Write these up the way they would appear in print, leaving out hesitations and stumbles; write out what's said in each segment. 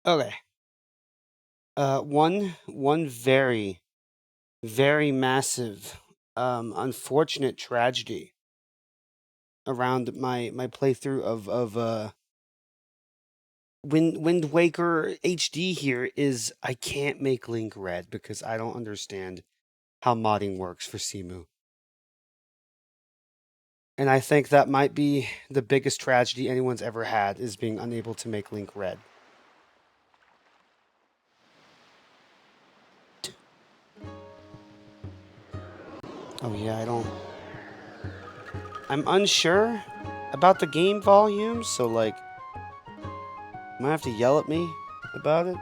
Okay. One very, very massive, unfortunate tragedy around my playthrough of Wind Waker HD here is I can't make Link red because I don't understand how modding works for Simu. And I think that might be the biggest tragedy anyone's ever had is being unable to make Link red. Oh yeah, I'm unsure about the game volume, so like you might have to yell at me about it.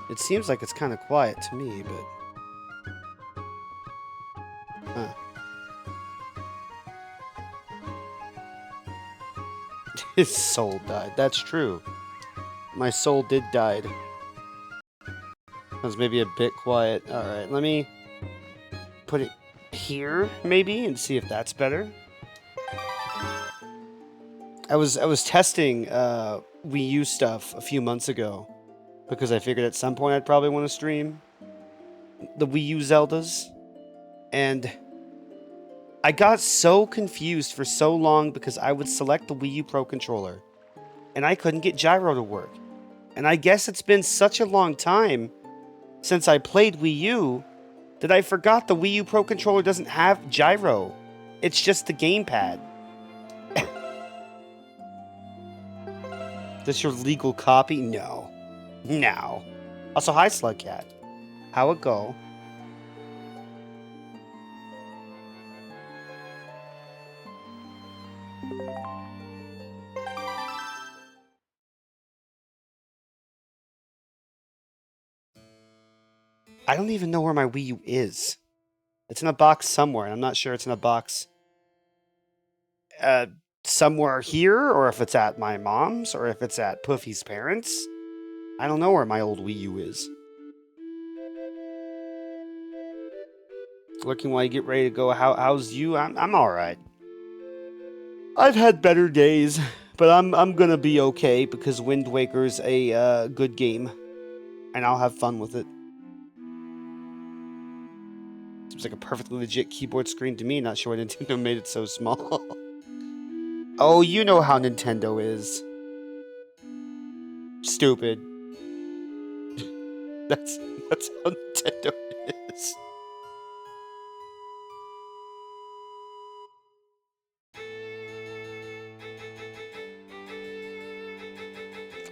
It seems like it's kind of quiet to me, but huh. His soul died. That's true. My soul did died. That was maybe a bit quiet. All right, let me put it here maybe and see if that's better. I was testing Wii U stuff a few months ago because I figured at some point I'd probably want to stream the Wii U Zeldas, and I got so confused for so long because I would select the Wii U Pro controller and I couldn't get gyro to work. And I guess it's been such a long time since I played Wii U that I forgot the Wii U Pro controller doesn't have gyro. It's just the gamepad. This your legal copy? No. No. Also, hi, Slugcat. How it go? I don't even know where my Wii U is. It's in a box somewhere, and I'm not sure it's in a box uh, somewhere here, or if it's at my mom's, or if it's at Puffy's parents'. I don't know where my old Wii U is. Looking while you get ready to go. How's you? I'm all right. I've had better days, but I'm gonna be okay because Wind Waker's a good game, and I'll have fun with it. Seems like a perfectly legit keyboard screen to me. Not sure why Nintendo made it so small. Oh, you know how Nintendo is. Stupid. That's that's how Nintendo is.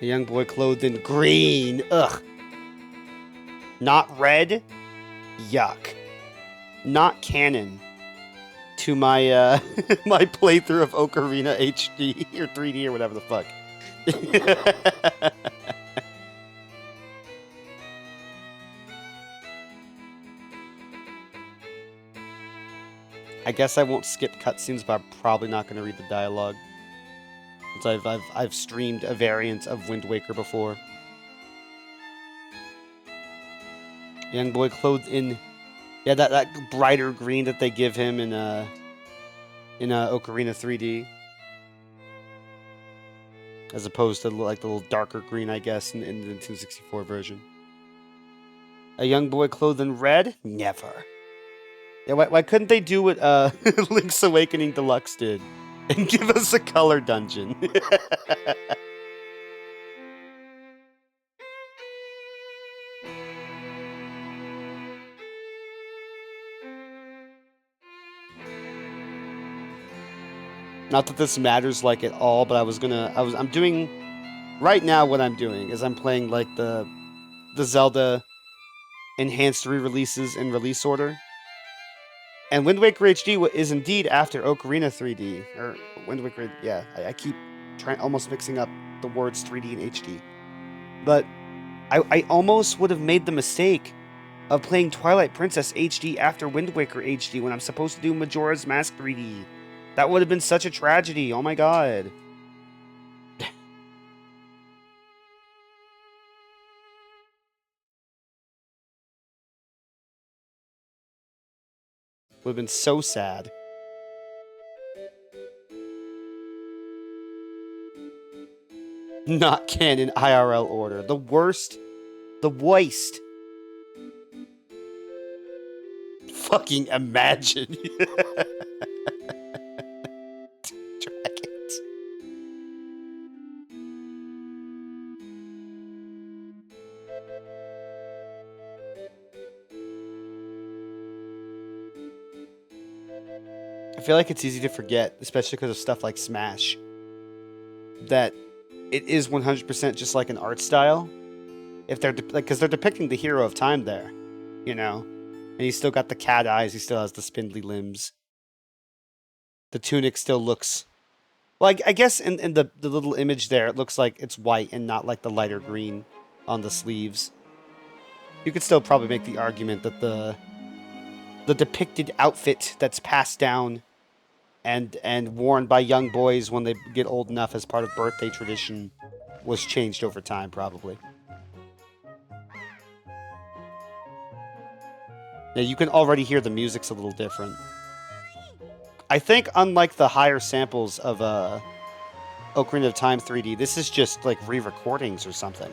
A young boy clothed in green. Ugh. Not red. Yuck. Not canon to my my playthrough of Ocarina HD or 3D or whatever the fuck. I guess I won't skip cutscenes, but I'm probably not going to read the dialogue. Since I've streamed a variant of Wind Waker before. Young boy clothed in, yeah, that brighter green that they give him in Ocarina 3D, as opposed to like the little darker green, I guess, in the Nintendo 64 version. A young boy clothed in red? Never. Yeah, why couldn't they do what Link's Awakening Deluxe did and give us a color dungeon? Not that this matters like at all, but I'm doing right now. What I'm doing is I'm playing like the Zelda enhanced re-releases in release order. And Wind Waker HD is indeed after Ocarina 3D or Wind Waker. Yeah, I keep trying almost mixing up the words 3D and HD, but I almost would have made the mistake of playing Twilight Princess HD after Wind Waker HD when I'm supposed to do Majora's Mask 3D. That would have been such a tragedy. Oh my god. Would have been so sad. Not canon IRL order. The worst. The worst. Fucking imagine. Dragons. I feel like it's easy to forget, especially because of stuff like Smash, that it is 100% just like an art style. If they're because they're depicting the hero of time there, you know, and he's still got the cat eyes. He still has the spindly limbs. The tunic still looks well. I guess in the little image there, it looks like it's white and not like the lighter green on the sleeves. You could still probably make the argument that the depicted outfit that's passed down and worn by young boys when they get old enough as part of birthday tradition was changed over time, probably. Yeah, you can already hear the music's a little different. I think, unlike the higher samples of Ocarina of Time 3D, this is just like re-recordings or something.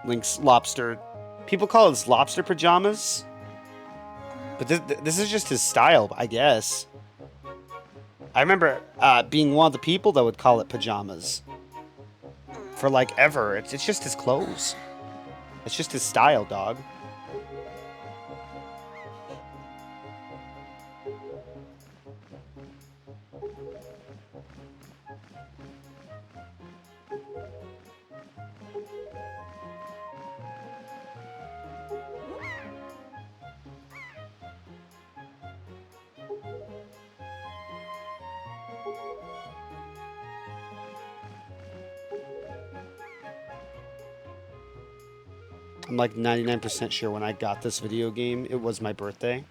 Link's lobster. People call it lobster pajamas, but this is just his style, I guess. I remember being one of the people that would call it pajamas for like ever. It's just his clothes. It's just his style, dog. I'm like 99% sure when I got this video game, it was my birthday.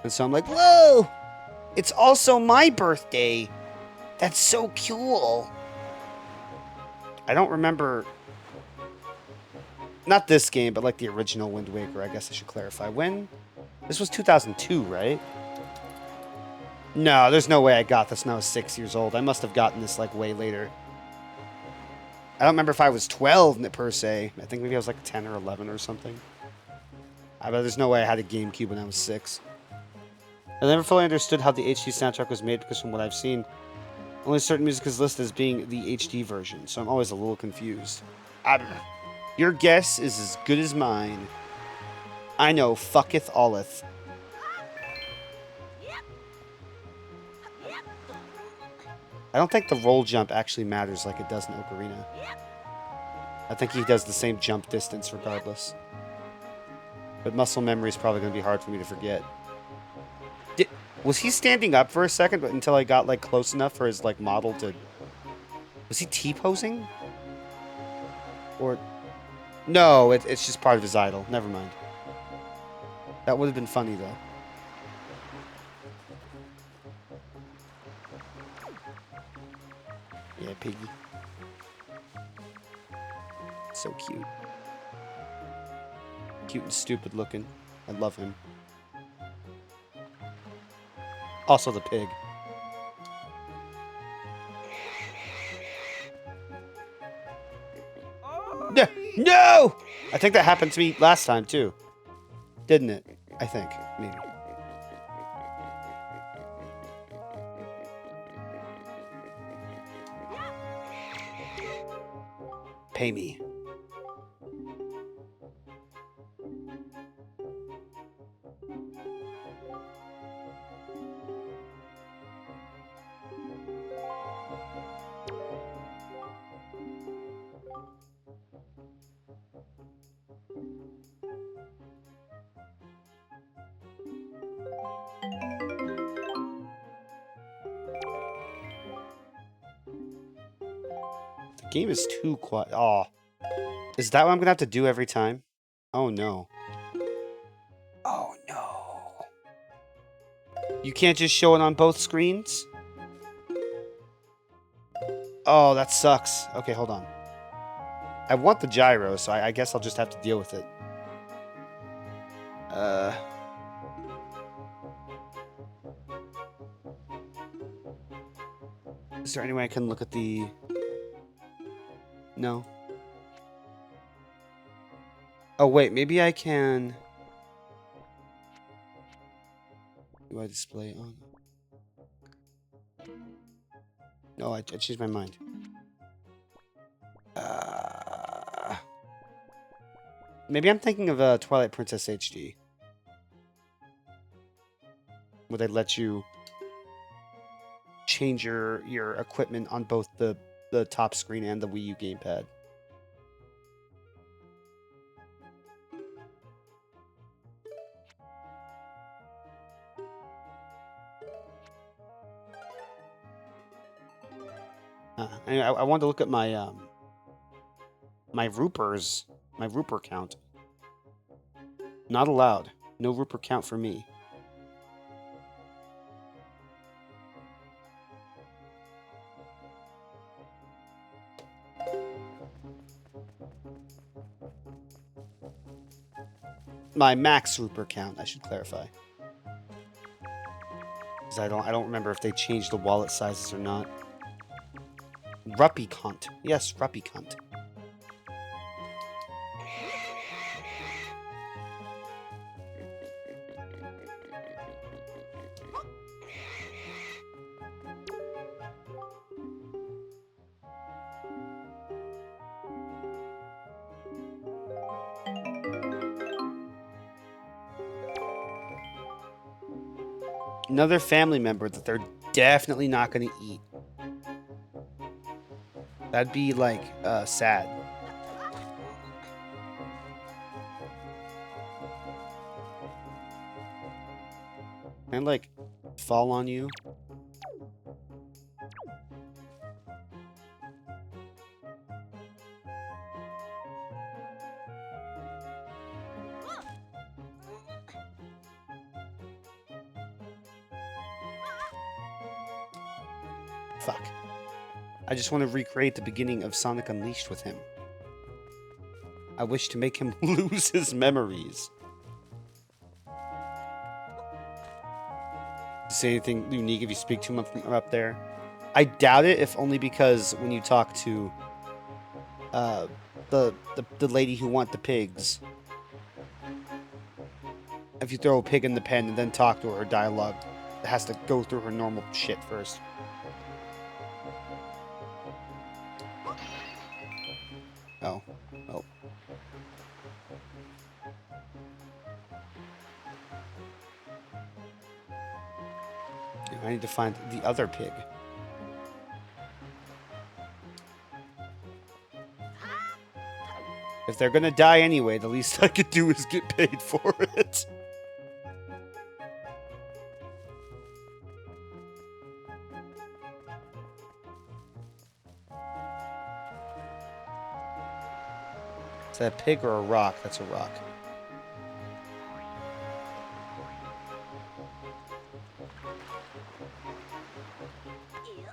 And so I'm like, whoa! It's also my birthday! That's so cool! I don't remember... Not this game, but like the original Wind Waker, I guess I should clarify. When? This was 2002, right? No, there's no way I got this when I was 6 years old. I must have gotten this like way later. I don't remember if I was 12 per se. I think maybe I was like 10 or 11 or something. But there's no way I had a GameCube when I was 6. I never fully understood how the HD soundtrack was made because from what I've seen, only certain music is listed as being the HD version, so I'm always a little confused. Your guess is as good as mine. I know, fucketh alleth. I don't think the roll jump actually matters like it does in Ocarina. I think he does the same jump distance regardless. But muscle memory is probably going to be hard for me to forget. Was he standing up for a second but until I got like close enough for his like model to... Was he T-posing? Or... No, it's just part of his idol. Never mind. That would have been funny though. Yeah, Piggy. So cute. Cute and stupid looking. I love him. Also the pig. No! I think that happened to me last time too. Didn't it? I think. Maybe. Pay me. The game is too quiet. Oh. Is that what I'm going to have to do every time? Oh, no. Oh, no. You can't just show it on both screens? Oh, that sucks. Okay, hold on. I want the gyro, so I guess I'll just have to deal with it. Is there any way I can look at the... No. Oh, wait. Maybe I can... Do I display on? No, I changed my mind. Maybe I'm thinking of Twilight Princess HD. Where they let you change your equipment on both the top screen and the Wii U gamepad. Anyway, I wanted to look at my my Rupert count. Not allowed. No Rupert count for me. My max Rupert count, I should clarify. Because I don't remember if they changed the wallet sizes or not. Ruppy cunt. Yes, Ruppy cunt. Another family member that they're definitely not going to eat. That'd be, like, sad. Can I, like, fall on you? Fuck. I just want to recreate the beginning of Sonic Unleashed with him. I wish to make him lose his memories. Say anything unique if you speak to him from up there? I doubt it, if only because when you talk to the lady who want the pigs, if you throw a pig in the pen and then talk to her, dialogue has to go through her normal shit first. Oh. Oh. I need to find the other pig. If they're gonna die anyway, the least I could do is get paid for it. Is that a pig or a rock? That's a rock.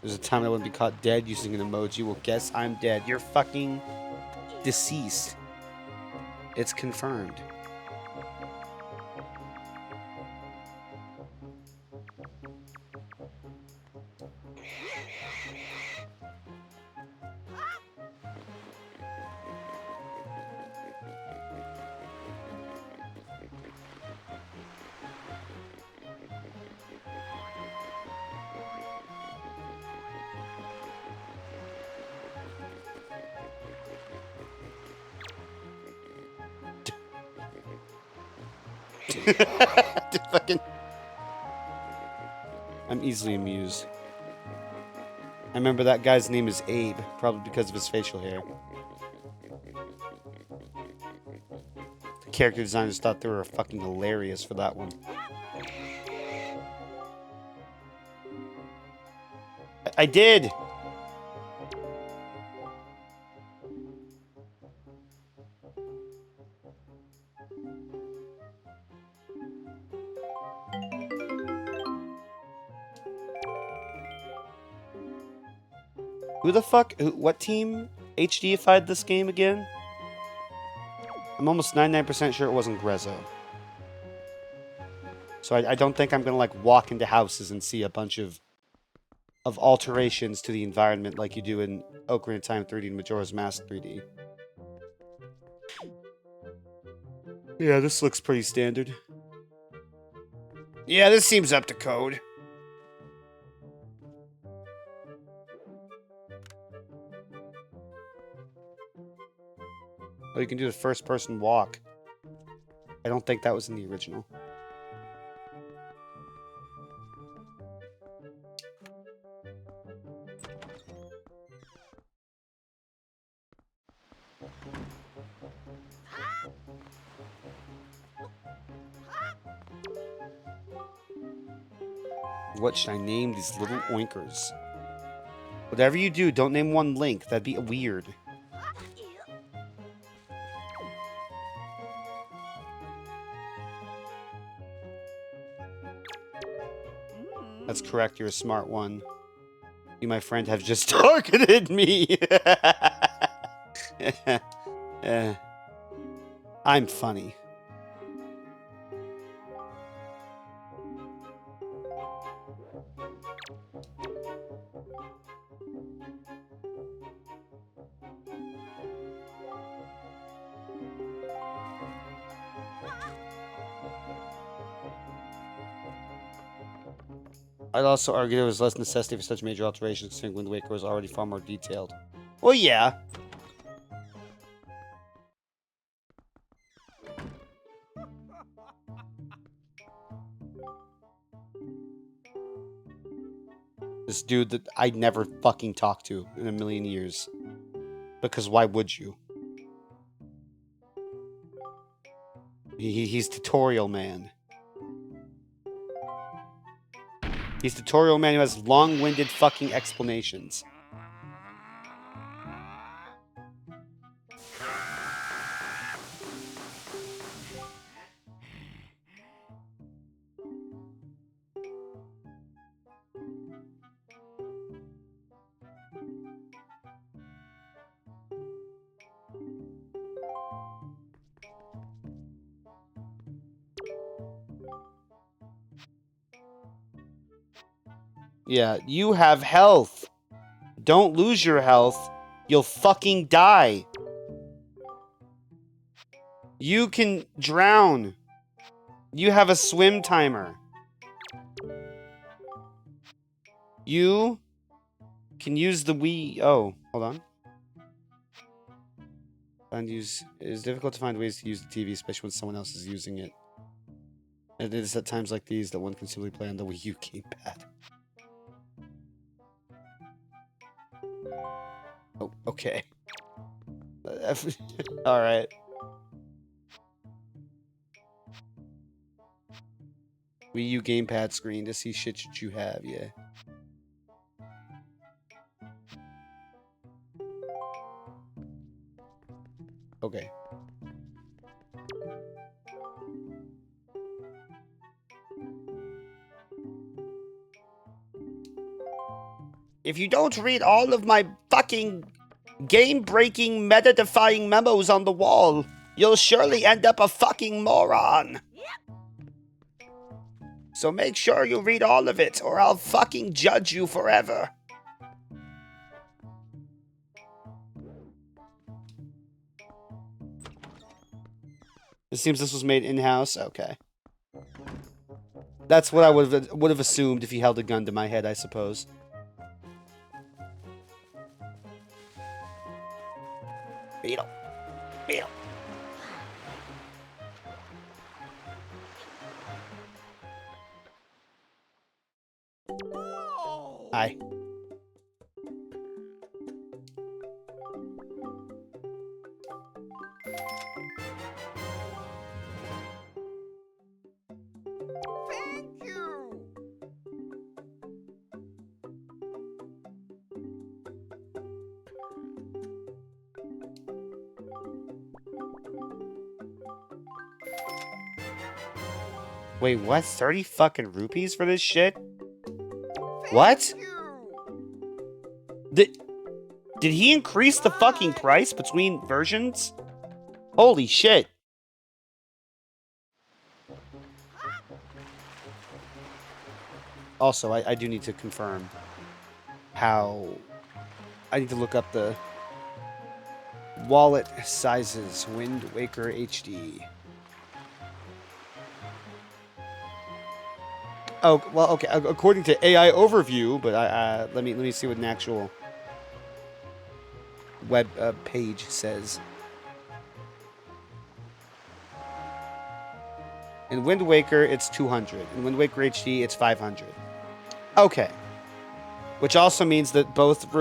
There's a time I wouldn't be caught dead using an emoji. Well, guess I'm dead. You're fucking deceased. It's confirmed. Fucking... I'm easily amused. I remember that guy's name is Abe, probably because of his facial hair. The character designers thought they were fucking hilarious for that one. I did! Who the fuck? What team HDified this game again? I'm almost 99% sure it wasn't Grezzo. So I don't think I'm gonna like walk into houses and see a bunch of alterations to the environment like you do in Ocarina of Time 3D and Majora's Mask 3D. Yeah, this looks pretty standard. Yeah, this seems up to code. Oh, you can do the first-person walk. I don't think that was in the original. What should I name these little oinkers? Whatever you do, don't name one Link. That'd be weird. That's correct, you're a smart one. You, my friend, have just targeted me! I'm funny. I'd also argue there was less necessity for such major alterations, considering Wind Waker was already far more detailed. Well, yeah. This dude that I'd never fucking talk to in a million years. Because why would you? He's tutorial man. He's tutorial man who has long-winded fucking explanations. Yeah, you have health. Don't lose your health. You'll fucking die. You can drown. You have a swim timer. You can use the Wii. Oh, hold on. It is difficult to find ways to use the TV, especially when someone else is using it. And it is at times like these that one can simply play on the Wii U gamepad. Oh, okay. Alright. Wii U gamepad screen to see shit that you have, yeah. Okay. If you don't read all of my fucking game-breaking, meta-defying memos on the wall, you'll surely end up a fucking moron. So make sure you read all of it, or I'll fucking judge you forever. It seems this was made in-house. Okay. That's what I would have assumed if he held a gun to my head, I suppose. Beetle. Beetle. Hi. Thank you. Wait, what? 30 fucking rupees for this shit? What? Did he increase the fucking price between versions? Holy shit. Also, I do need to confirm how... I need to look up the wallet sizes. Wind Waker HD. Oh, well, okay. According to AI Overview, but let me see what an actual web page says. In Wind Waker, it's 200. In Wind Waker HD, it's 500. Okay. Which also means that both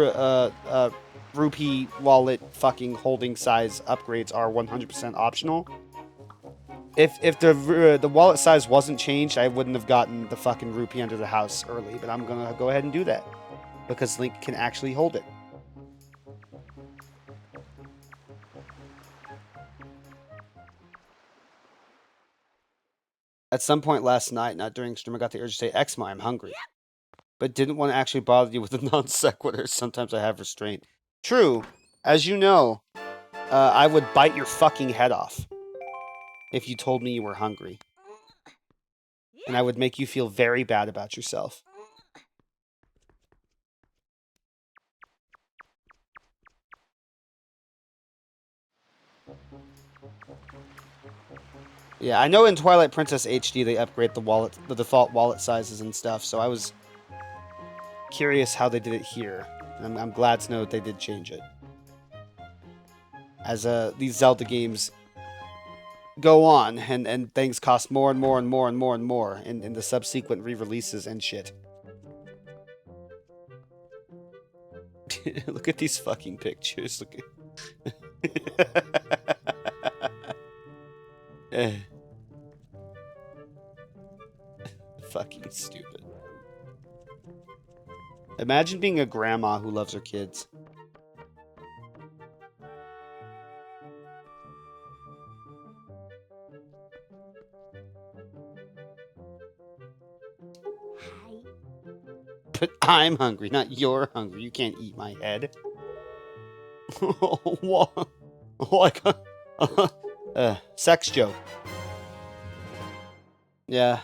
rupee wallet fucking holding size upgrades are 100% optional. If the wallet size wasn't changed, I wouldn't have gotten the fucking rupee under the house early. But I'm gonna go ahead and do that because Link can actually hold it. At some point last night, not during stream, I got the urge to say, Exmo, I'm hungry. But didn't want to actually bother you with the non sequiturs. Sometimes I have restraint. True. As you know, I would bite your fucking head off if you told me you were hungry. And I would make you feel very bad about yourself. Yeah, I know in Twilight Princess HD they upgrade the default wallet sizes and stuff, so I was curious how they did it here. And I'm glad to know that they did change it. As these Zelda games go on, and things cost more and more and more and more and more in the subsequent re-releases and shit. Look at these fucking pictures. Look at... Fucking stupid. Imagine being a grandma who loves her kids. But I'm hungry, not you're hungry. You can't eat my head. What? Sex joke. Yeah.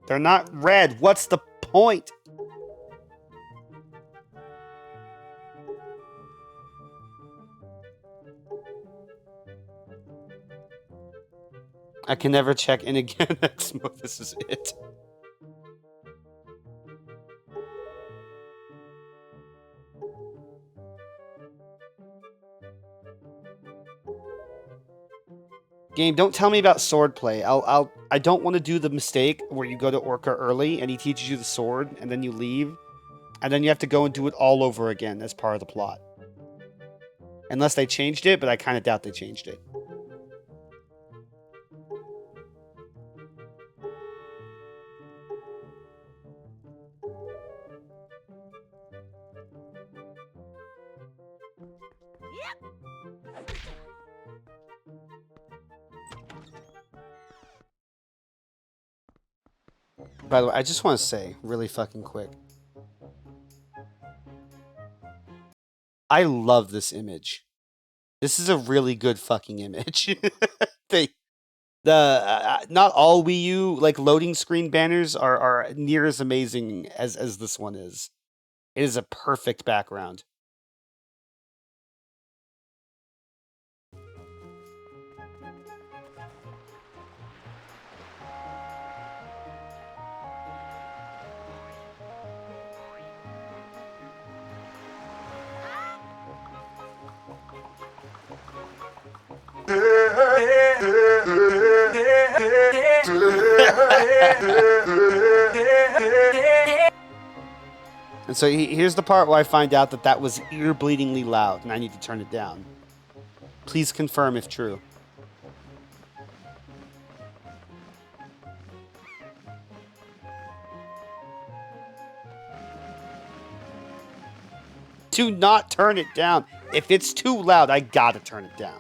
They're not red. What's the point? I can never check in again. Exmo, this is it. Game, don't tell me about swordplay. I don't want to do the mistake where you go to Orca early and he teaches you the sword and then you leave and then you have to go and do it all over again as part of the plot. Unless they changed it, but I kind of doubt they changed it. By the way, I just want to say, really fucking quick. I love this image. This is a really good fucking image. Not all Wii U like loading screen banners are near as amazing as this one is. It is a perfect background. And so here's the part where I find out that was ear-bleedingly loud, and I need to turn it down. Please confirm if true. Do not turn it down. If it's too loud, I gotta turn it down.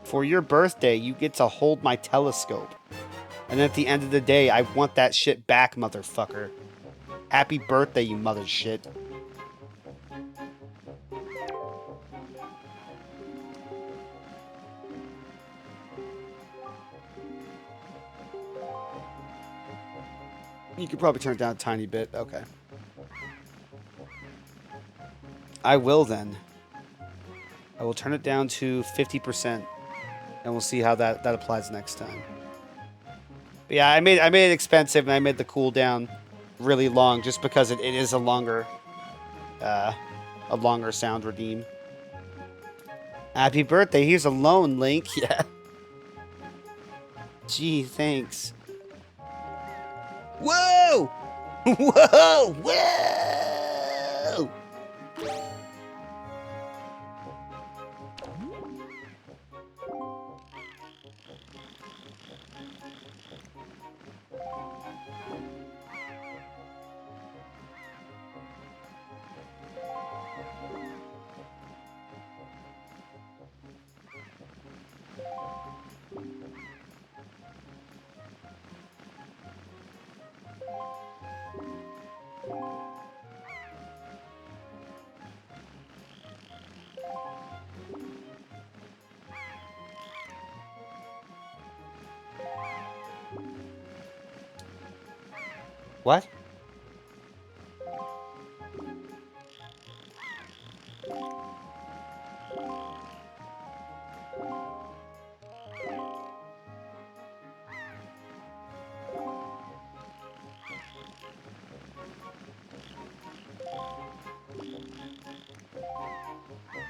For your birthday, you get to hold my telescope. And at the end of the day, I want that shit back, motherfucker. Happy birthday, you mother shit. You could probably turn it down a tiny bit. Okay. I will then. I will turn it down to 50%, and we'll see how that applies next time. But yeah, I made it expensive, and I made the cooldown really long just because it is a longer sound redeem. Happy birthday! Here's a loan, Link. Yeah. Gee, thanks. Whoa! Whoa! Whoa! What?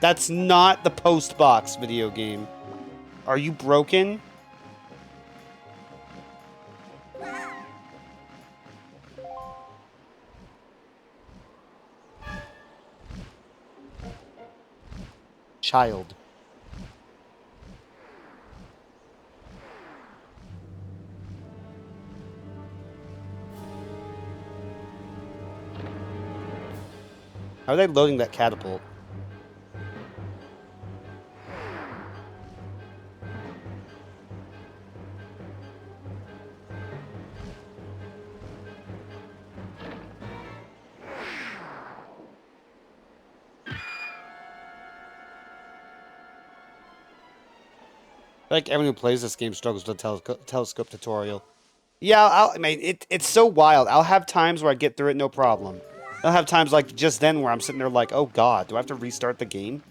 That's not the post box video game. Are you broken? Child. How are they loading that catapult? Like everyone who plays this game struggles with a telescope tutorial. Yeah, I mean, it's so wild. I'll have times where I get through it no problem. I'll have times like just then where I'm sitting there like, oh god, do I have to restart the game?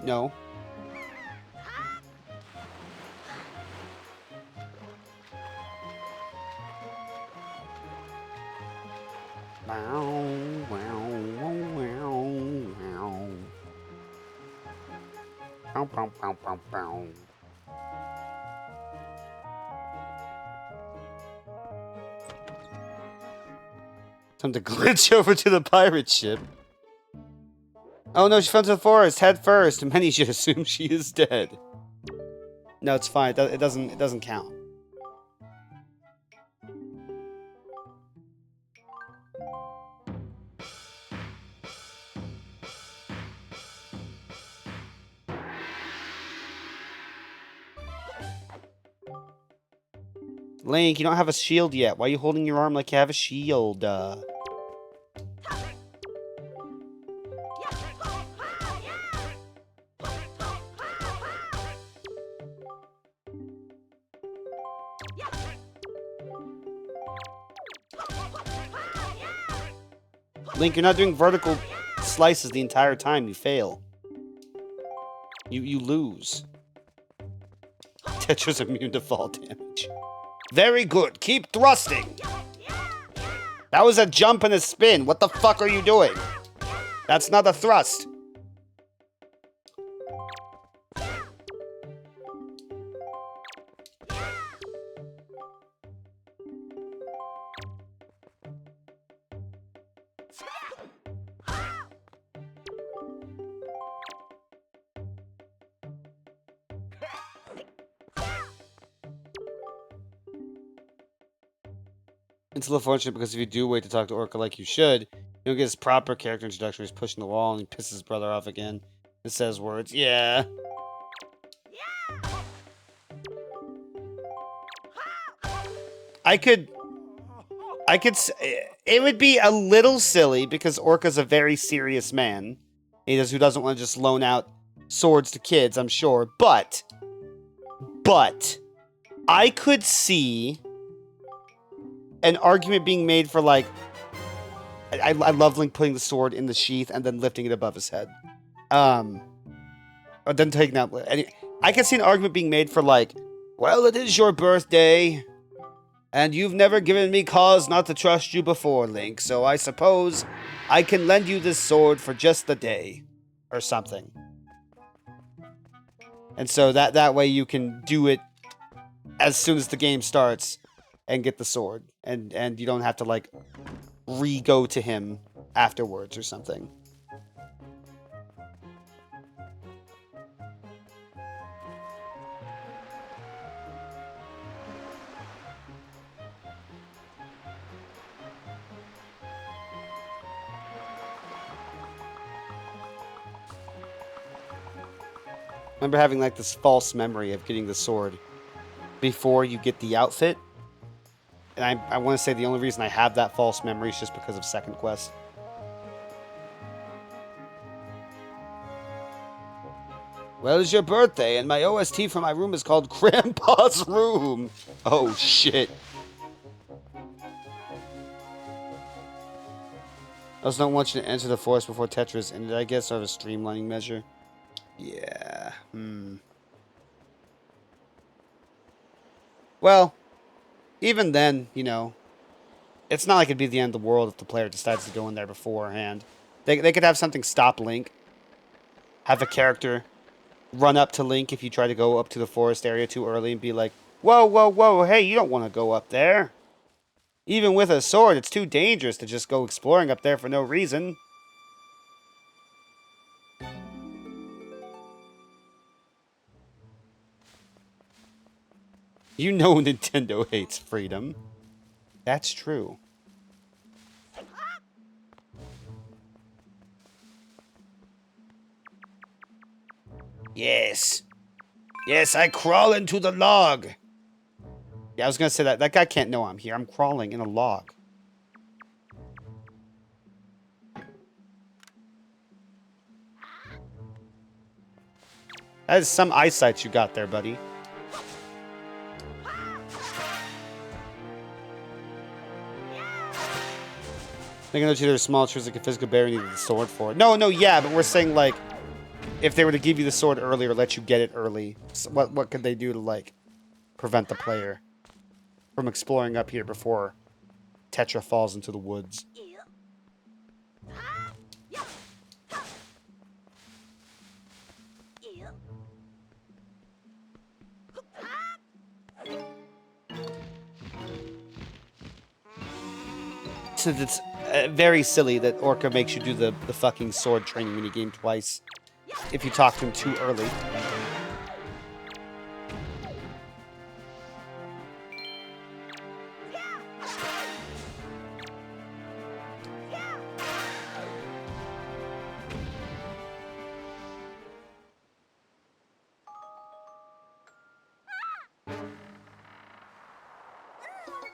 No. Time to glitch over to the pirate ship. Oh no, she fell into the forest head first. Many should assume she is dead. No, it's fine. It doesn't count. Link, you don't have a shield yet. Why are you holding your arm like you have a shield? Link, you're not doing vertical slices the entire time. You fail. You lose. Tetra's immune to fall damage. Very good. Keep thrusting. That was a jump and a spin. What the fuck are you doing? That's not a thrust. It's a little fortunate because if you do wait to talk to Orca like you should, you don't get his proper character introduction. He's pushing the wall and he pisses his brother off again. It says words. Yeah. I could it would be a little silly because Orca's a very serious man. Who doesn't want to just loan out swords to kids, I'm sure. But I could see an argument being made for like I love Link putting the sword in the sheath and then lifting it above his head. Or then taking out. I can see an argument being made for like, well, it is your birthday, and you've never given me cause not to trust you before, Link. So I suppose I can lend you this sword for just the day, or something. And so that way you can do it as soon as the game starts and get the sword, and you don't have to like re-go to him afterwards or something. I remember having like this false memory of getting the sword before you get the outfit. And I want to say the only reason I have that false memory is just because of Second Quest. Well, it's your birthday, and my OST for my room is called Grandpa's Room. Oh, shit. I also don't want you to enter the forest before Tetris, and I guess sort of a streamlining measure. Yeah. Well, even then, you know, it's not like it'd be the end of the world if the player decides to go in there beforehand. They could have something stop Link. Have a character run up to Link if you try to go up to the forest area too early and be like, whoa, whoa, whoa, hey, you don't want to go up there. Even with a sword, it's too dangerous to just go exploring up there for no reason. You know Nintendo hates freedom. That's true. Yes. Yes, I crawl into the log. Yeah, I was gonna say that. That guy can't know I'm here. I'm crawling in a log. That is some eyesight you got there, buddy. Making those either small trees like a physical barrier needed the sword for it. No, yeah, but we're saying like if they were to give you the sword early or let you get it early, what could they do to like prevent the player from exploring up here before Tetra falls into the woods? Since it's very silly that Orca makes you do the fucking sword training minigame twice if you talk to him too early.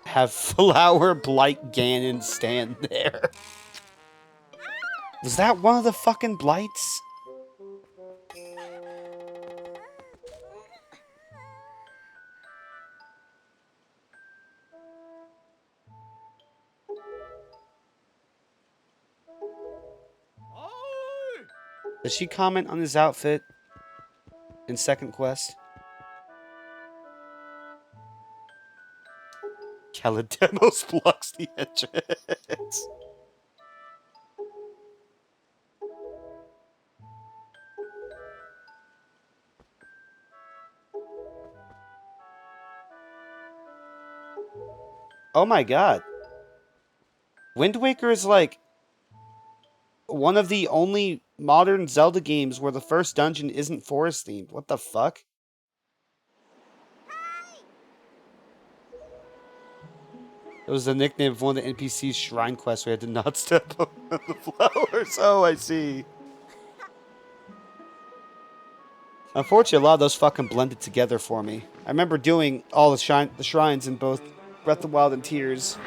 Have Flower Blight Ganon stand there. Was that one of the fucking blights? Does she comment on his outfit in Second Quest? Calademos blocks the entrance. Oh my god. Wind Waker is like one of the only modern Zelda games where the first dungeon isn't forest themed. What the fuck? It was the nickname of one of the NPC's shrine quests. We had to not step on the flowers. Oh, I see. Unfortunately, a lot of those fucking blended together for me. I remember doing all the shrines in both Breath of the Wild in tears.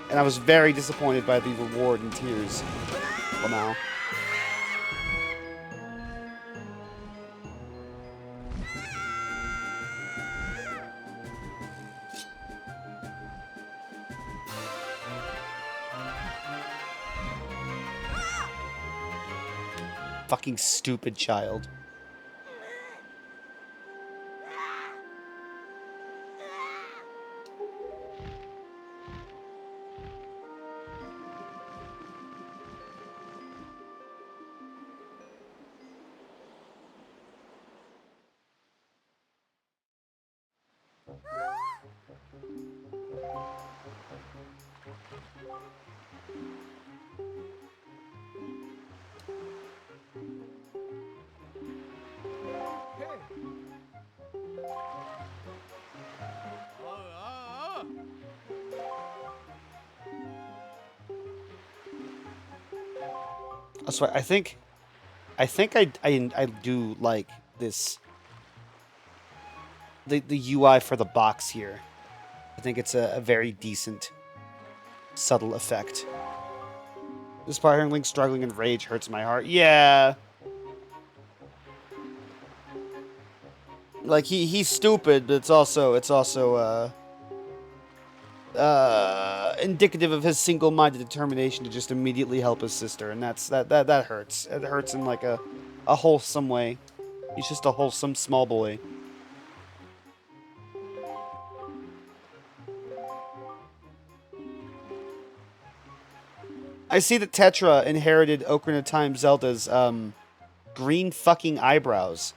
And I was very disappointed by the reward in tears. Well, now. Fucking stupid child. That's why I think I do like this the UI for the box here. I think it's a very decent subtle effect. This part hearing Link struggling in rage hurts my heart. Yeah. Like he's stupid, but it's also indicative of his single-minded determination to just immediately help his sister, and that hurts. It hurts in like a wholesome way. He's just a wholesome small boy. I see that Tetra inherited Ocarina of Time Zelda's green fucking eyebrows.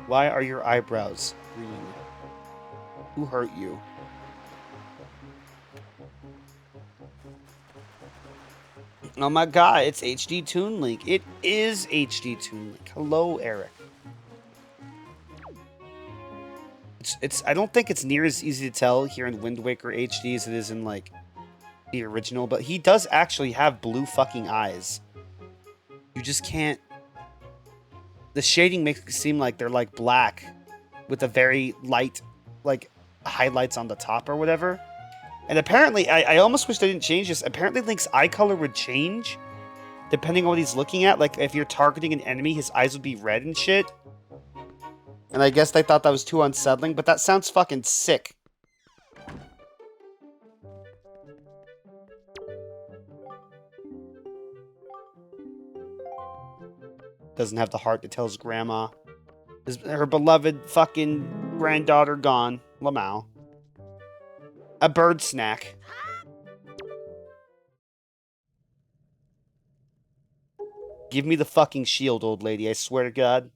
Why are your eyebrows green? Who hurt you? Oh my god, it's HD Toon Link. It is HD Toon Link. Hello, Eric. It's I don't think it's near as easy to tell here in Wind Waker HD as it is in like the original, but he does actually have blue fucking eyes. You just can't. The shading makes it seem like they're like black with a very light like highlights on the top or whatever. And apparently, I almost wish they didn't change this. Apparently Link's eye color would change depending on what he's looking at. Like if you're targeting an enemy, his eyes would be red and shit. And I guess they thought that was too unsettling, but that sounds fucking sick. Doesn't have the heart to tell his grandma. Her beloved fucking granddaughter gone. Lamau. A bird snack. Give me the fucking shield, old lady, I swear to God.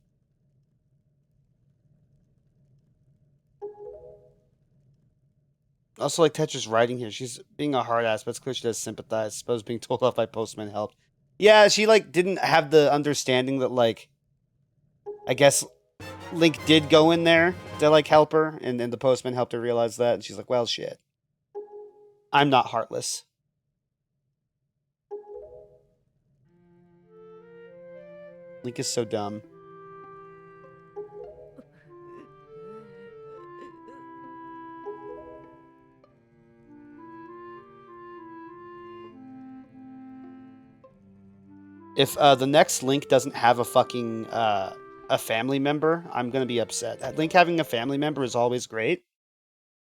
Also, like Tetra's writing here, she's being a hard ass, but it's clear she does sympathize. I suppose being told off by postman helped. Yeah, she like didn't have the understanding that like, I guess Link did go in there to like help her, and the postman helped her realize that, and she's like, well, shit. I'm not heartless. Link is so dumb. If the next Link doesn't have a fucking a family member, I'm gonna be upset. Link having a family member is always great,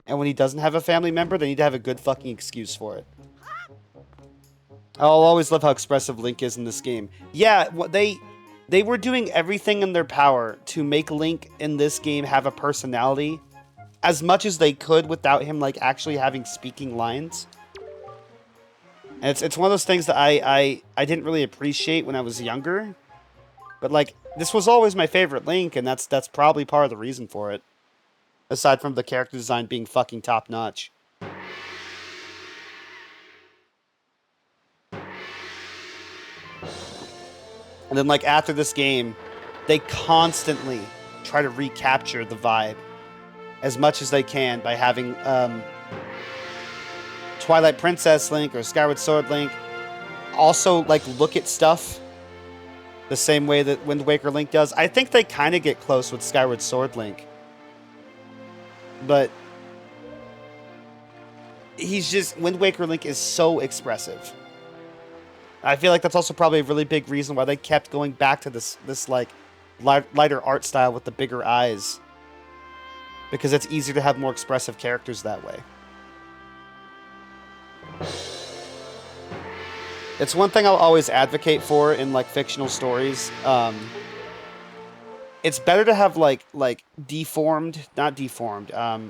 and when he doesn't have a family member, they need to have a good fucking excuse for it. I'll always love how expressive Link is in this game. Yeah, they were doing everything in their power to make Link in this game have a personality as much as they could without him like actually having speaking lines. And it's one of those things that I didn't really appreciate when I was younger. But like this was always my favorite Link, and that's probably part of the reason for it. Aside from the character design being fucking top notch. And then, like, after this game, they constantly try to recapture the vibe as much as they can by having Twilight Princess Link or Skyward Sword Link also, like, look at stuff the same way that Wind Waker Link does. I think they kind of get close with Skyward Sword Link. But he's just... Wind Waker Link is so expressive. I feel like that's also probably a really big reason why they kept going back to this like, lighter art style with the bigger eyes. Because it's easier to have more expressive characters that way. It's one thing I'll always advocate for in, like, fictional stories. It's better to have, like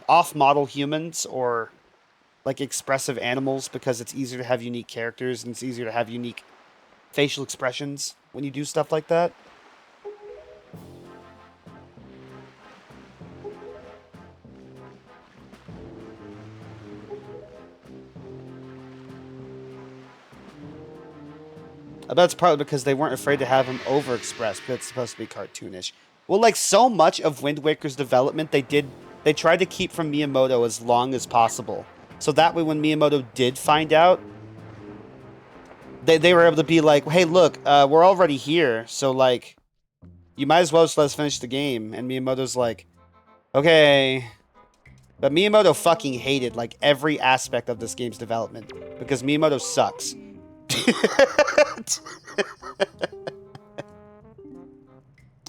off-model humans or, like, expressive animals, because it's easier to have unique characters and it's easier to have unique facial expressions when you do stuff like that. I bet it's probably because they weren't afraid to have him overexpressed, because it's supposed to be cartoonish. Well, like, so much of Wind Waker's development, they tried to keep from Miyamoto as long as possible. So that way, when Miyamoto did find out, they were able to be like, hey, look, we're already here, so, like, you might as well just let us finish the game. And Miyamoto's like, okay. But Miyamoto fucking hated, like, every aspect of this game's development, because Miyamoto sucks.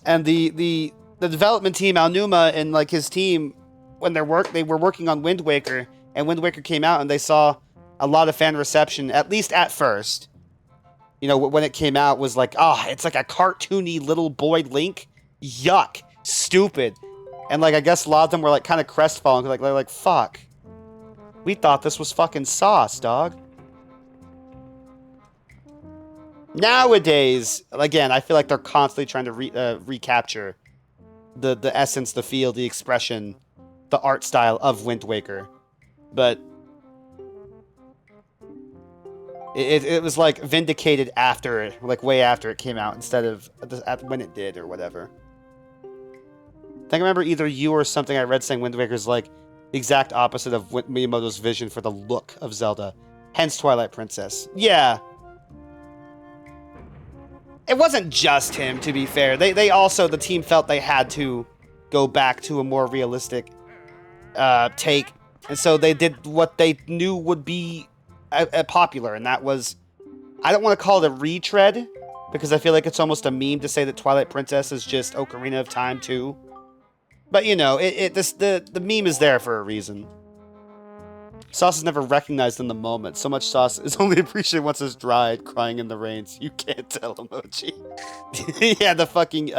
And the development team, Aonuma and, like, his team, when they were working on Wind Waker, and Wind Waker came out and they saw a lot of fan reception, at least at first. You know, when it came out, was like, it's like a cartoony little boy Link. Yuck. Stupid. And, like, I guess a lot of them were, like, kind of crestfallen. Like, they're like, fuck. We thought this was fucking sauce, dog. Nowadays, again, I feel like they're constantly trying to recapture the essence, the feel, the expression, the art style of Wind Waker. But it was, like, vindicated after, like, way after it came out, instead of when it did, or whatever. I think I remember either you or something I read saying Wind Waker's, like, the exact opposite of Miyamoto's vision for the look of Zelda. Hence Twilight Princess. Yeah. It wasn't just him, to be fair. They also, the team felt they had to go back to a more realistic take. And so they did what they knew would be popular, and that was... I don't want to call it a retread, because I feel like it's almost a meme to say that Twilight Princess is just Ocarina of Time 2. But, you know, the meme is there for a reason. Sauce is never recognized in the moment. So much sauce is only appreciated once it's dried, crying in the rains. You can't tell emoji. Yeah, the fucking,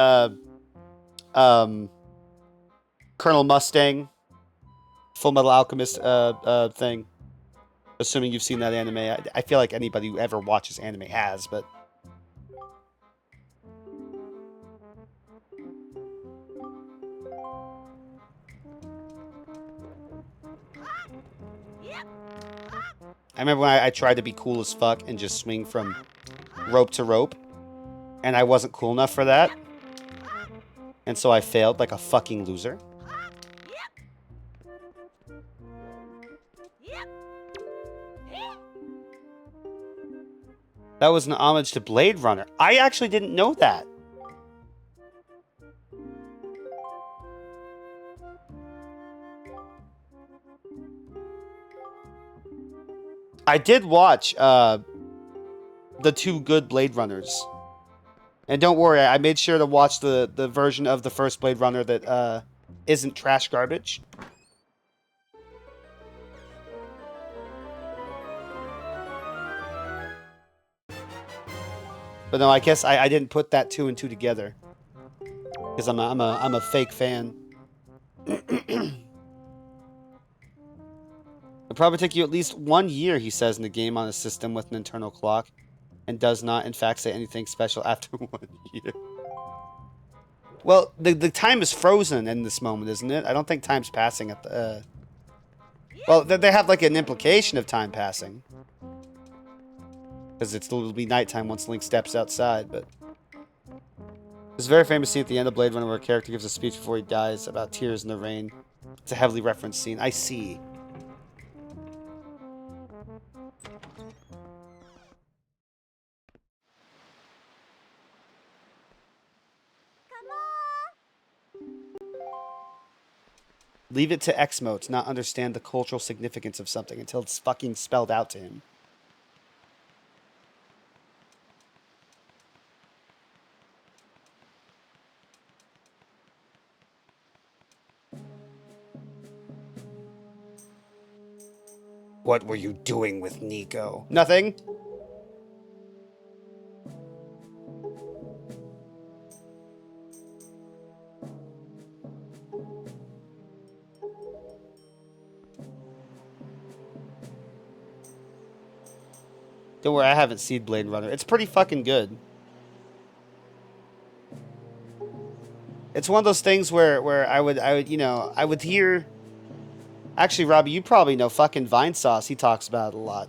Colonel Mustang, Full Metal Alchemist, thing. Assuming you've seen that anime. I feel like anybody who ever watches anime has, but... I remember when I tried to be cool as fuck and just swing from rope to rope, and I wasn't cool enough for that, and so I failed like a fucking loser. That was an homage to Blade Runner. I actually didn't know that. I did watch the two good Blade Runners. And don't worry, I made sure to watch the version of the first Blade Runner that isn't trash garbage. But no, I guess I didn't put that 2 and 2 together. Because I'm a fake fan. It'll probably take you at least 1 year, he says, in the game on a system with an internal clock, and does not, in fact, say anything special after 1 year. Well, the time is frozen in this moment, isn't it? I don't think time's passing at the... Well, they have, like, an implication of time passing. Because it'll be nighttime once Link steps outside, but... There's a very famous scene at the end of Blade Runner where a character gives a speech before he dies about tears in the rain. It's a heavily referenced scene. I see. Leave it to Exmo to not understand the cultural significance of something until it's fucking spelled out to him. What were you doing with Nico? Nothing. Don't worry, I haven't seen Blade Runner. It's pretty fucking good. It's one of those things where I would I would hear. Actually, Robbie, you probably know fucking Vine Sauce. He talks about it a lot.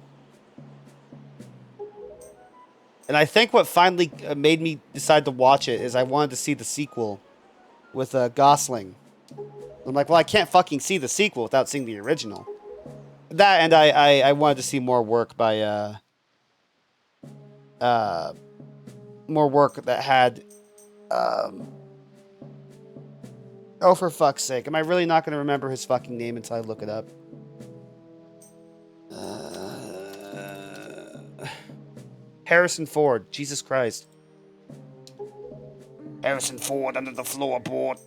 And I think what finally made me decide to watch it is I wanted to see the sequel with Gosling. I'm like, well, I can't fucking see the sequel without seeing the original. That and I wanted to see more work by more work that had oh, for fuck's sake. Am I really not going to remember his fucking name until I look it up? Harrison Ford. Jesus Christ. Harrison Ford under the floorboard.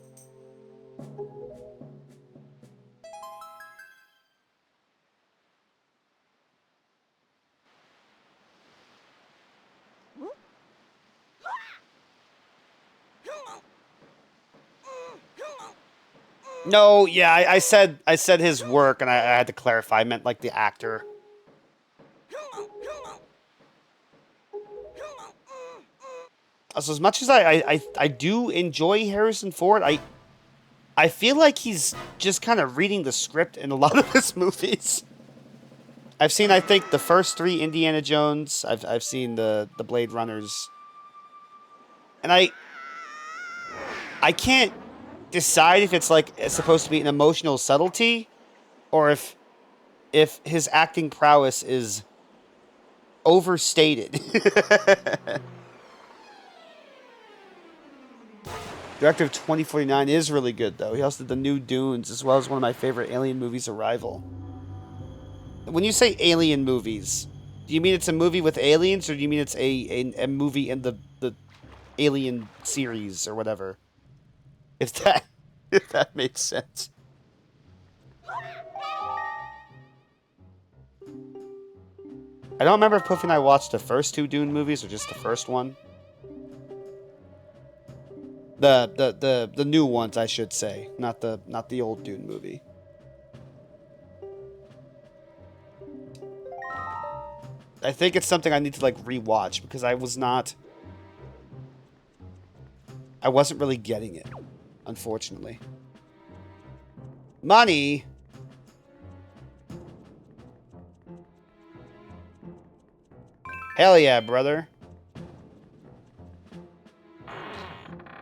No, yeah, I said his work, and I had to clarify. I meant like the actor. So as much as I do enjoy Harrison Ford, I feel like he's just kind of reading the script in a lot of his movies. I've seen, I think, the first 3 Indiana Jones. I've seen the Blade Runners, and I can't decide if it's like it's supposed to be an emotional subtlety, or if his acting prowess is overstated. Director of 2049 is really good, though. He also did the new Dunes, as well as one of my favorite Alien movies, Arrival. When you say Alien movies, do you mean it's a movie with aliens, or do you mean it's a movie in the Alien series or whatever? If that if that makes sense. I don't remember if Puffy and I watched the first 2 Dune movies or just the first one. The new ones, I should say, not the old Dune movie. I think it's something I need to like rewatch because I wasn't really getting it, unfortunately. Money. Hell yeah, brother.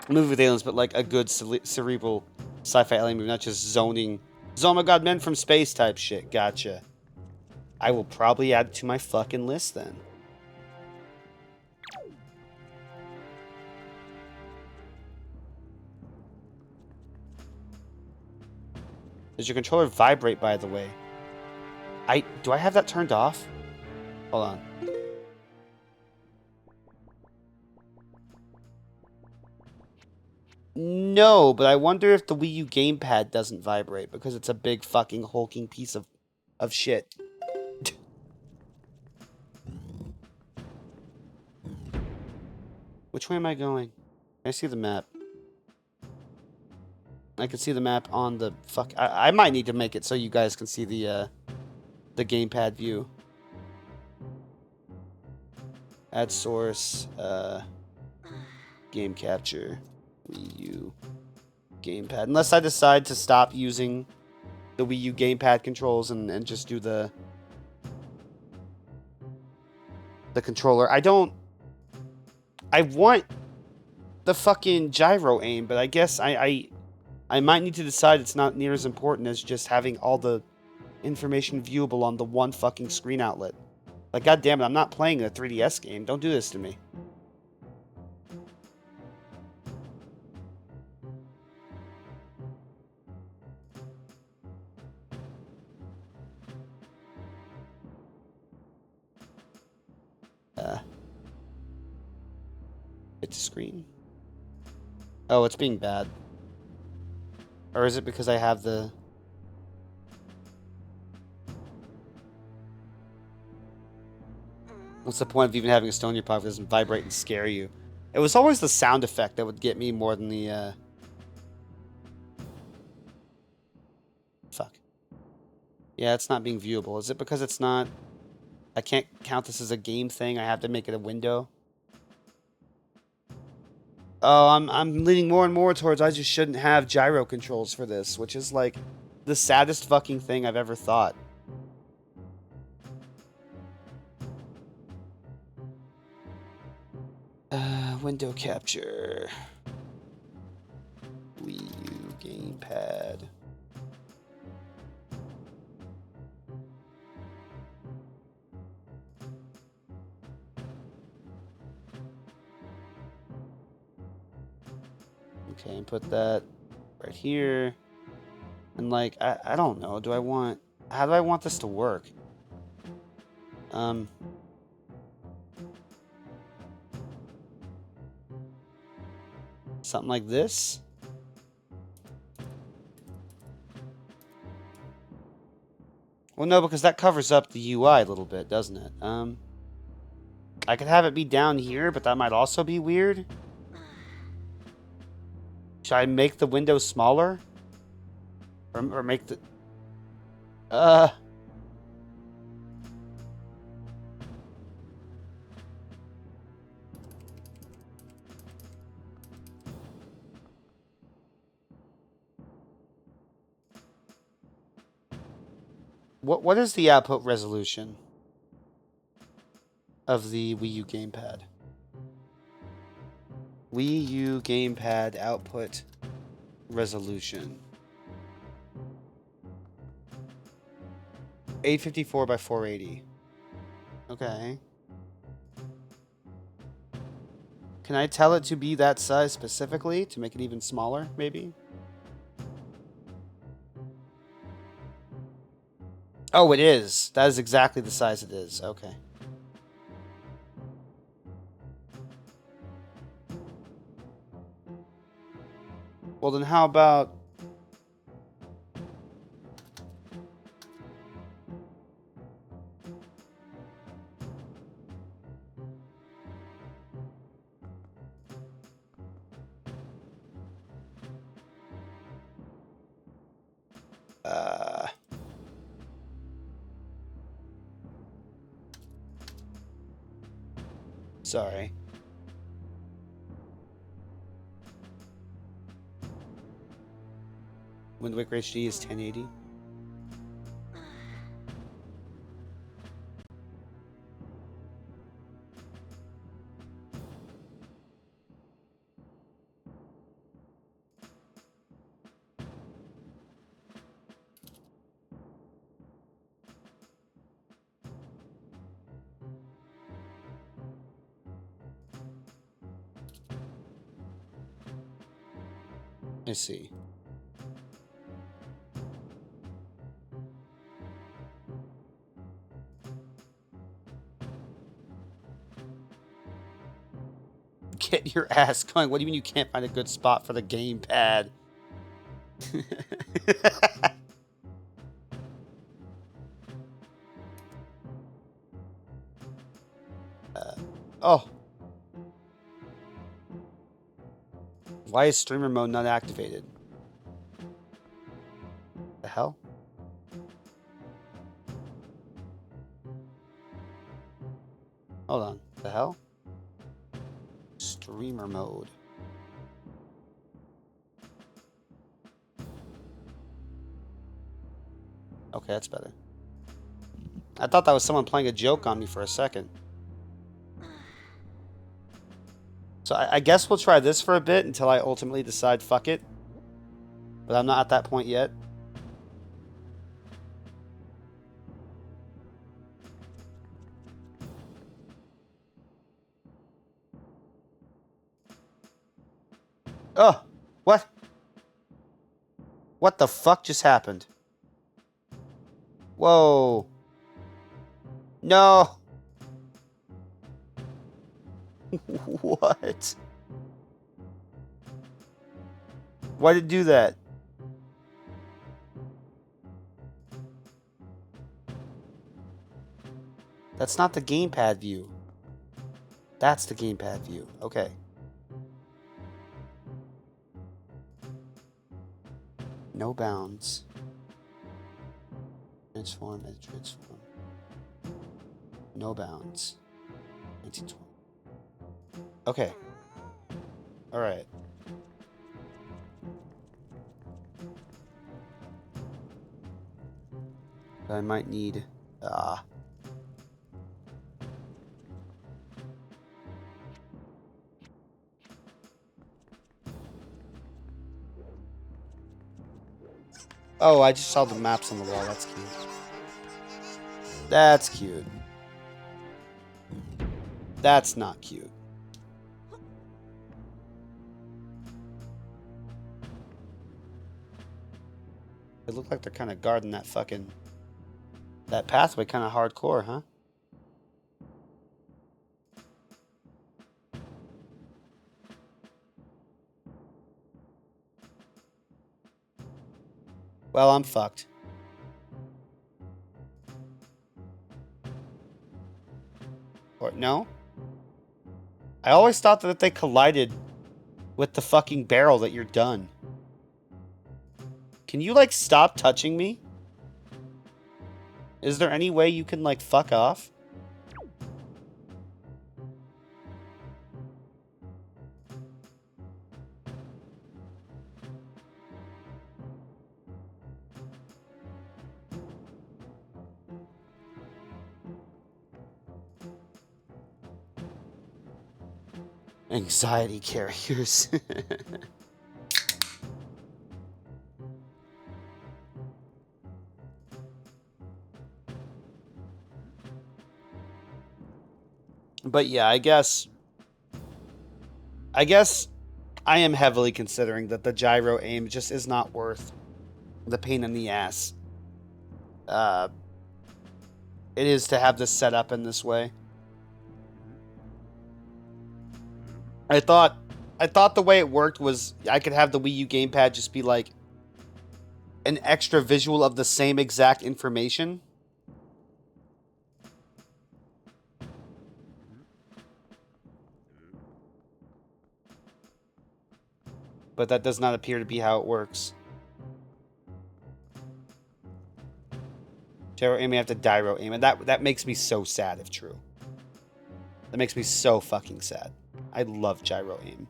A movie with aliens, but like a good cerebral sci-fi alien movie, not just zoning. Oh my god, men from space type shit. Gotcha. I will probably add it to my fucking list then. Does your controller vibrate, by the way? Do I have that turned off? Hold on. No, but I wonder if the Wii U gamepad doesn't vibrate because it's a big fucking hulking piece of shit. Which way am I going? I see the map. I can see the map on the fuck. I might need to make it so you guys can see the gamepad view. Add source. Game capture. Wii U gamepad. Unless I decide to stop using the Wii U gamepad controls and just do the controller. I want the fucking gyro aim, but I guess I might need to decide it's not near as important as just having all the information viewable on the one fucking screen outlet. Like, goddamn it, I'm not playing a 3DS game. Don't do this to me. Hit the screen. Oh, it's being bad. Or is it because I have the... What's the point of even having a stone in your pocket if it doesn't vibrate and scare you? It was always the sound effect that would get me more than the, Fuck. Yeah, it's not being viewable. Is it because it's not... I can't count this as a game thing? I have to make it a window? Oh, I'm leaning more and more towards I just shouldn't have gyro controls for this, which is, like, the saddest fucking thing I've ever thought. Window capture. Wii U gamepad. Okay, and put that right here. And, like, I don't know. Do I want... How do I want this to work? Something like this? Well, no, because that covers up the UI a little bit, doesn't it? I could have it be down here, but that might also be weird. Should I make the window smaller? Or make the... What is the output resolution of the Wii U gamepad? Wii U gamepad output resolution. 854 by 480. Okay. Can I tell it to be that size specifically to make it even smaller, maybe? Oh, it is. That is exactly the size it is. Okay. Well, then how about... Sorry. Wind Waker HD is 1080. I see. Get your ass going. What do you mean you can't find a good spot for the gamepad? Oh. Why is streamer mode not activated? The hell? Hold on. The hell? Streamer mode. Okay, that's better. I thought that was someone playing a joke on me for a second. So I guess we'll try this for a bit until I ultimately decide fuck it. But I'm not at that point yet. Oh, what? What the fuck just happened? Whoa. No. What? Why did it do that? That's not the gamepad view. That's the gamepad view. Okay. No bounds. Transform, edit, transform. No bounds. 1920. Okay. Alright. I might need... Oh, I just saw the maps on the wall. That's cute. That's cute. That's not cute. It looked like they're kind of guarding that fucking... That pathway kind of hardcore, huh? Well, I'm fucked. Or, no? I always thought that if they collided with the fucking barrel that you're done. Can you, like, stop touching me? Is there any way you can, like, fuck off? Anxiety carriers. But yeah, I guess I am heavily considering that the gyro aim just is not worth the pain in the ass. It is to have this set up in this way. I thought the way it worked was I could have the Wii U gamepad just be like an extra visual of the same exact information. But that does not appear to be how it works. Gyro aim, you have to gyro aim, and that makes me so sad if true. That makes me so fucking sad. I love gyro aim.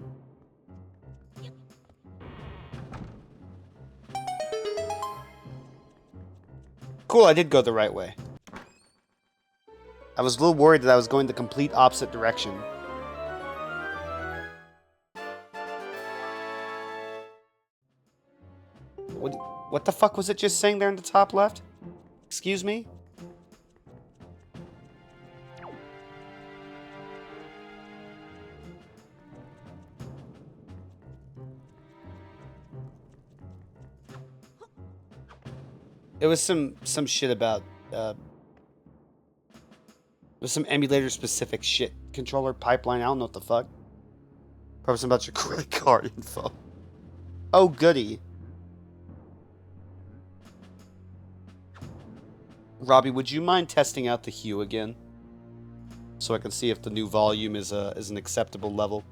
Cool, I did go the right way. I was a little worried that I was going the complete opposite direction. What the fuck was it just saying there in the top left? Excuse me? It was some shit about it was some emulator specific shit. Controller pipeline, I don't know what the fuck. Probably some about your credit card info. Oh goody. Robbie, would you mind testing out the hue again? So I can see if the new volume is an acceptable level.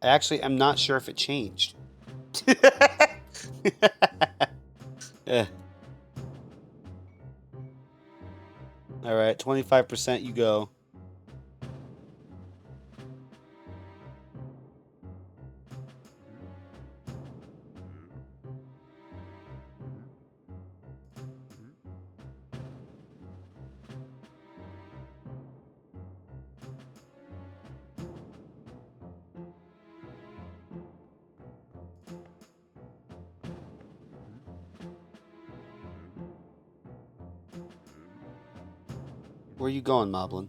Actually, I'm not sure if it changed. Yeah. All right, 25% you go. Where are you going, Moblin?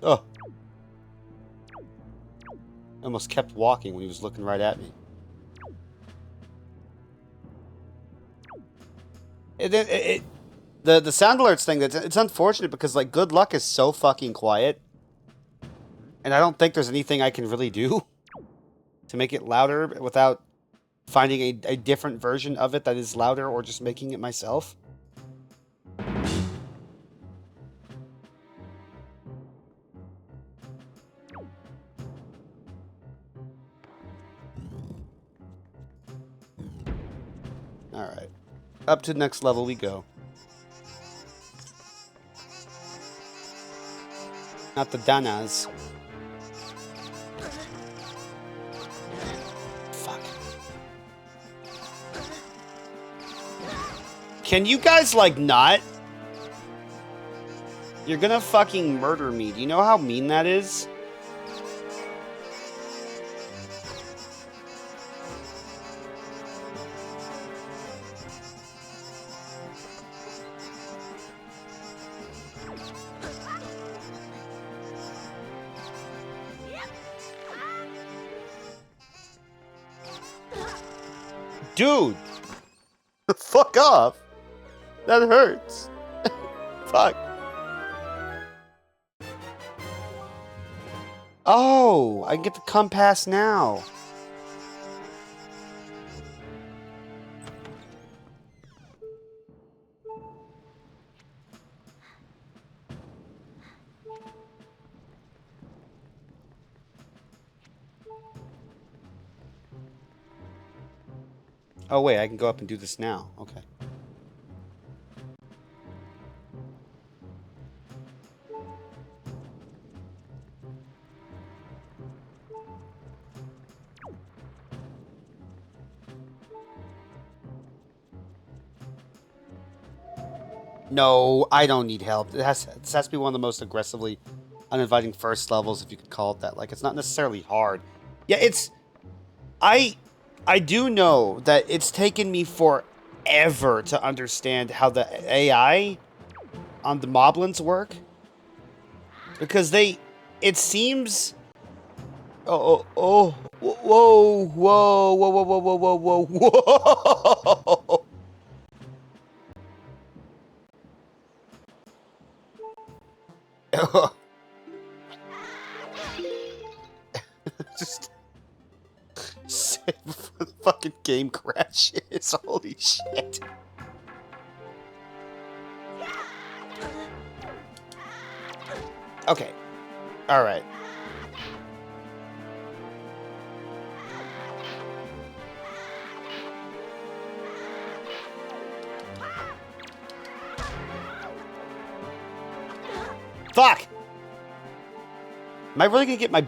Oh. I almost kept walking when he was looking right at me. The sound alerts thing, it's unfortunate because, like, good luck is so fucking quiet. And I don't think there's anything I can really do to make it louder without finding a different version of it that is louder or just making it myself. Alright. Up to the next level we go. Not the Danas. Fuck. Can you guys, like, not? You're gonna fucking murder me. Do you know how mean that is? Dude! Fuck off! That hurts. Fuck. Oh, I get to come past now. Oh wait, I can go up and do this now. Okay. No, I don't need help. This has to be one of the most aggressively uninviting first levels, if you could call it that. Like, it's not necessarily hard. Yeah, it's... I do know that it's taken me forever to understand how the AI on the Moblins work. Because they... It seems... Oh, oh, oh, whoa, whoa, whoa, whoa, whoa, whoa, whoa, whoa, whoa. Just save before the fucking game crashes. Holy shit. Okay. Alright. Fuck! Am I really gonna get my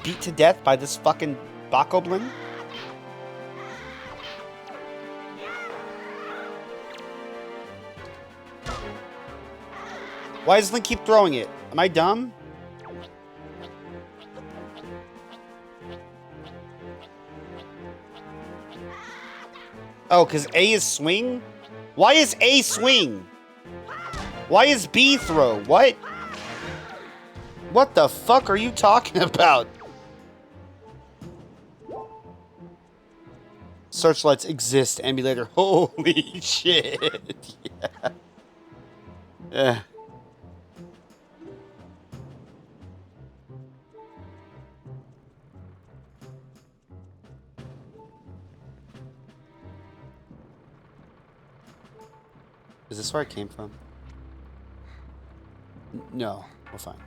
beat to death by this fucking Bokoblin? Why does Link keep throwing it? Am I dumb? Oh, because A is swing? Why is A swing? Why is B throw? What? What the fuck are you talking about? Searchlights exist, emulator. Holy shit. Yeah. Yeah. Is this where I came from? No, we're fine.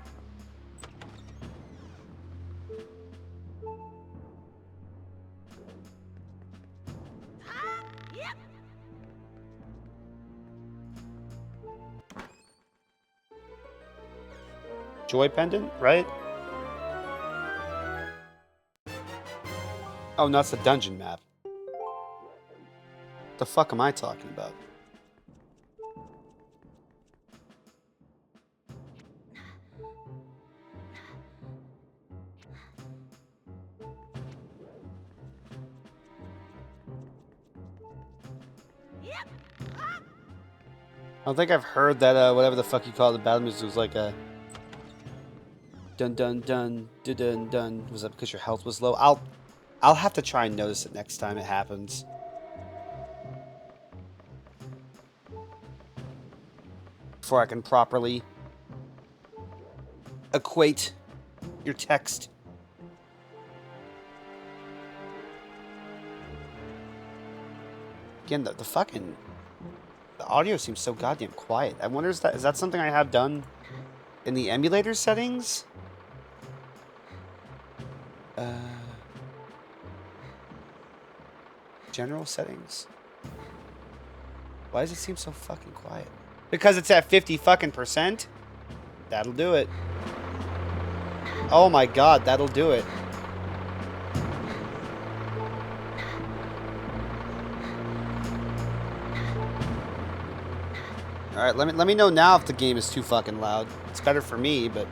Joy pendant, right? Oh, no, that's the dungeon map. The fuck am I talking about? I don't think I've heard that, whatever the fuck you call it, the battle music was like a dun dun dun dun dun dun. Was that because your health was low? I'll have to try and notice it next time it happens. Before I can properly equate your text. Again, the fucking... The audio seems so goddamn quiet. I wonder, is that something I have done in the emulator settings? General settings? Why does it seem so fucking quiet? Because it's at 50 fucking %? That'll do it. Oh my god, that'll do it. Alright, let me know now if the game is too fucking loud. It's better for me, but...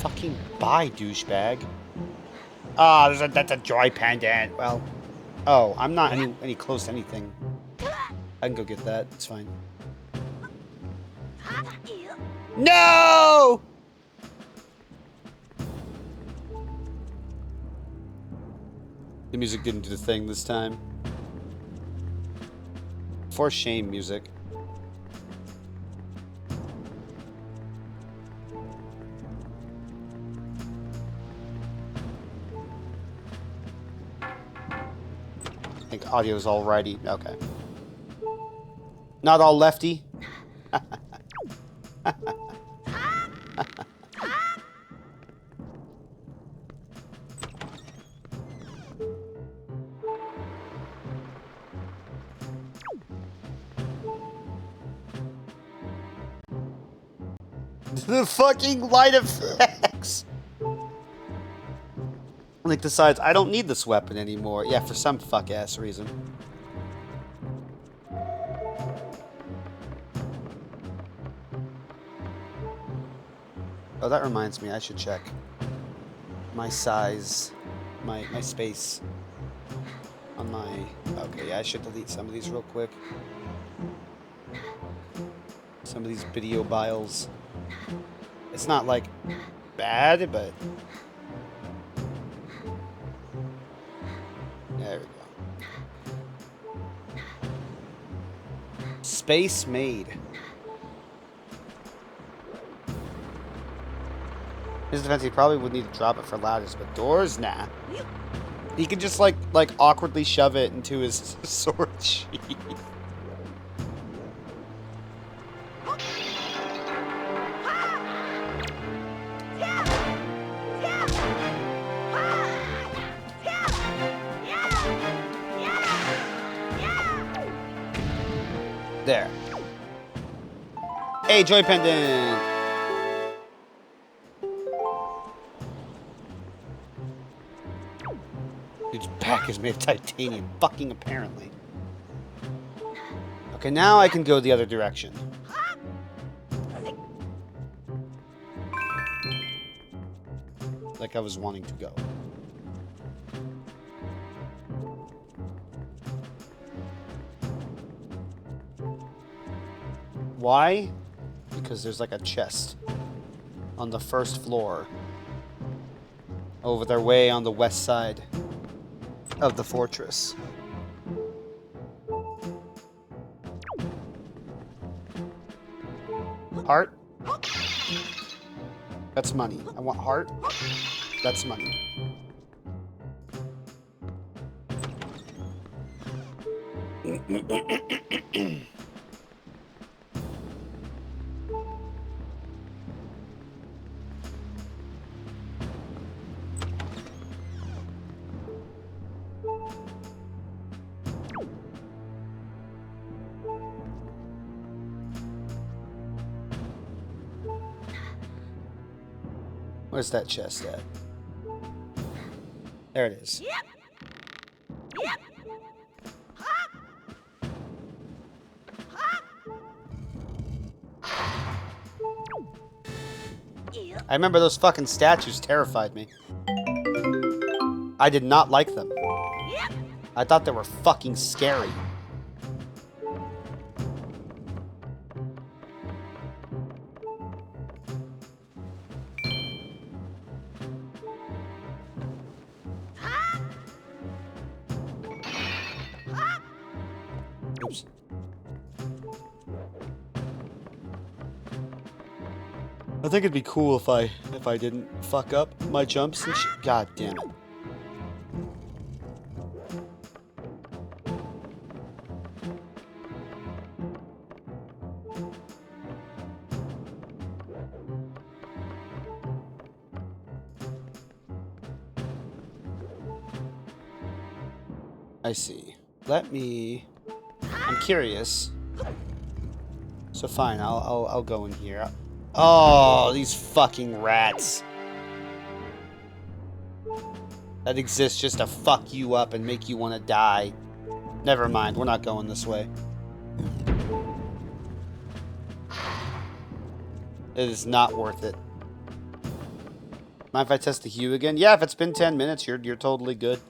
Fucking bye, douchebag. Ah, that's a joy pendant. Well, oh, I'm not any close to anything. I can go get that. It's fine. No! The music didn't do the thing this time. For shame, music. I think audio's all righty. Okay. Not all lefty. The fucking light effects. Link decides, I don't need this weapon anymore. Yeah, for some fuck-ass reason. Oh, that reminds me, I should check my size, my space on my... Okay, yeah, I should delete some of these real quick. Some of these video biles. It's not, like, bad, but... There we go. Space Maid. His defense, he probably would need to drop it for loudest, but doors, nah. He could just, like awkwardly shove it into his sword sheath. There. Hey, Joy Pendant! Dude's back is made of titanium, fucking apparently. Okay, now I can go the other direction. Like I was wanting to go. Why? Because there's like a chest on the first floor. over their way on the west side of the fortress. Heart? That's money. I want heart. That's money. Where's that chest at? There it is. I remember those fucking statues terrified me. I did not like them. I thought they were fucking scary. Oops. I think it'd be cool if I didn't fuck up my jumps and shit. God damn it. I see. Let me. I'm curious. So fine, I'll go in here. Oh, these fucking rats. That exists just to fuck you up and make you want to die. Never mind, we're not going this way. It is not worth it. Mind if I test the hue again? Yeah, if it's been 10 minutes, you're totally good.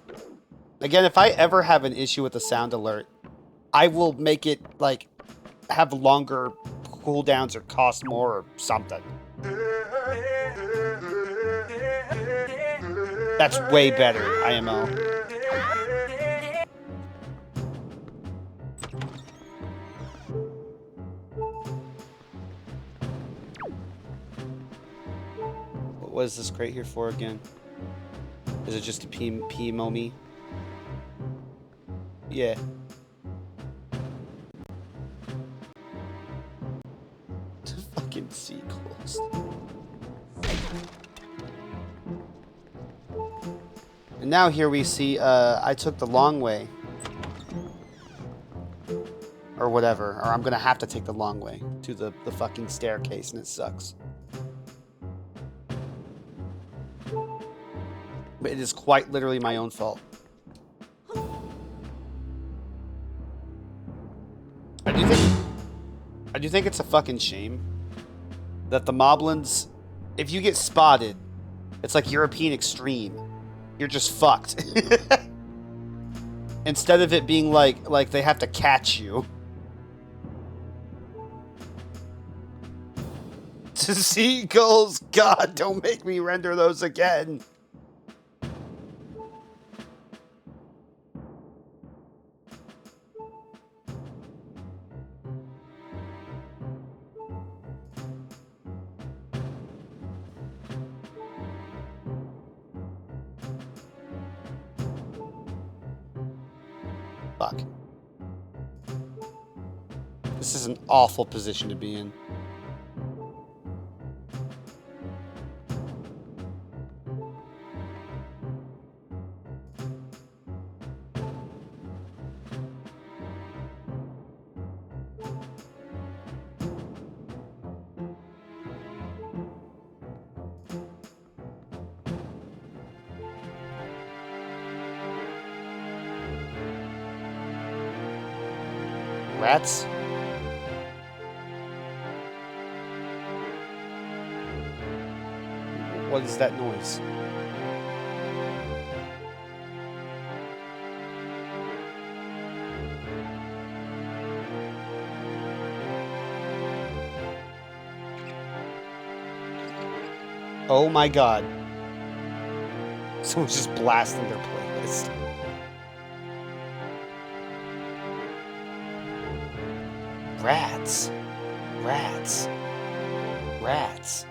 Again, if I ever have an issue with the sound alert, I will make it, like, have longer cooldowns or cost more or something. That's way better, IMO. What is this crate here for again? Is it just to PMO me? Yeah. Fucking seagulls. And now here we see, I took the long way. Or whatever. Or I'm gonna have to take the long way to the fucking staircase, and it sucks. But it is quite literally my own fault. I do think it's a fucking shame that the moblins, if you get spotted, it's like European Extreme. You're just fucked. Instead of it being like they have to catch you. Seagulls, God, don't make me render those again. Fuck. This is an awful position to be in. Rats? What is that noise? Oh my god. Someone's just blasting their playlist. Rats. Rats. Rats.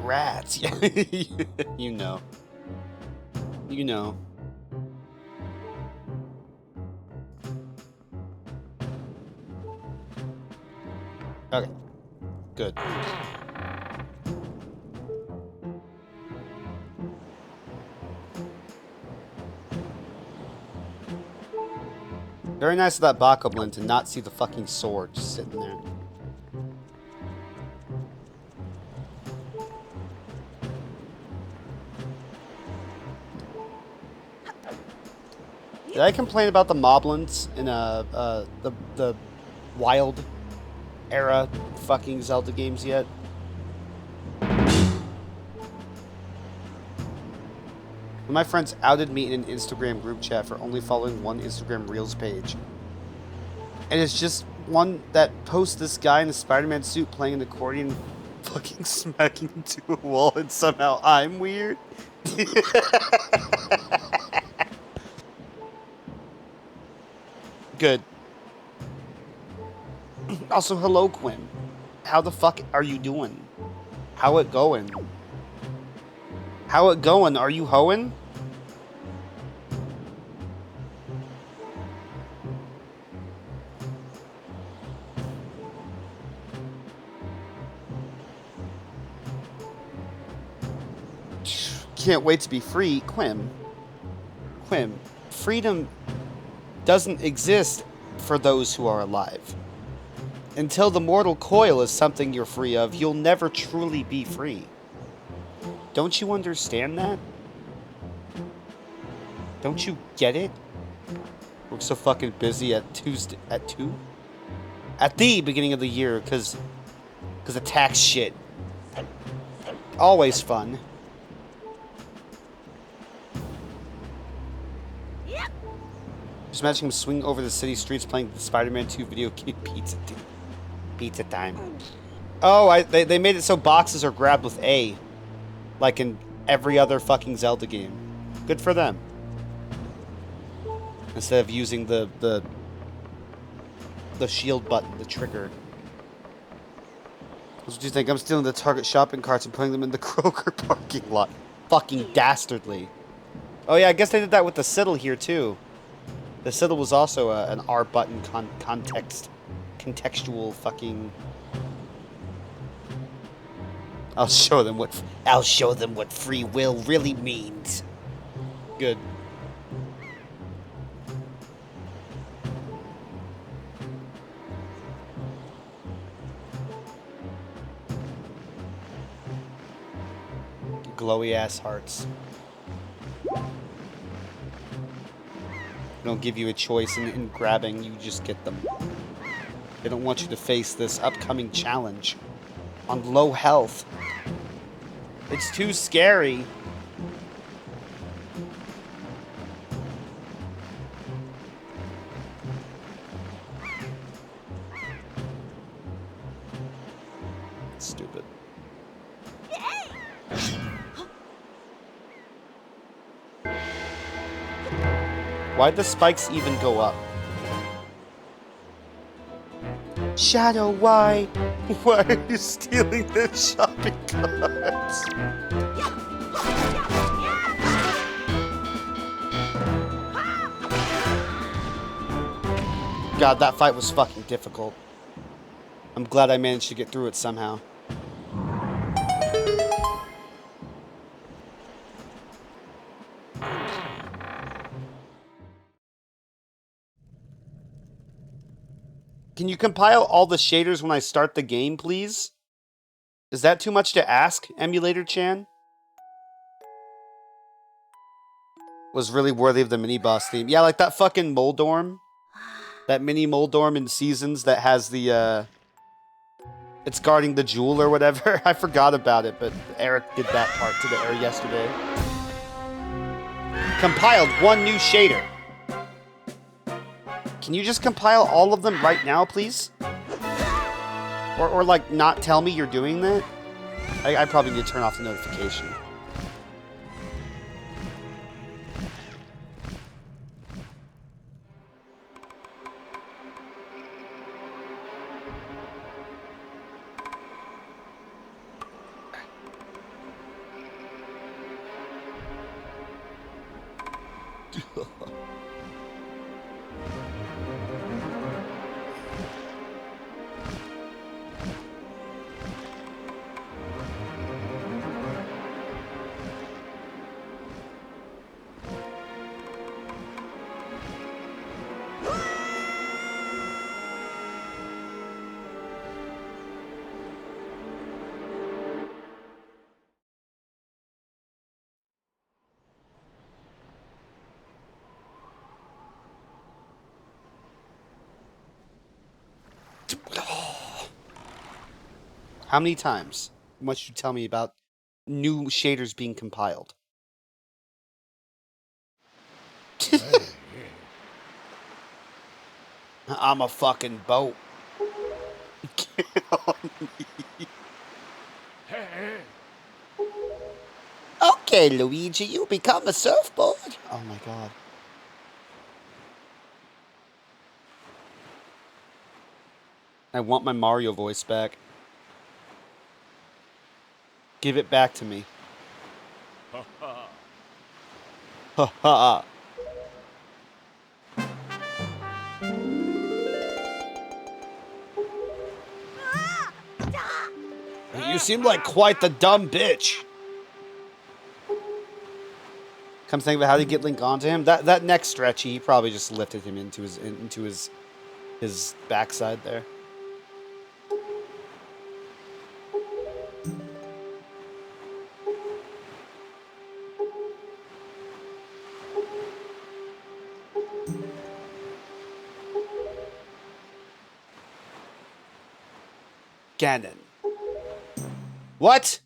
Rats. You know. You know. Okay. Good. Very nice of that Bokoblin to not see the fucking sword just sitting there. Did I complain about the moblins in the wild era fucking Zelda games yet? My friends outed me in an Instagram group chat for only following one Instagram Reels page. And it's just one that posts this guy in a Spider-Man suit playing an accordion fucking smacking into a wall, and somehow I'm weird. Good. Also, hello, Quinn. How the fuck are you doing? How it going? How it going? Are you hoeing? Can't wait to be free. Quim, freedom doesn't exist for those who are alive. Until the mortal coil is something you're free of, you'll never truly be free. Don't you understand that? Don't you get it? We're so fucking busy at Tuesday at 2? At the beginning of the year, cause of tax shit. Always fun. Just imagine him swinging over the city streets playing the Spider-Man 2 video game Pizza time. Oh, they made it so boxes are grabbed with A. Like in every other fucking Zelda game. Good for them. Instead of using the shield button, the trigger. What do you think? I'm stealing the Target shopping carts and putting them in the Kroger parking lot. Fucking dastardly. Oh yeah, I guess they did that with the Siddle here too. The Siddle was also an R button contextual fucking. I'll show them what free will really means. Good. Glowy ass hearts. They don't give you a choice in grabbing, you just get them. They don't want you to face this upcoming challenge on low health. It's too scary. Stupid. Why'd the spikes even go up? Shadow, why? Why are you stealing the shopping carts? God, that fight was fucking difficult. I'm glad I managed to get through it somehow. Can you compile all the shaders when I start the game, please? Is that too much to ask, Emulator Chan? Was really worthy of the mini-boss theme. Yeah, like that fucking Moldorm. That mini Moldorm in Seasons that has the, it's guarding the jewel or whatever. I forgot about it, but Eric did that part today or yesterday. Compiled 1 new shader. Can you just compile all of them right now, please? Or like, not tell me you're doing that? I probably need to turn off the notification. How many times must you tell me about new shaders being compiled? I'm a fucking boat. Get on me. Okay, Luigi, you become a surfboard. Oh my god. I want my Mario voice back. Give it back to me. Ha ha. You seem like quite the dumb bitch. Come think about how to get Link onto him. That next stretch, he probably just lifted him into his backside there. Ganon. What?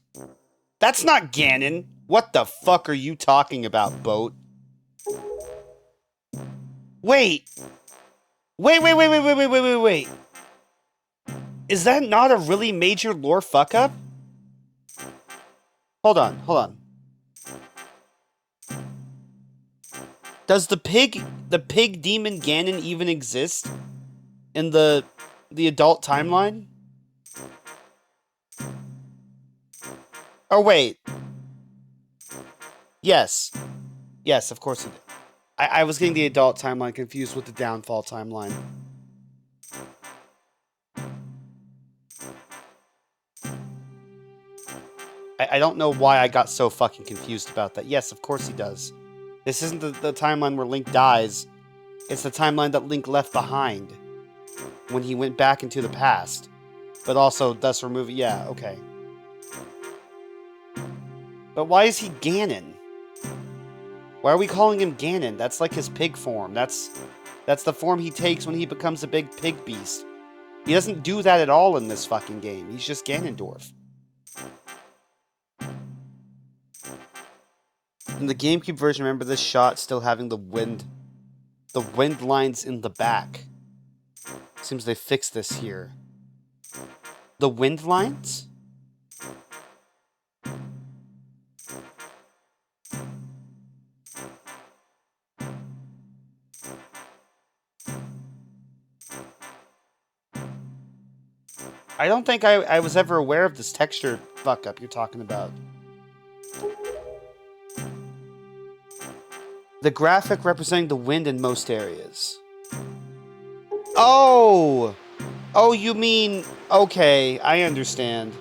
That's not Ganon. What the fuck are you talking about, boat? Wait. Wait. Is that not a really major lore fuck up? Hold on. Does the pig demon Ganon even exist in the adult timeline? Oh wait. Yes. Yes, of course it did. I was getting the adult timeline confused with the downfall timeline. I don't know why I got so fucking confused about that. Yes, of course he does. This isn't the timeline where Link dies. It's the timeline that Link left behind when he went back into the past. But also thus remove... Yeah, okay. But why is he Ganon? Why are we calling him Ganon? That's like his pig form. That's the form he takes when he becomes a big pig beast. He doesn't do that at all in this fucking game. He's just Ganondorf. In the GameCube version, remember this shot still having the wind lines in the back. Seems they fixed this here. The wind lines? I don't think I was ever aware of this texture fuck up you're talking about. The graphic representing the wind in most areas. Oh! Oh, you mean... Okay, I understand.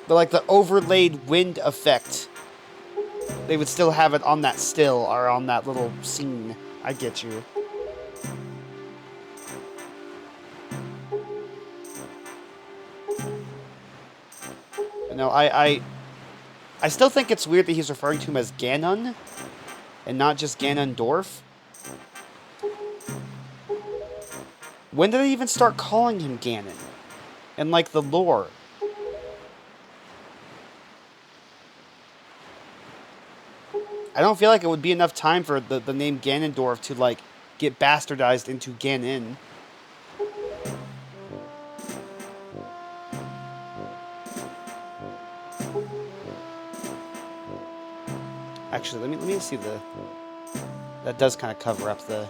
But like the overlaid wind effect. They would still have it on that still, or on that little scene. I get you. No, I still think it's weird that he's referring to him as Ganon, and not just Ganondorf. When did they even start calling him Ganon? And like the lore. I don't feel like it would be enough time for the name Ganondorf to like get bastardized into Ganon. Actually, let me see the. That does kind of cover up the.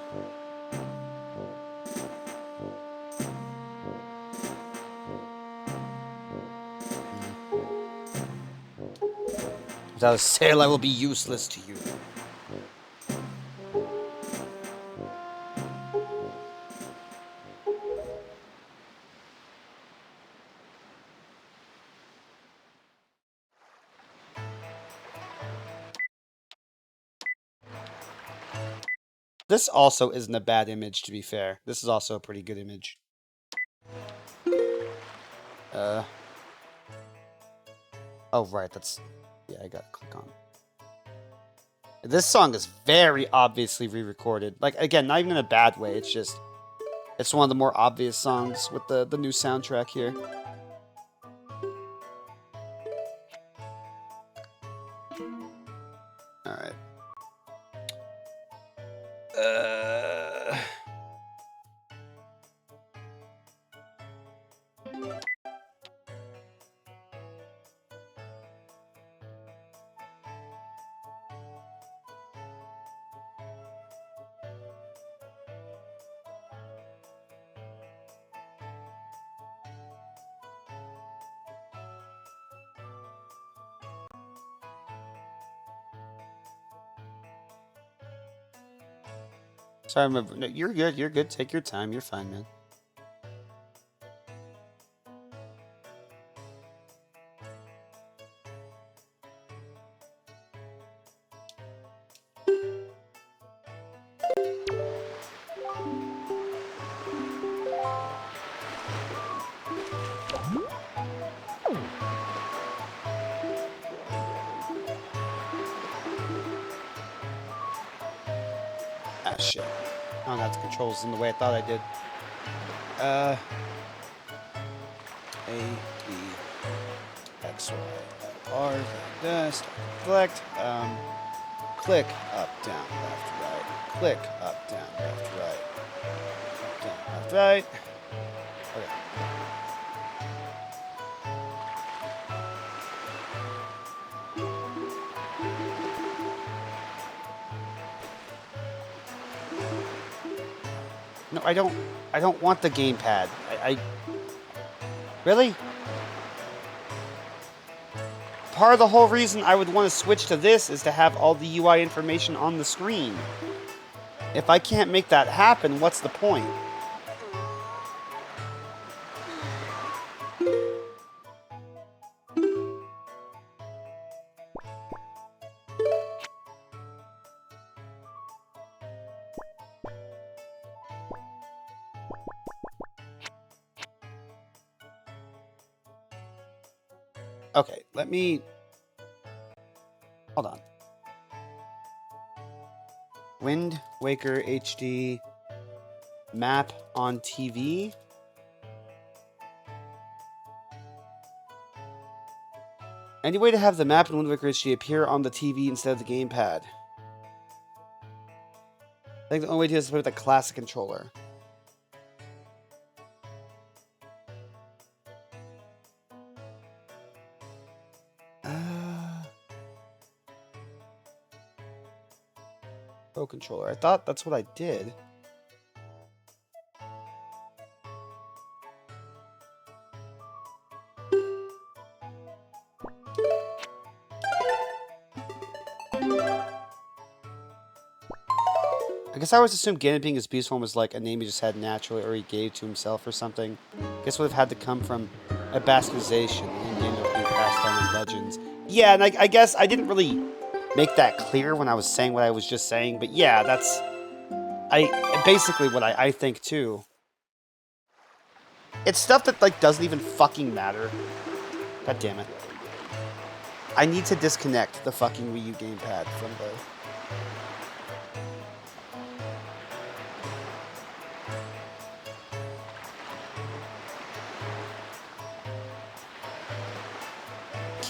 Without a sail, I will be useless to you. This also isn't a bad image, to be fair. This is also a pretty good image. Oh, right, that's... Yeah, I gotta click on. This song is very obviously re-recorded. Like, again, not even in a bad way, it's just... It's one of the more obvious songs with the new soundtrack here. Alright. Sorry, no, you're good. You're good. Take your time. You're fine, man. Ah, shit. I don't have the controls in the way I thought I did. A, B, X, Y, R, start, select, click, up, down, left, right, click, up, down, left, right, up, down, left, right. Okay. No, I don't want the gamepad. Really? Part of the whole reason I would want to switch to this is to have all the UI information on the screen. If I can't make that happen, what's the point? Okay, let me... Hold on. Wind Waker HD map on TV. Any way to have the map in Wind Waker HD appear on the TV instead of the gamepad? I think the only way to do this is put it with a classic controller. Pro controller. I thought that's what I did. I guess I always assumed Ganon being his beast form was like a name he just had naturally or he gave to himself or something. I guess would have had to come from a bastardization and Ganon being passed down in legends. Yeah, and I guess I didn't really make that clear when I was saying what I was just saying, but yeah, that's basically what I think too. It's stuff that like doesn't even fucking matter. God damn it. I need to disconnect the fucking Wii U gamepad from the...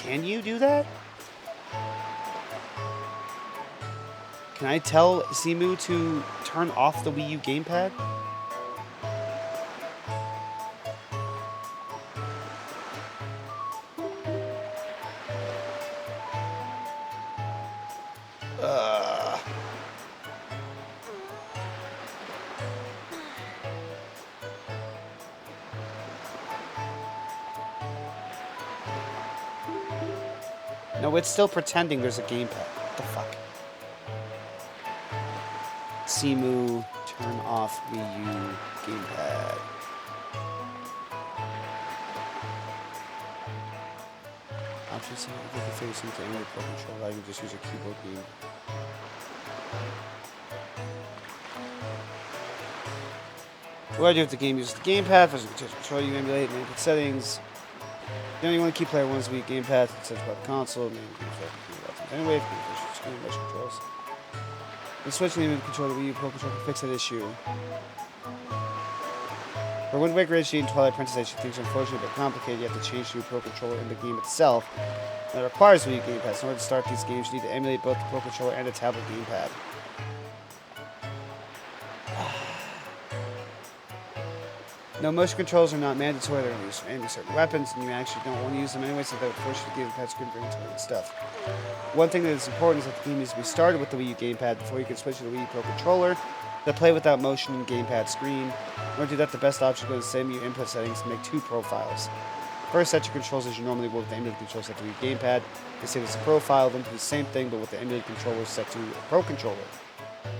Can you do that? Can I tell Simu to turn off the Wii U gamepad? No, it's still pretending there's a gamepad. What the fuck? Simu, turn off Wii U gamepad. Options, I think if it's into any pro controller, I can just use a keyboard game. What do I do if the game uses the gamepad? First, control you emulate and input settings. The only key player one's Wii gamepad sets by the console. Anyway, if you screen motion controls. The switch name and control the Wii U Pro Controller can fix that issue. For Wind Waker HD and Twilight Princess HD, things are unfortunately a bit complicated. You have to change to a Pro Controller in the game itself. And it requires Wii U gamepad. In order to start these games, you need to emulate both the Pro Controller and a tablet gamepad. No, motion controls are not mandatory. They're used for aiming certain weapons, and you actually don't want to use them anyway, so that would force you to give the pad screen bring and stuff. One thing that is important is that the game needs to be started with the Wii U gamepad before you can switch to the Wii U Pro Controller to play without motion and gamepad screen. In order to do that, the best option is to go to the same Wii U input settings and make two profiles. First, set your controls as you normally would with the emulated controls set to the Wii gamepad. And save as a profile, then do the same thing, but with the emulated controller set to a Pro Controller.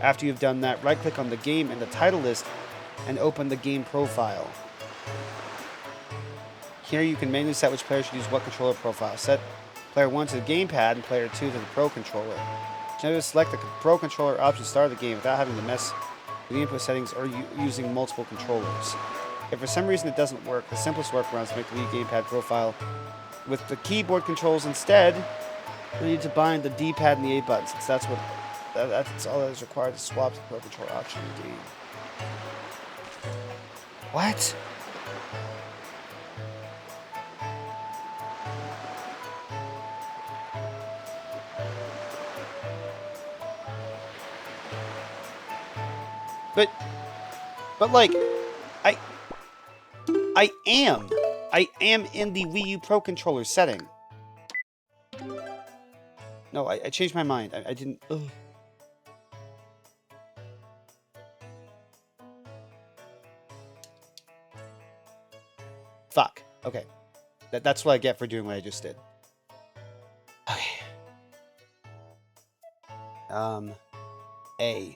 After you've done that, right-click on the game in the title list and open the game profile. Here you can manually set which player should use what controller profile. Set player 1 to the gamepad and player 2 to the Pro Controller. Now select the Pro Controller option to start the game without having to mess with the input settings or using multiple controllers. If for some reason it doesn't work, the simplest workaround is to make the Wii gamepad profile with the keyboard controls instead. You need to bind the D-pad and the A button, since that's all that is required to swap the Pro Controller option in the game. What? But like, I am in the Wii U Pro Controller setting. No, I changed my mind. I didn't. Ugh. Fuck. Okay. That's what I get for doing what I just did. Okay. A.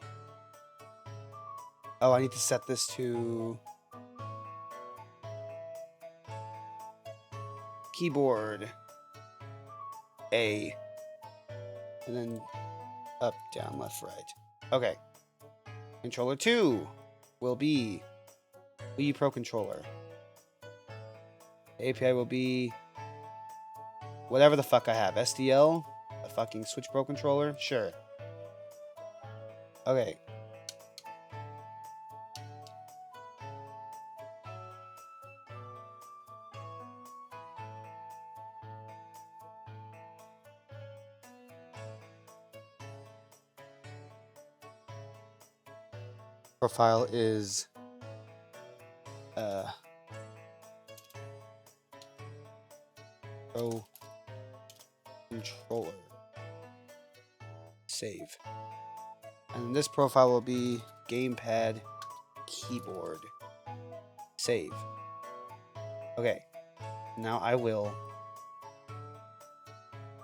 Oh, I need to set this to keyboard A. And then up, down, left, right. Okay. Controller 2 will be Wii U Pro Controller. The API will be whatever the fuck I have. SDL? A fucking Switch Pro Controller? Sure. Okay. Profile is Pro Controller. Save. And this profile will be gamepad keyboard. Save. Okay. Now I will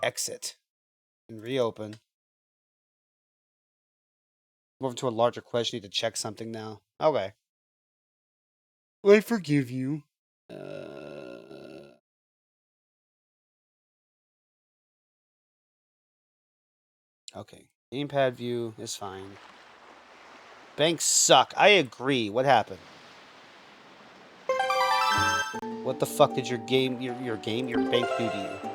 exit and reopen. Moving to a larger question. Need to check something now. Okay. I forgive you. Okay. Gamepad view is fine. Banks suck. I agree. What happened? What the fuck did your bank do to you?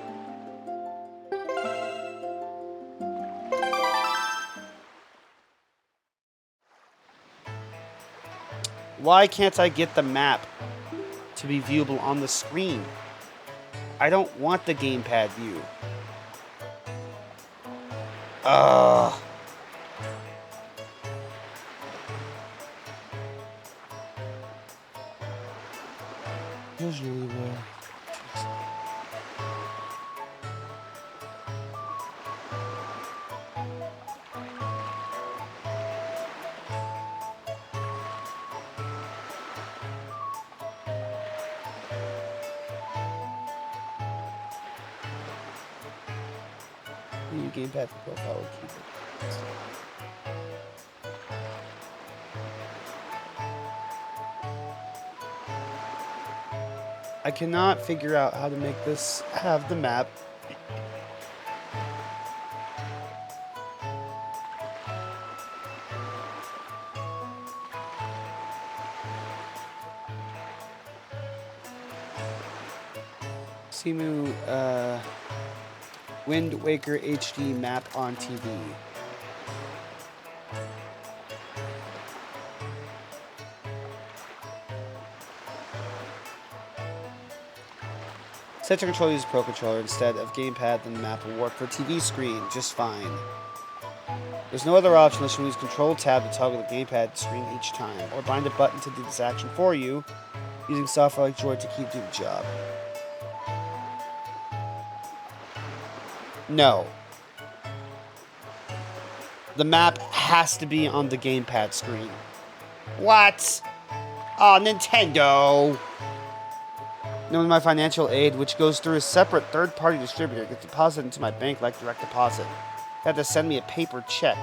Why can't I get the map to be viewable on the screen? I don't want the gamepad view. Ugh. Feels really weird. New gamepad for profile with keyboard. I cannot figure out how to make this have the map. Simu, Wind Waker HD map on TV. Set to control uses Pro Controller instead of gamepad, then the map will work for TV screen just fine. There's no other option unless you use Control Tab to toggle the gamepad screen each time, or bind a button to do this action for you, using software like Droid to keep doing the job. No. The map has to be on the gamepad screen. What? Oh, Nintendo! Knowing my financial aid, which goes through a separate third-party distributor, gets deposited into my bank like direct deposit. They have to send me a paper check.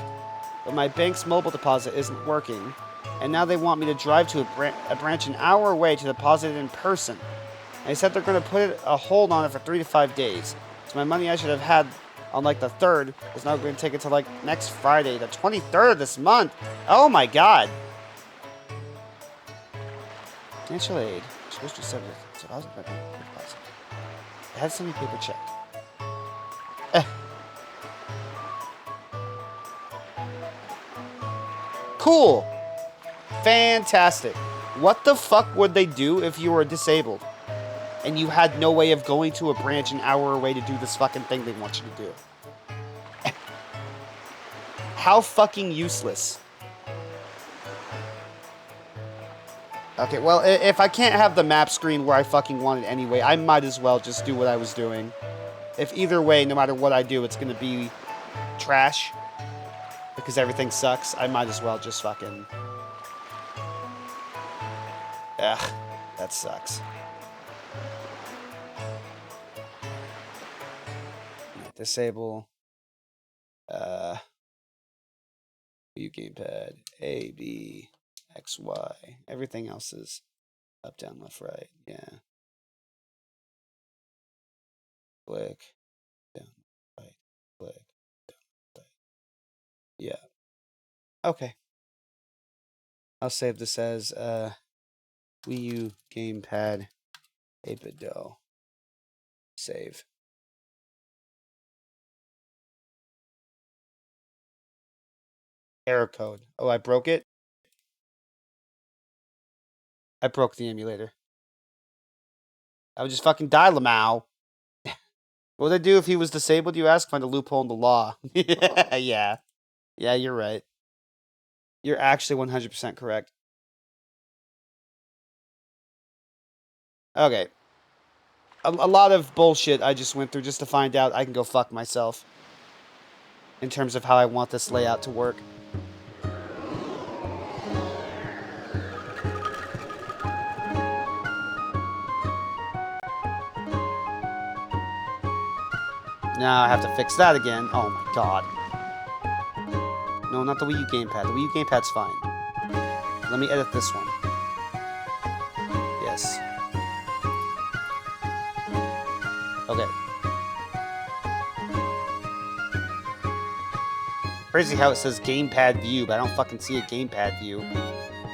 But my bank's mobile deposit isn't working, and now they want me to drive to a branch an hour away to deposit it in person. And they said they're going to put a hold on it for 3 to 5 days. So my money I should have had on like the 3rd is now going to take it to like next Friday, the 23rd of this month. Oh my god. Financial aid. Which goes to subject. So I was about to deposit. I had to send me a paper check. Cool. Fantastic. What the fuck would they do if you were disabled and you had no way of going to a branch an hour away to do this fucking thing they want you to do? How fucking useless. Okay, well, if I can't have the map screen where I fucking want it anyway, I might as well just do what I was doing. If either way, no matter what I do, it's gonna be trash because everything sucks, I might as well just fucking... Ugh, that sucks. Disable. View gamepad. A, B, X, Y. Everything else is up, down, left, right. Yeah. Click. Down, right. Click. Down, right. Yeah. Okay. I'll save this as Wii U gamepad 8-bit dough. Save. Error code. Oh, I broke it? I broke the emulator. I would just fucking die, Lamau. What would I do if he was disabled, you ask? Find a loophole in the law. Yeah. Yeah, you're right. You're actually 100% correct. Okay. A lot of bullshit I just went through just to find out I can go fuck myself. In terms of how I want this layout to work. Now I have to fix that again. Oh my god. No, not the Wii U gamepad. The Wii U gamepad's fine. Let me edit this one. Yes. Okay. Crazy how it says gamepad view, but I don't fucking see a gamepad view.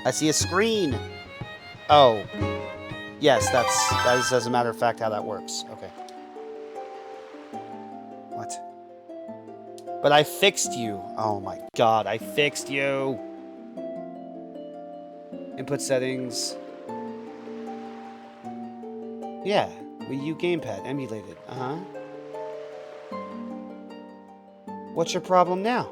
I see a screen. Oh. Yes, that is, as a matter of fact, how that works. Okay. What? But I fixed you. Oh my god, I fixed you. Input settings. Yeah, Wii U gamepad emulated. Uh-huh. What's your problem now?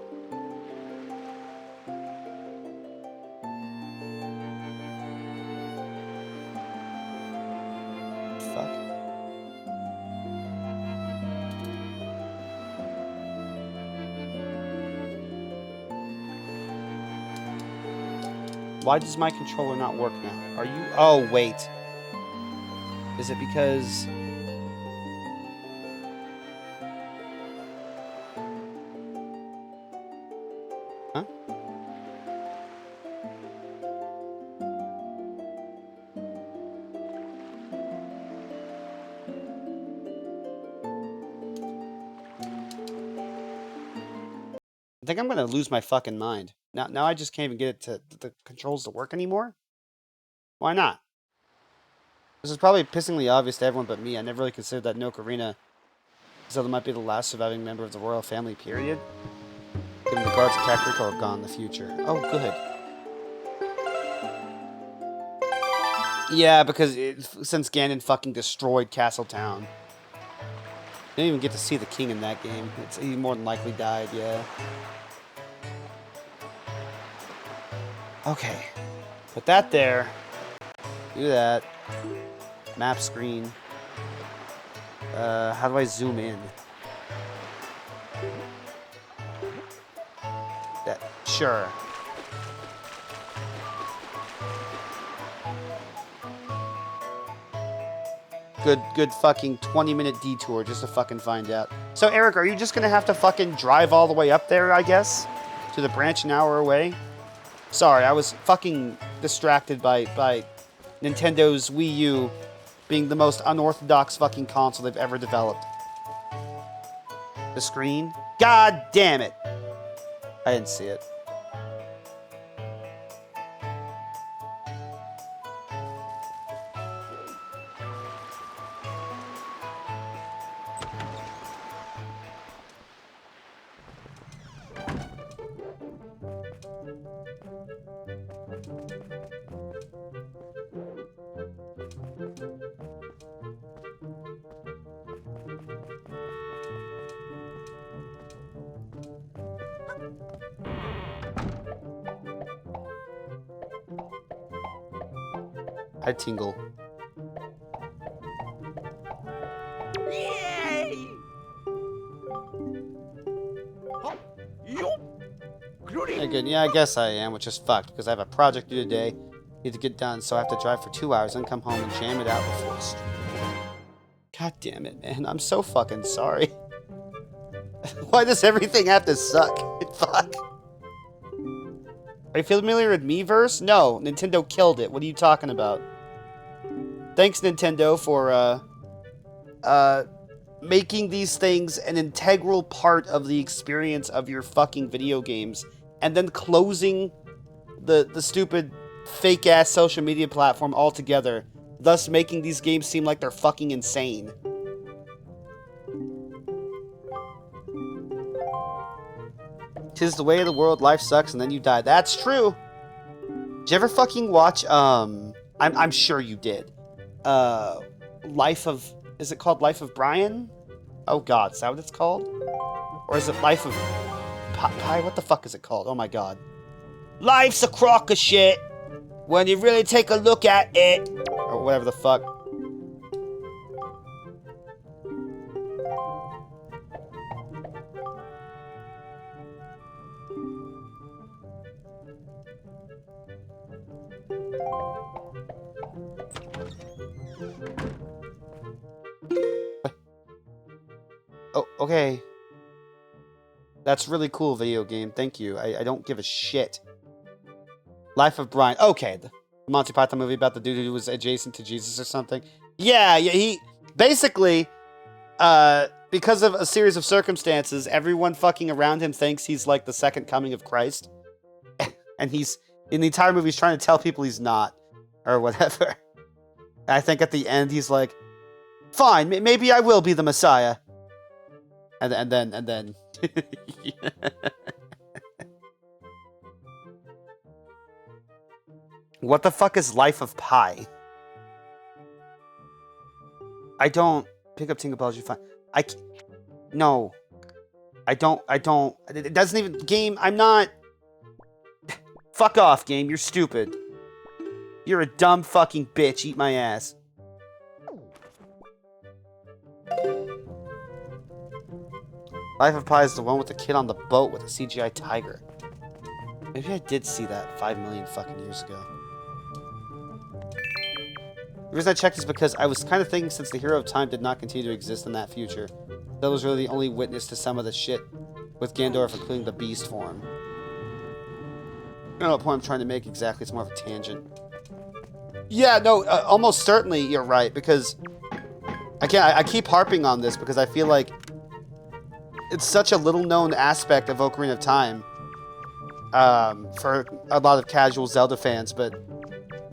Fuck. Why does my controller not work now? Are you... Oh, wait. Is it because... Huh? I think I'm gonna lose my fucking mind. Now I just can't even get it to the controls to work anymore? Why not? This is probably pissingly obvious to everyone but me. I never really considered that in Ocarina Zelda might be the last surviving member of the royal family, period. Given the guards attack Rico are gone in the future. Oh, good. Yeah, because since Ganon fucking destroyed Castle Town. Didn't even get to see the king in that game. He more than likely died, yeah. Okay. Put that there. Do that. Map screen. How do I zoom in? That, sure. Good fucking 20-minute detour just to fucking find out. So, Eric, are you just gonna have to fucking drive all the way up there, I guess? To the branch an hour away? Sorry, I was fucking distracted by Nintendo's Wii U being the most unorthodox fucking console they've ever developed. The screen? God damn it! I didn't see it. I tingle. Yay! Oh, you? Yeah, good. Yeah, I guess I am, which is fucked, because I have a project due today. Need to get done, so I have to drive for 2 hours, then come home and jam it out before the stream. God damn it, man. I'm so fucking sorry. Why does everything have to suck? Fuck. Are you familiar with Miiverse? No, Nintendo killed it. What are you talking about? Thanks, Nintendo, for, making these things an integral part of the experience of your fucking video games, and then closing the stupid fake-ass social media platform altogether, thus making these games seem like they're fucking insane. Tis the way of the world, life sucks, and then you die. That's true. Did you ever fucking watch, I'm sure you did. Life of... Is it called Life of Brian? Oh god, is that what it's called? Or is it Life of... Pi? What the fuck is it called? Oh my god. Life's a crock of shit when you really take a look at it. Or whatever the fuck. Oh, okay. That's really cool, video game. Thank you. I don't give a shit. Life of Brian. Okay. The Monty Python movie about the dude who was adjacent to Jesus or something. Yeah, he... Basically, because of a series of circumstances, everyone fucking around him thinks he's like the second coming of Christ. And he's... In the entire movie, he's trying to tell people he's not. Or whatever. I think at the end, he's like, fine, maybe I will be the Messiah. And then... What the fuck is Life of Pi? I don't pick up Tingle Bells. You find no. I don't. It doesn't even game. I'm not. Fuck off, game. You're stupid. You're a dumb fucking bitch. Eat my ass. Life of Pi is the one with the kid on the boat with a CGI tiger. Maybe I did see that 5 million fucking years ago. The reason I checked is because I was kind of thinking since the Hero of Time did not continue to exist in that future, that was really the only witness to some of the shit with Gandorf, including the beast form. I don't know what point I'm trying to make exactly. It's more of a tangent. Yeah, no, almost certainly you're right, because... Again, I keep harping on this because I feel like it's such a little-known aspect of Ocarina of Time for a lot of casual Zelda fans, but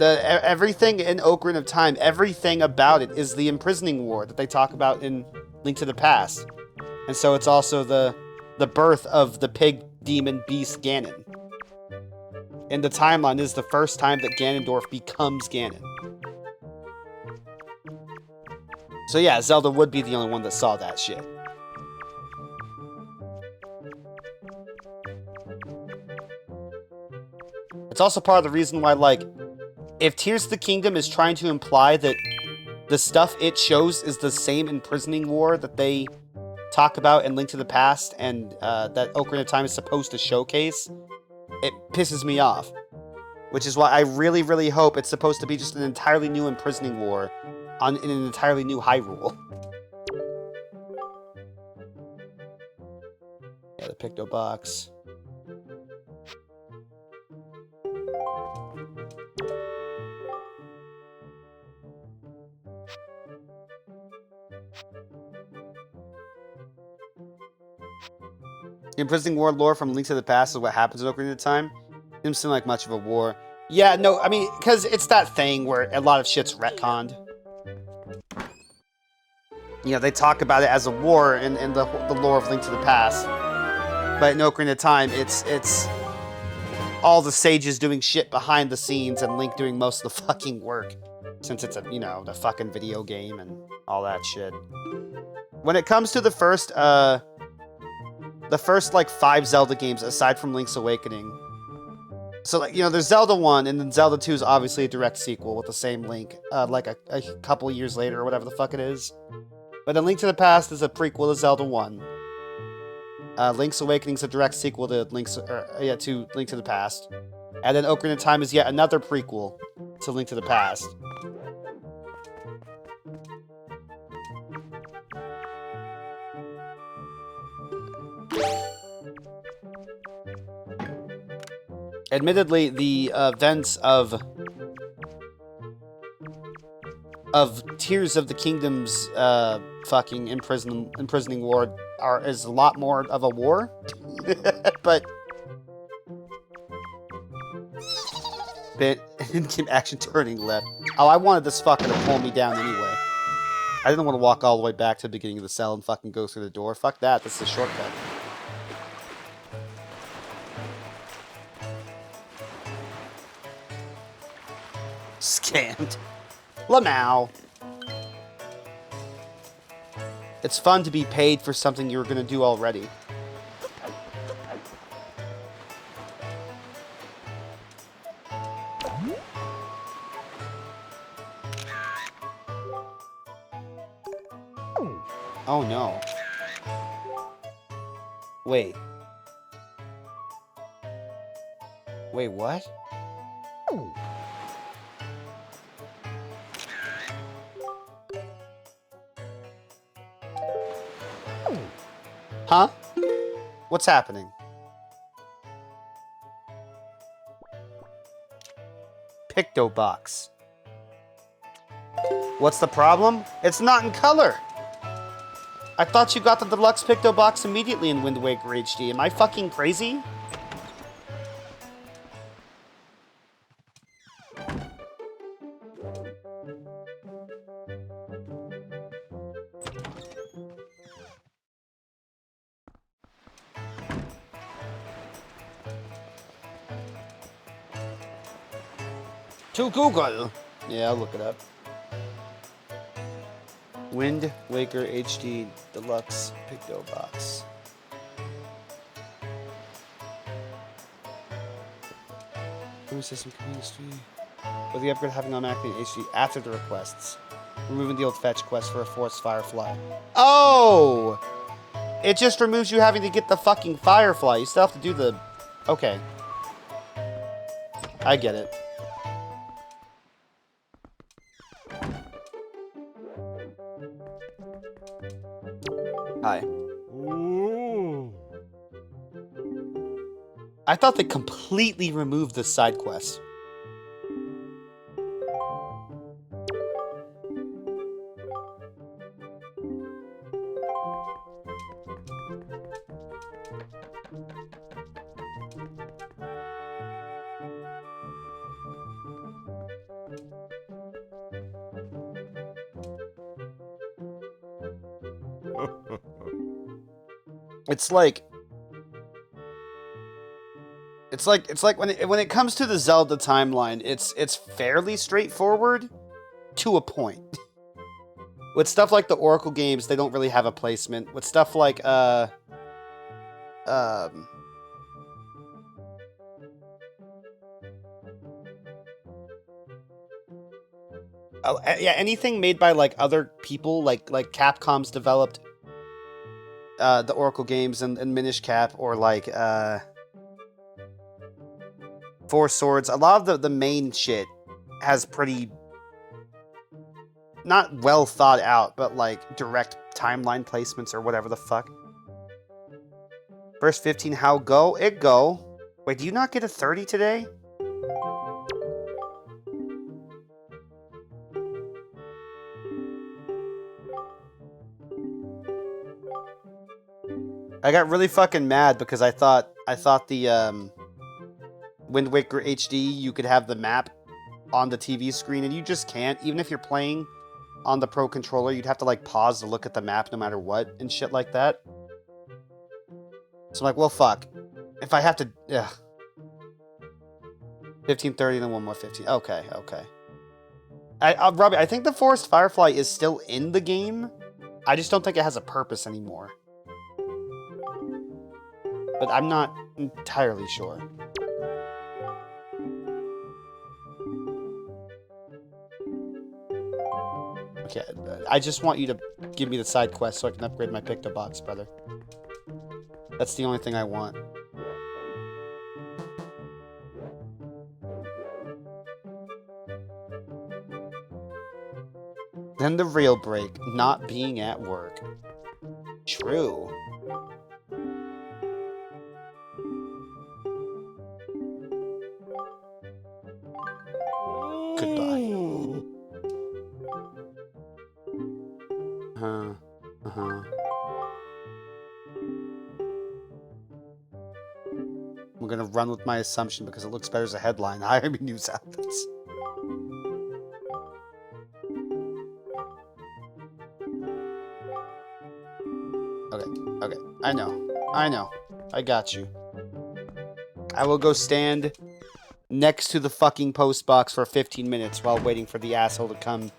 everything in Ocarina of Time, everything about it is the imprisoning war that they talk about in Link to the Past. And so it's also the birth of the pig demon beast Ganon. And the timeline is the first time that Ganondorf becomes Ganon. So yeah, Zelda would be the only one that saw that shit. It's also part of the reason why, like, if Tears of the Kingdom is trying to imply that the stuff it shows is the same imprisoning war that they talk about in Link to the Past and that Ocarina of Time is supposed to showcase, it pisses me off. Which is why I really, really hope it's supposed to be just an entirely new imprisoning war in an entirely new Hyrule. Yeah, the Picto Box. The imprisoning war lore from Link to the Past is what happens in Ocarina of Time. It didn't seem like much of a war. Yeah, no, I mean, because it's that thing where a lot of shit's retconned. You know, they talk about it as a war in the lore of Link to the Past. But in Ocarina of Time, it's all the sages doing shit behind the scenes and Link doing most of the fucking work. Since it's a, you know, the fucking video game and all that shit. When it comes to the first, like, 5 Zelda games, aside from Link's Awakening. So, like, you know, there's Zelda 1, and then Zelda 2 is obviously a direct sequel with the same Link, like a couple years later, or whatever the fuck it is. But then Link to the Past is a prequel to Zelda 1. Link's Awakening is a direct sequel to Link to the Past. And then Ocarina of Time is yet another prequel to Link to the Past. Admittedly, the events of Tears of the Kingdom's fucking imprisoning war is a lot more of a war, but in-game action turning left. Oh, I wanted this fucker to pull me down anyway. I didn't want to walk all the way back to the beginning of the cell and fucking go through the door. Fuck that. This is a shortcut. Scammed. Lamau. It's fun to be paid for something you were going to do already. Oh no. Wait. Wait, what? Huh? What's happening? Picto Box. What's the problem? It's not in color! I thought you got the deluxe Picto Box immediately in Wind Waker HD. Am I fucking crazy? To Google. Yeah, I'll look it up. Wind Waker HD Deluxe Picto Box. System chemistry. With the upgrade having automatically HD after the requests. Removing the old fetch quest for a forced firefly. Oh! It just removes you having to get the fucking firefly. You still have to do the... Okay. I get it. Hi. Ooh. I thought they completely removed the side quest. It's like when it comes to the Zelda timeline, it's fairly straightforward to a point. With stuff like the Oracle games, they don't really have a placement. With stuff like yeah, anything made by like other people, like Capcom's developed the Oracle games and Minish Cap, or like Four Swords. A lot of the main shit has pretty not well thought out, but like direct timeline placements or whatever the fuck. First 15, how go? It go. Wait, do you not get a 30 today? I got really fucking mad because I thought the Wind Waker HD you could have the map on the TV screen, and you just can't. Even if you're playing on the Pro Controller, you'd have to like pause to look at the map no matter what and shit like that. So I'm like, well, fuck. If I have to, ugh. 15:30, then one more 15. Okay, okay. Robbie, I think the Forest Firefly is still in the game. I just don't think it has a purpose anymore. But I'm not entirely sure. Okay, I just want you to give me the side quest so I can upgrade my Picto Box, brother. That's the only thing I want. Then the real break, not being at work. True. Goodbye. I'm gonna run with my assumption because it looks better as a headline. Hire me news outlets. Okay. I know. I got you. I will go stand next to the fucking post box for 15 minutes while waiting for the asshole to come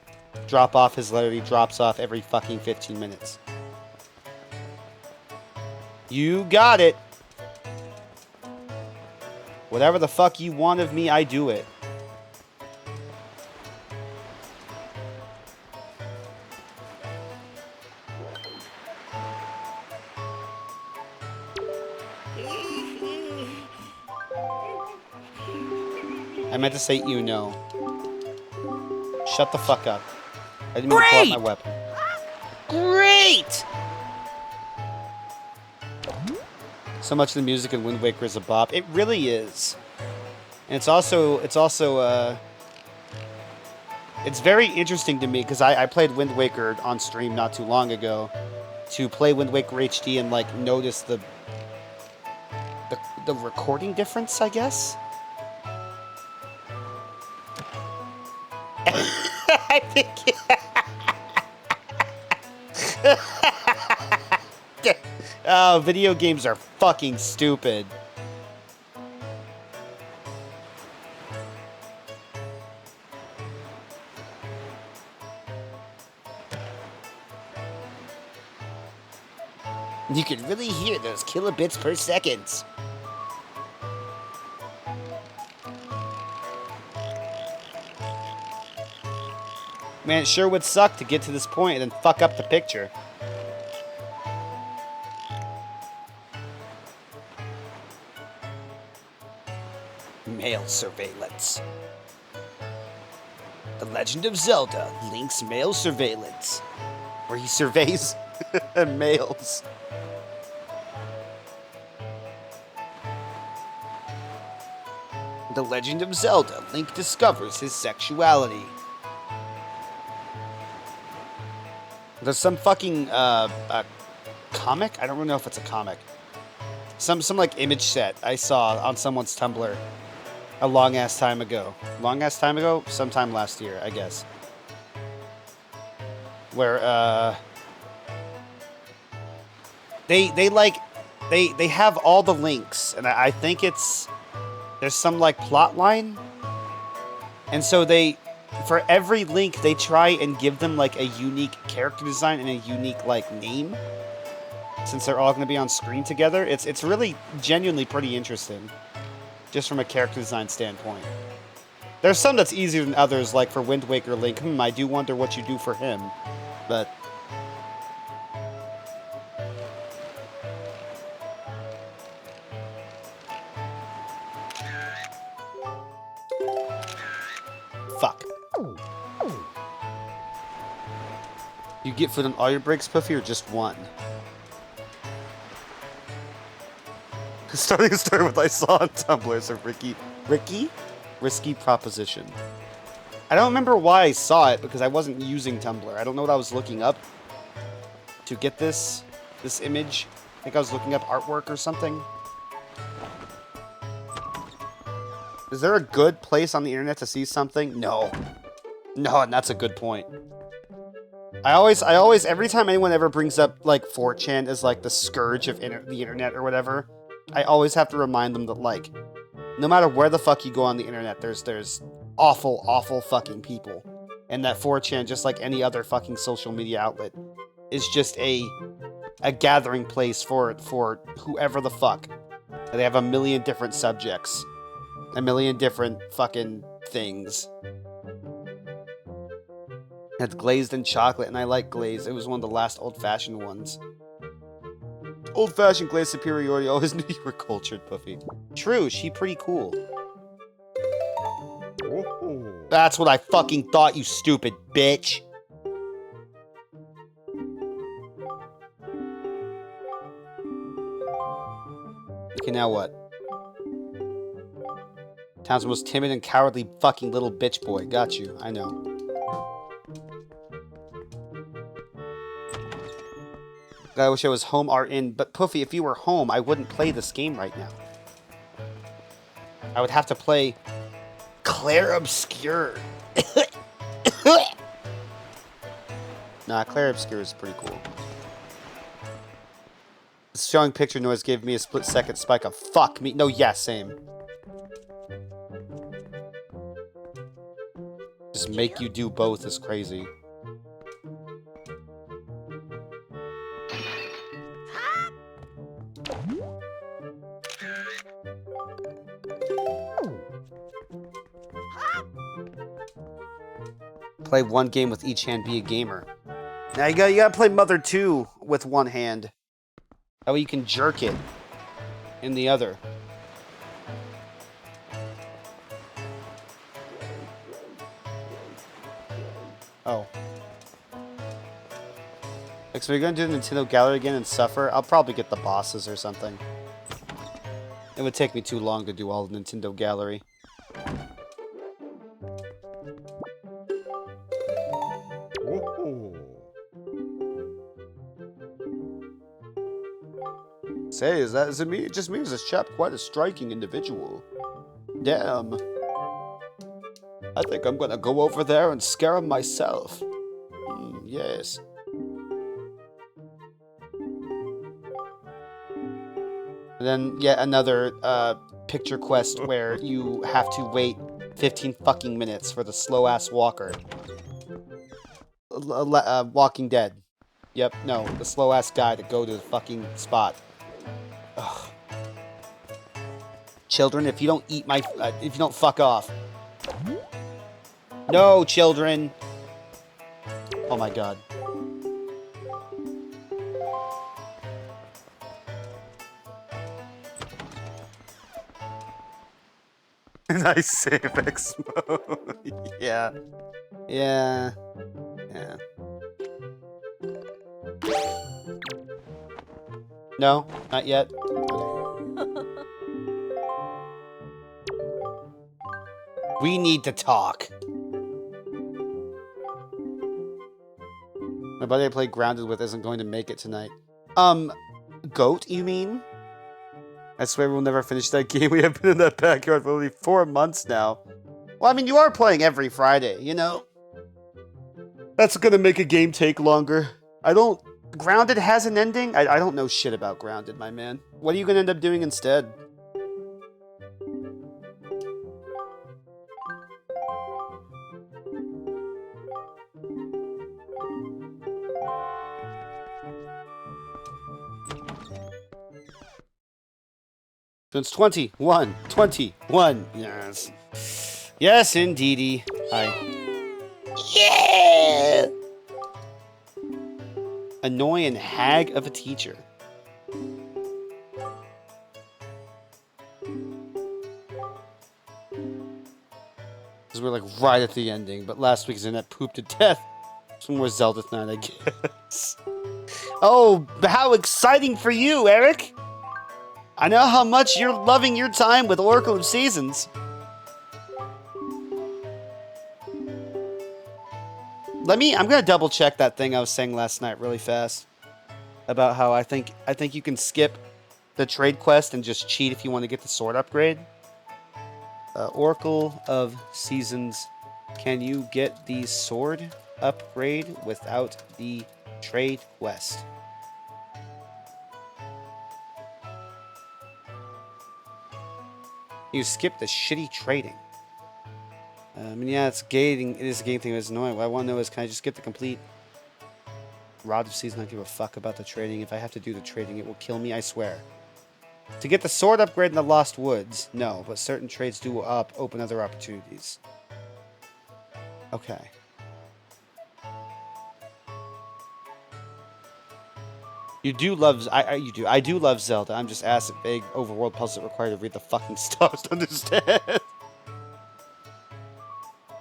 drop off his letter he drops off every fucking 15 minutes. You got it. Whatever the fuck you want of me, I do it. I meant to say you know. Shut the fuck up. I didn't mean to pull out my weapon. Great! So much of the music in Wind Waker is a bop. It really is. And it's also it's very interesting to me because I played Wind Waker on stream not too long ago. To play Wind Waker HD and like notice the recording difference, I guess. I think. Oh, video games are fucking stupid. You can really hear those kilobits per second. Man, it sure would suck to get to this point and then fuck up the picture. Mail surveillance. The Legend of Zelda, Link's mail surveillance. Where he surveys mails. The Legend of Zelda, Link discovers his sexuality. There's some fucking comic? I don't really know if it's a comic. Some like image set I saw on someone's Tumblr a long ass time ago. Long ass time ago? Sometime last year, I guess. Where they have all the links, and I think there's some like plot line. And so for every link they try and give them like a unique character design and a unique like name, since they're all going to be on screen together. It's really genuinely pretty interesting, just from a character design standpoint. There's some that's easier than others, like for Wind Waker Link. I do wonder what you do for him, but fuck. You get food on all your breaks, Puffy, or just one? Starting a story with I saw on Tumblr, so Ricky? Risky proposition. I don't remember why I saw it, because I wasn't using Tumblr. I don't know what I was looking up to get this image. I think I was looking up artwork or something. Is there a good place on the internet to see something? No. No, and that's a good point. I always, every time anyone ever brings up, like, 4chan as, like, the scourge of the internet or whatever, I always have to remind them that, like, no matter where the fuck you go on the internet, there's awful, awful fucking people. And that 4chan, just like any other fucking social media outlet, is just a gathering place for whoever the fuck. They have a million different subjects. A million different fucking things. It's glazed in chocolate, and I like glazed. It was one of the last old-fashioned ones. Old-fashioned glazed superiority. Always knew you were cultured, Puffy. True, she pretty cool. That's what I fucking thought, you stupid bitch. Okay, now what? Town's most timid and cowardly fucking little bitch boy. Got you. I know. I wish I was home or in, but Puffy, if you were home, I wouldn't play this game right now. I would have to play Claire Obscure. Nah, Claire Obscure is pretty cool. This showing picture noise gave me a split-second spike of fuck me. No, yeah, same. Just make you do both is crazy. Play one game with each hand, be a gamer. Now you gotta play Mother 2 with one hand. That way you can jerk it in the other. Oh. So we're gonna do the Nintendo Gallery again and suffer? I'll probably get the bosses or something. It would take me too long to do all the Nintendo Gallery. Say, is it me? It just me? Is this chap quite a striking individual? Damn. I think I'm gonna go over there and scare him myself. Yes. And then yet another picture quest where you have to wait 15 fucking minutes for the slow-ass walker. Walking Dead. Yep, no, the slow-ass guy to go to the fucking spot. Ugh. Children, if you don't eat my... if you don't fuck off. No, children! Oh my god. Nice save, Exmo. Yeah. Yeah. Yeah. No, not yet. We need to talk. My buddy I played Grounded with isn't going to make it tonight. Goat, you mean? I swear we'll never finish that game. We have been in that backyard for only 4 months now. Well, I mean, you are playing every Friday, you know? That's gonna make a game take longer. Grounded has an ending? I don't know shit about Grounded, my man. What are you gonna end up doing instead? So it's 21. 21. Yes. Yes, indeedy. Hi. Yeah! Annoying hag of a teacher. Because we're like right at the ending, but last week's internet pooped to death. Some more Zelda tonight, I guess. Oh, how exciting for you, Eric! I know how much you're loving your time with Oracle of Seasons. I'm gonna double check that thing I was saying last night really fast. About how I think you can skip the trade quest and just cheat if you want to get the sword upgrade. Oracle of Seasons, can you get the sword upgrade without the trade quest? You skip the shitty trading. I mean, yeah, it's gating. It is a game thing. It's annoying. What I want to know is, can I just get the complete Rod of Season? I don't give a fuck about the trading. If I have to do the trading, it will kill me, I swear. To get the sword upgrade in the Lost Woods, no, but certain trades do open other opportunities. Okay. You do love... you do. I do love Zelda. I'm just asked if big overworld puzzles that require to read the fucking stars to understand.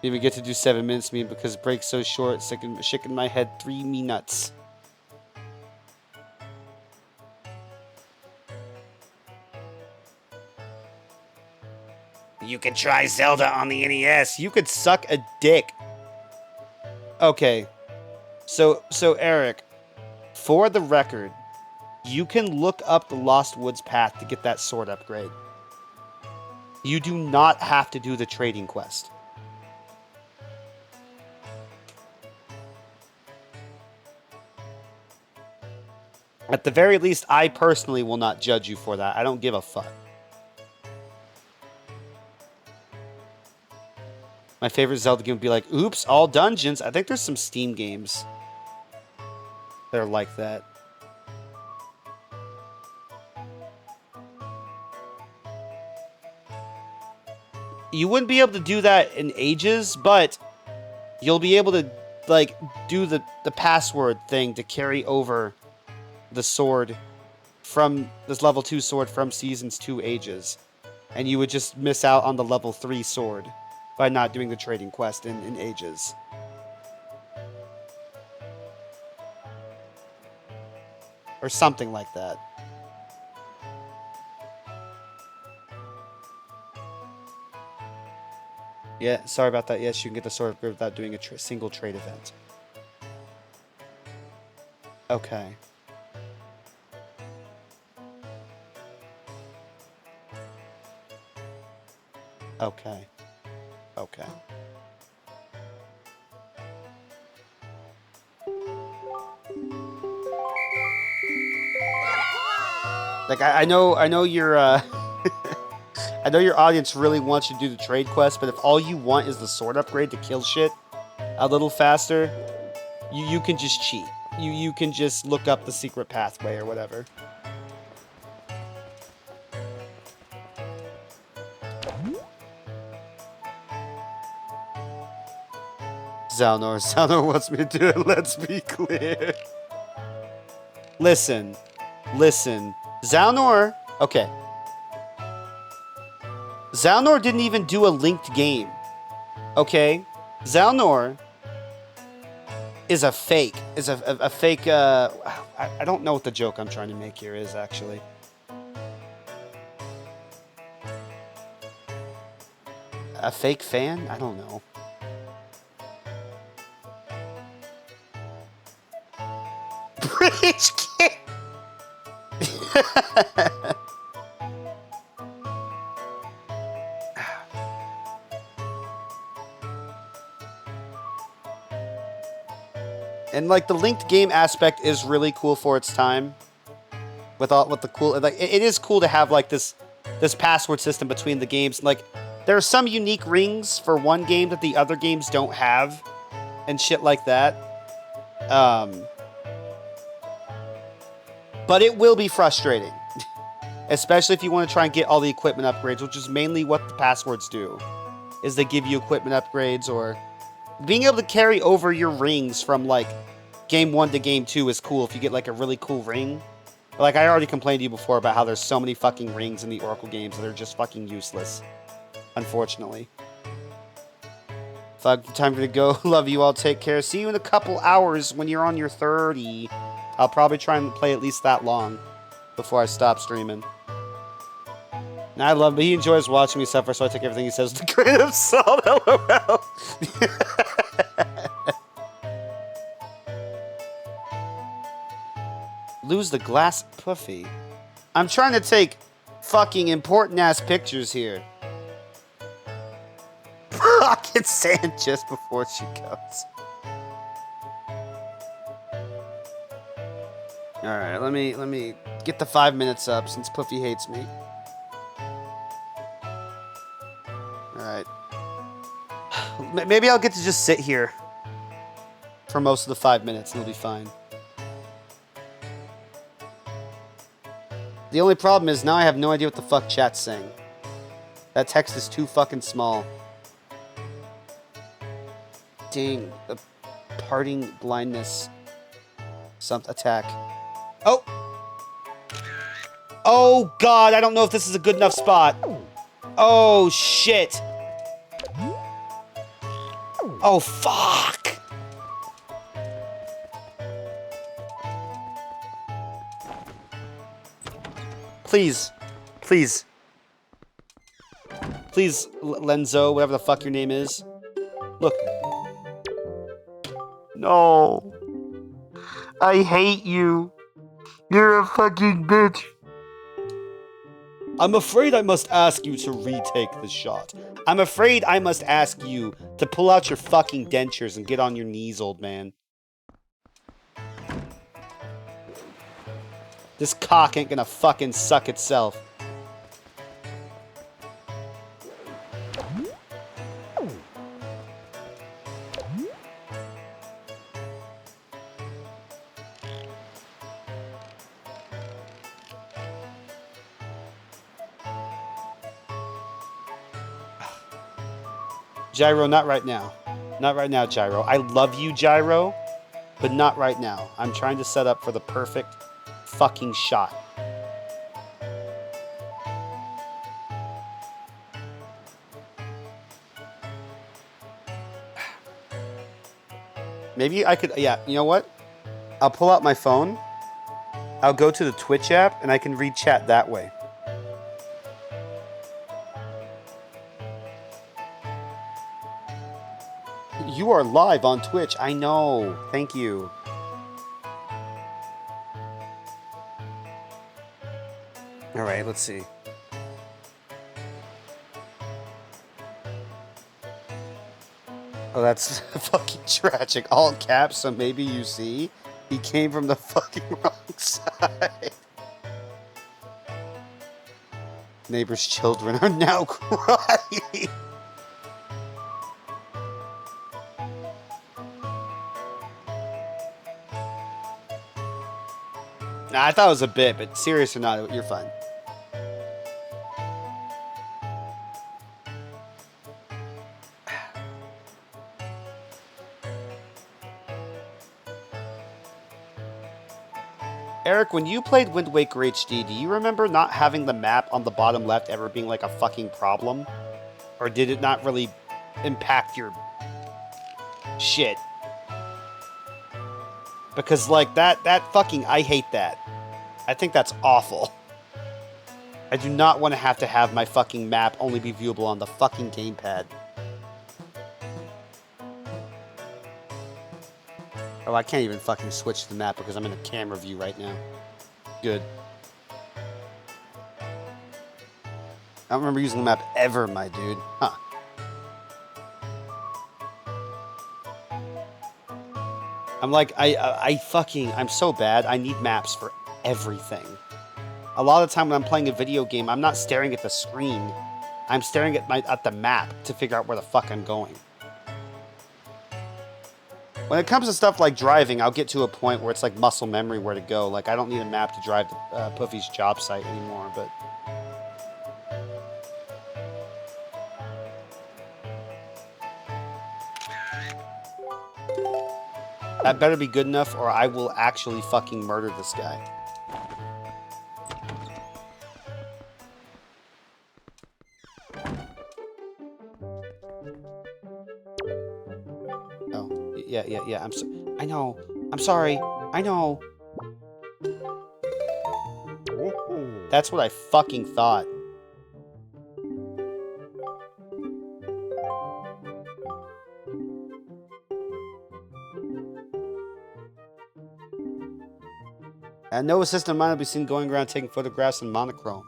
Didn't even get to do 7 minutes, because it breaks so short, shaking my head 3 me nuts. You can try Zelda on the NES. You could suck a dick. Okay. So Eric, for the record, you can look up the Lost Woods path to get that sword upgrade. You do not have to do the trading quest. At the very least, I personally will not judge you for that. I don't give a fuck. My favorite Zelda game would be like, oops, all dungeons. I think there's some Steam games that are like that. You wouldn't be able to do that in ages, but you'll be able to, like, do the password thing to carry over the sword from this level 2 sword from Seasons to Ages. And you would just miss out on the level 3 sword by not doing the trading quest in Ages. Or something like that. Yeah, sorry about that. Yes, you can get the sword upgrade without doing a single trade event. Okay. Okay. Okay. Like, I know your I know your audience really wants you to do the trade quest, but if all you want is the sword upgrade to kill shit a little faster, you can just cheat. you can just look up the secret pathway or whatever. Zalnor wants me to do it, let's be clear. Listen. Zalnor, okay. Zalnor didn't even do a linked game, okay? Zalnor is a fake, a fake, I don't know what the joke I'm trying to make here is, actually. A fake fan? I don't know. Bridge kick! And like the linked game aspect is really cool for its time. With the cool, like it is cool to have like this password system between the games. Like there are some unique rings for one game that the other games don't have, and shit like that. But it will be frustrating, especially if you want to try and get all the equipment upgrades, which is mainly what the passwords do. Is they give you equipment upgrades, or being able to carry over your rings from like game 1 to game 2 is cool if you get like a really cool ring. But, like I already complained to you before about how there's so many fucking rings in the Oracle games that are just fucking useless, unfortunately. Thug, time for to go. Love you all. Take care. See you in a couple hours when you're on your 30. I'll probably try and play at least that long before I stop streaming. And I love him, but he enjoys watching me suffer, so I take everything he says with a grain of salt. LOL. Lose the glass puffy. I'm trying to take fucking important ass pictures here. Pocket sand just before she goes. Alright, let me get the 5 minutes up since Puffy hates me. Alright. Maybe I'll get to just sit here for most of the 5 minutes and it'll be fine. The only problem is now I have no idea what the fuck chat's saying. That text is too fucking small. Dang, the parting blindness. Attack. Oh! Oh god, I don't know if this is a good enough spot. Oh shit. Oh fuck. Please. Please. Please, Lenzo, whatever the fuck your name is. Look. No. I hate you. You're a fucking bitch. I'm afraid I must ask you to retake the shot. I'm afraid I must ask you to pull out your fucking dentures and get on your knees, old man. This cock ain't gonna fucking suck itself. Gyro, not right now. Not right now, Gyro. I love you, Gyro, but not right now. I'm trying to set up for the perfect fucking shot. Maybe I could, yeah, you know what? I'll pull out my phone. I'll go to the Twitch app and I can read chat that way. You are live on Twitch. I know. Thank you. All right, let's see. Oh, that's fucking tragic. All caps, so maybe you see. He came from the fucking wrong side. Neighbors' children are now crying. Nah, I thought it was a bit, but serious or not, you're fine. Eric, when you played Wind Waker HD, do you remember not having the map on the bottom left ever being like a fucking problem? Or did it not really impact your shit? Because like that fucking, I hate that. I think that's awful. I do not want to have my fucking map only be viewable on the fucking gamepad. Oh, I can't even fucking switch to the map because I'm in a camera view right now. Good. I don't remember using the map ever, my dude. Huh. I'm like, I'm so bad. I need maps for everything. A lot of the time when I'm playing a video game, I'm not staring at the screen. I'm staring at the map to figure out where the fuck I'm going. When it comes to stuff like driving, I'll get to a point where it's like muscle memory where to go. Like, I don't need a map to drive to Puffy's job site anymore, but... That better be good enough, or I will actually fucking murder this guy. Oh, yeah. I know. I'm sorry. I know. That's what I fucking thought. And no assistant of mine will be seen going around taking photographs in monochrome.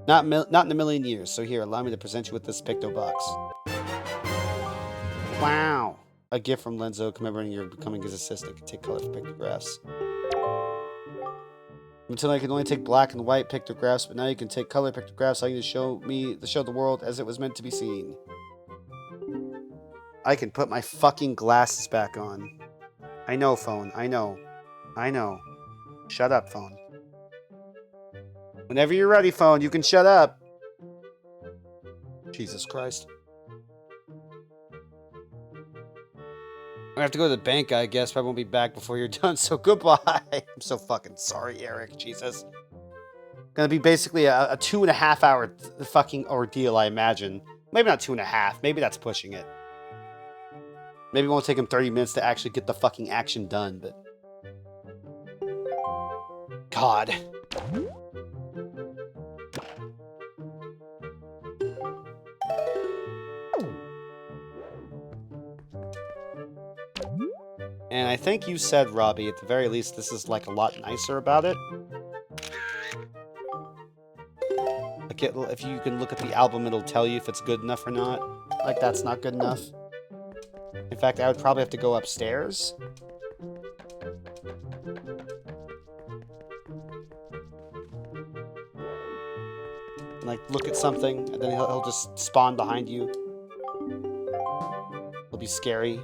Not in a million years. So here, allow me to present you with this picto box. Wow. A gift from Lenzo commemorating your becoming his assistant. Can take color for pictographs. Until I could only take black and white pictographs, but now you can take color pictographs. So you can show the world as it was meant to be seen. I can put my fucking glasses back on. I know, phone. I know. Shut up, phone. Whenever you're ready, phone, you can shut up. Jesus Christ. I have to go to the bank, I guess, but I won't be back before you're done, so goodbye. I'm so fucking sorry, Eric. Jesus. Gonna be basically a 2.5 hour fucking ordeal, I imagine. Maybe not 2.5. Maybe that's pushing it. Maybe it won't take him 30 minutes to actually get the fucking action done, but... God. And I think you said, Robbie, at the very least, this is like a lot nicer about it. Like if you can look at the album, it'll tell you if it's good enough or not. Like that's not good enough. In fact, I would probably have to go upstairs. And, like, look at something, and then he'll just spawn behind you. It'll be scary.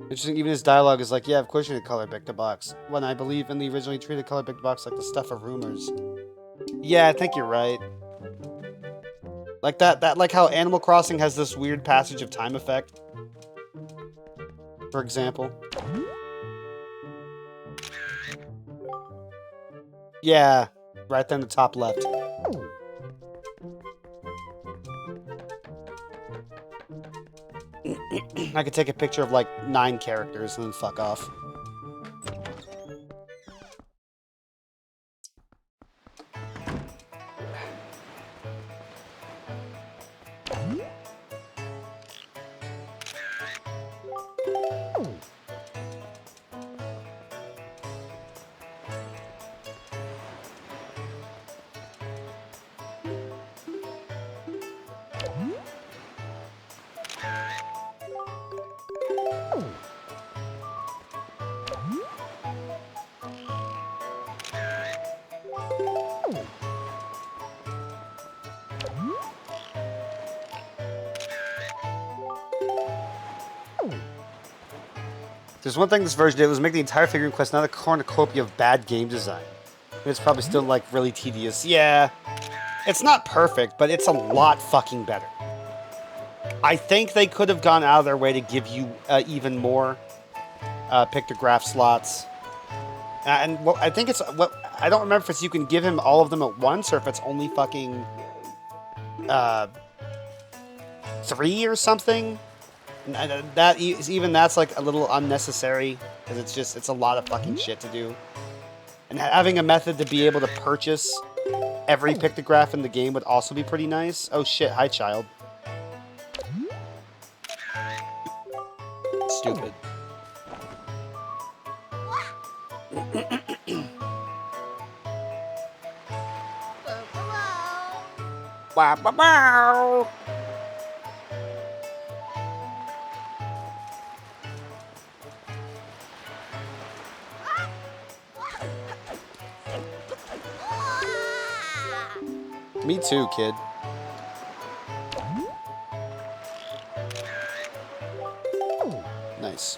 Interesting, even his dialogue is like, yeah, of course you need a color pick the box. When I believe in the originally treated color pick the box like the stuff of rumors. Yeah, I think you're right. Like like how Animal Crossing has this weird passage of time effect. For example. Yeah, right there in the top left. I could take a picture of like 9 characters and then fuck off. There's one thing this version did was make the entire figurine quest not a cornucopia of bad game design. It's probably still like really tedious. Yeah, it's not perfect, but it's a lot fucking better. I think they could have gone out of their way to give you even more pictograph slots. And well, I think it's what I don't remember if it's you can give him all of them at once or if it's only fucking 3 or something. And that's like a little unnecessary because it's a lot of fucking shit to do. And having a method to be able to purchase every pictograph in the game would also be pretty nice. Oh shit, hi child. Stupid. Wow, wow, wow. Me too, kid. Nice.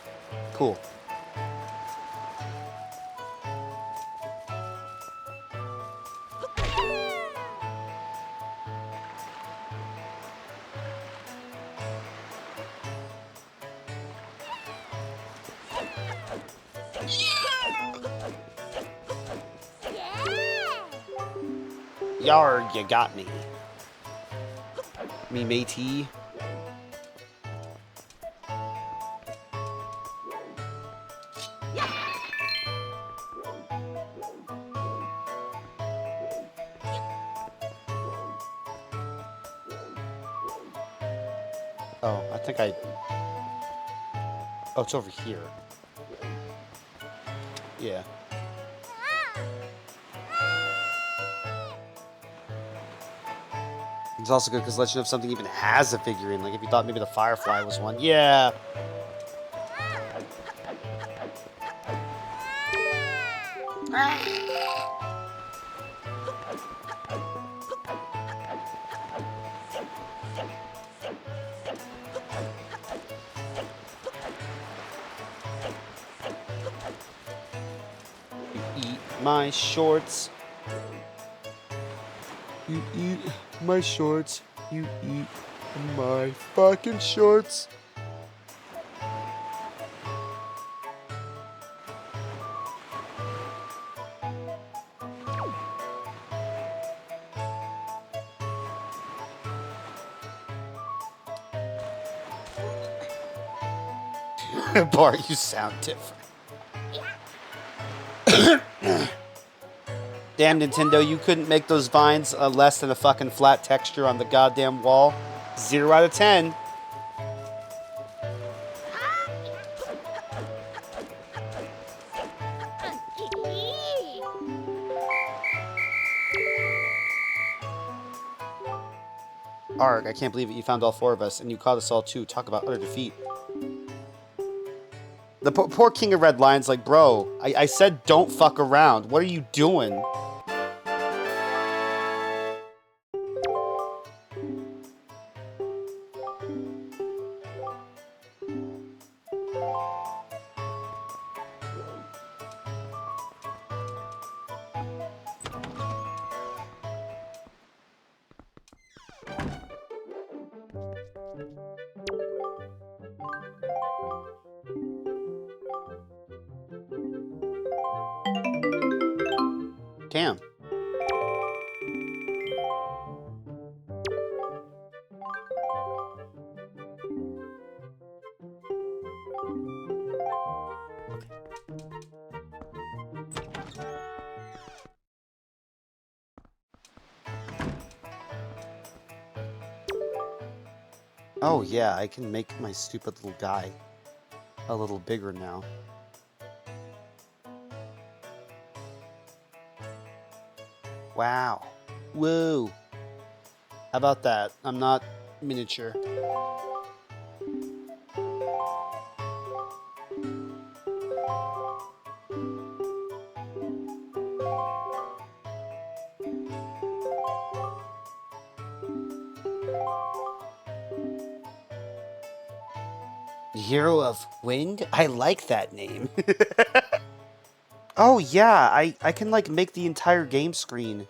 Cool. Yar, you got me. Me matey. Oh, I think I... Oh, it's over here. Yeah. It's also good because it lets you know if something even has a figurine. Like if you thought maybe the Firefly was one. Yeah. You eat my shorts. You eat my shorts. You eat my fucking shorts. Bart, you sound different. Damn, Nintendo, you couldn't make those vines less than a fucking flat texture on the goddamn wall. 0 out of 10. Arg, I can't believe it. You found all 4 of us, and you caught us all too. Talk about utter defeat. The poor King of Red Lion's like, bro, I said don't fuck around. What are you doing? Damn. Oh yeah, I can make my stupid little guy a little bigger now. Wow. Whoa. How about that? I'm not miniature. Hero of Wind? I like that name. Oh yeah, I can like make the entire game screen.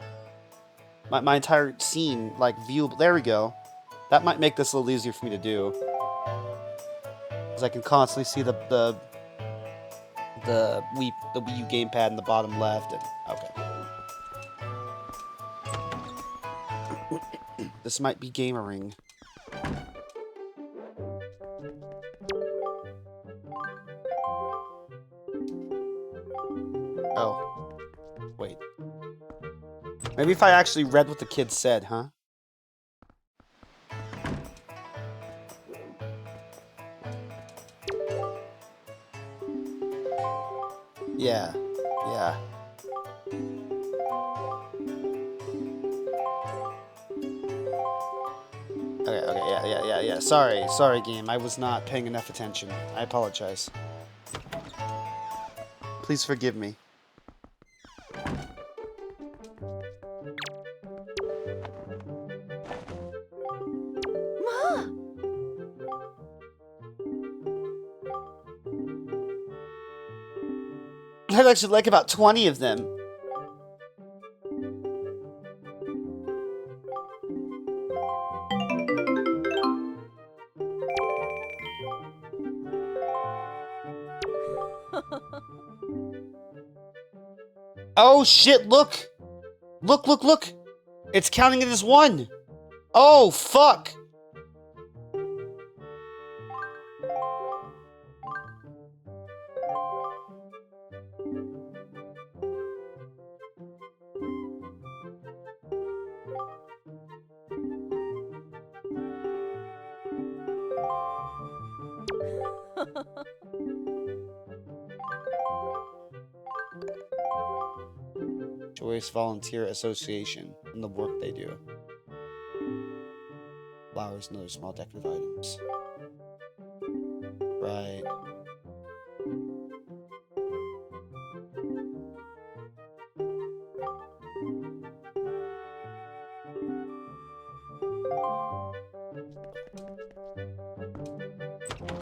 My entire scene, like viewable. There we go. That might make this a little easier for me to do. Because I can constantly see the Wii U gamepad in the bottom left. And, okay. This might be gamering. Oh. Wait. Maybe if I actually read what the kid said, huh? Yeah. Yeah. Okay, yeah. Sorry, game. I was not paying enough attention. I apologize. Please forgive me. I'd actually like about 20 of them. Oh shit, look! Look! It's counting it as one! Oh, fuck! Joyous Volunteer Association and the work they do. Flowers and other small decorative items. Right.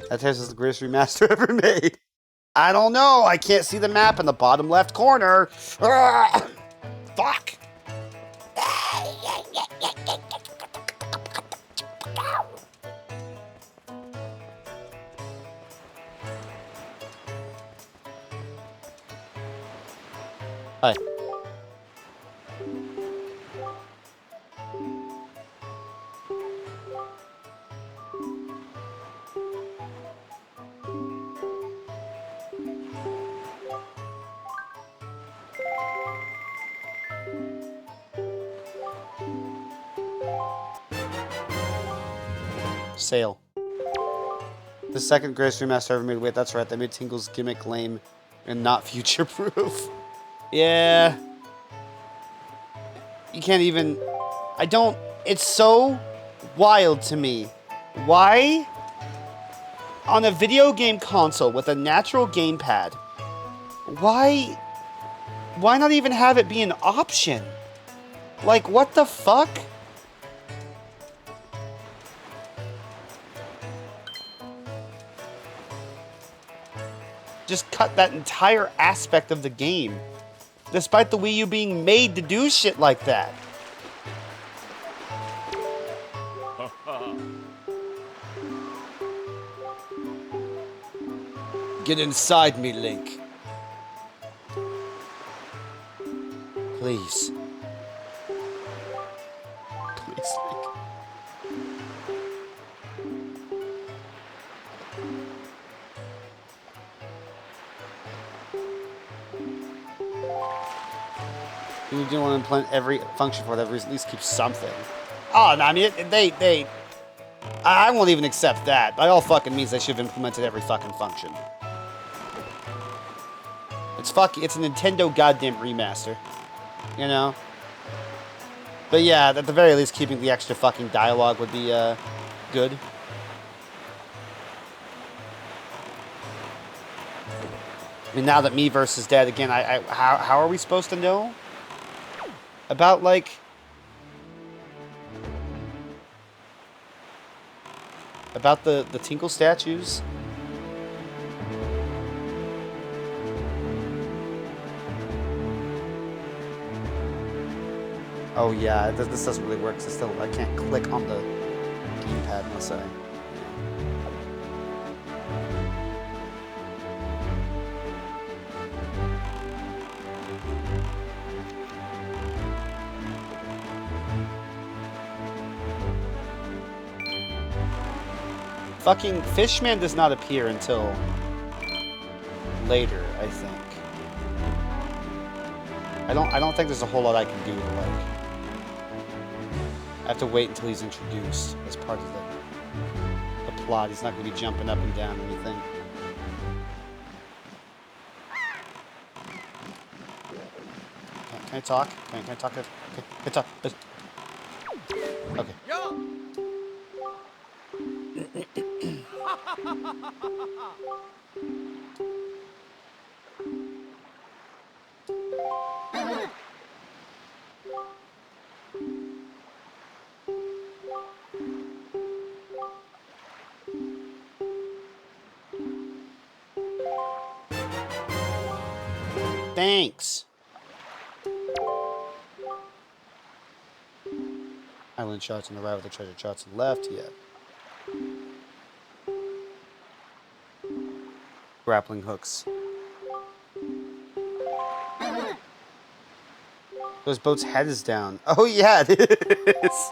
That test is the greatest remaster ever made. I don't know. I can't see the map in the bottom left corner. Fuck. Hi. Sale. The second greatest remaster ever made. Wait, that's right. They made Tingle's gimmick lame and not future-proof. Yeah. You can't even... I don't... It's so wild to me. Why? On a video game console with a natural gamepad, why not even have it be an option? Like, what the fuck? Just cut that entire aspect of the game, despite the Wii U being made to do shit like that. Get inside me, Link. Please. Please, Link. You do want to implement every function for whatever reason, at least keep something. Oh, no, I mean, I won't even accept that. By all fucking means, they should have implemented every fucking function. It's a Nintendo goddamn remaster. You know? But yeah, at the very least, keeping the extra fucking dialogue would be, good. I mean, now that Miiverse is dead again, how are we supposed to know? About, like... About the Tinkle statues? Oh yeah, this doesn't really work. 'Cause I can't click on the gamepad unless I. Fucking Fishman does not appear until later, I think. I don't think there's a whole lot I can do to like. I have to wait until he's introduced as part of the plot. He's not going to be jumping up and down or anything. Can I talk? Can I talk? Can I talk? Okay. Thanks. Island shots on the right with the treasure shots on the left. Yeah. Grappling hooks. Those boat's head is down. Oh yeah, it is.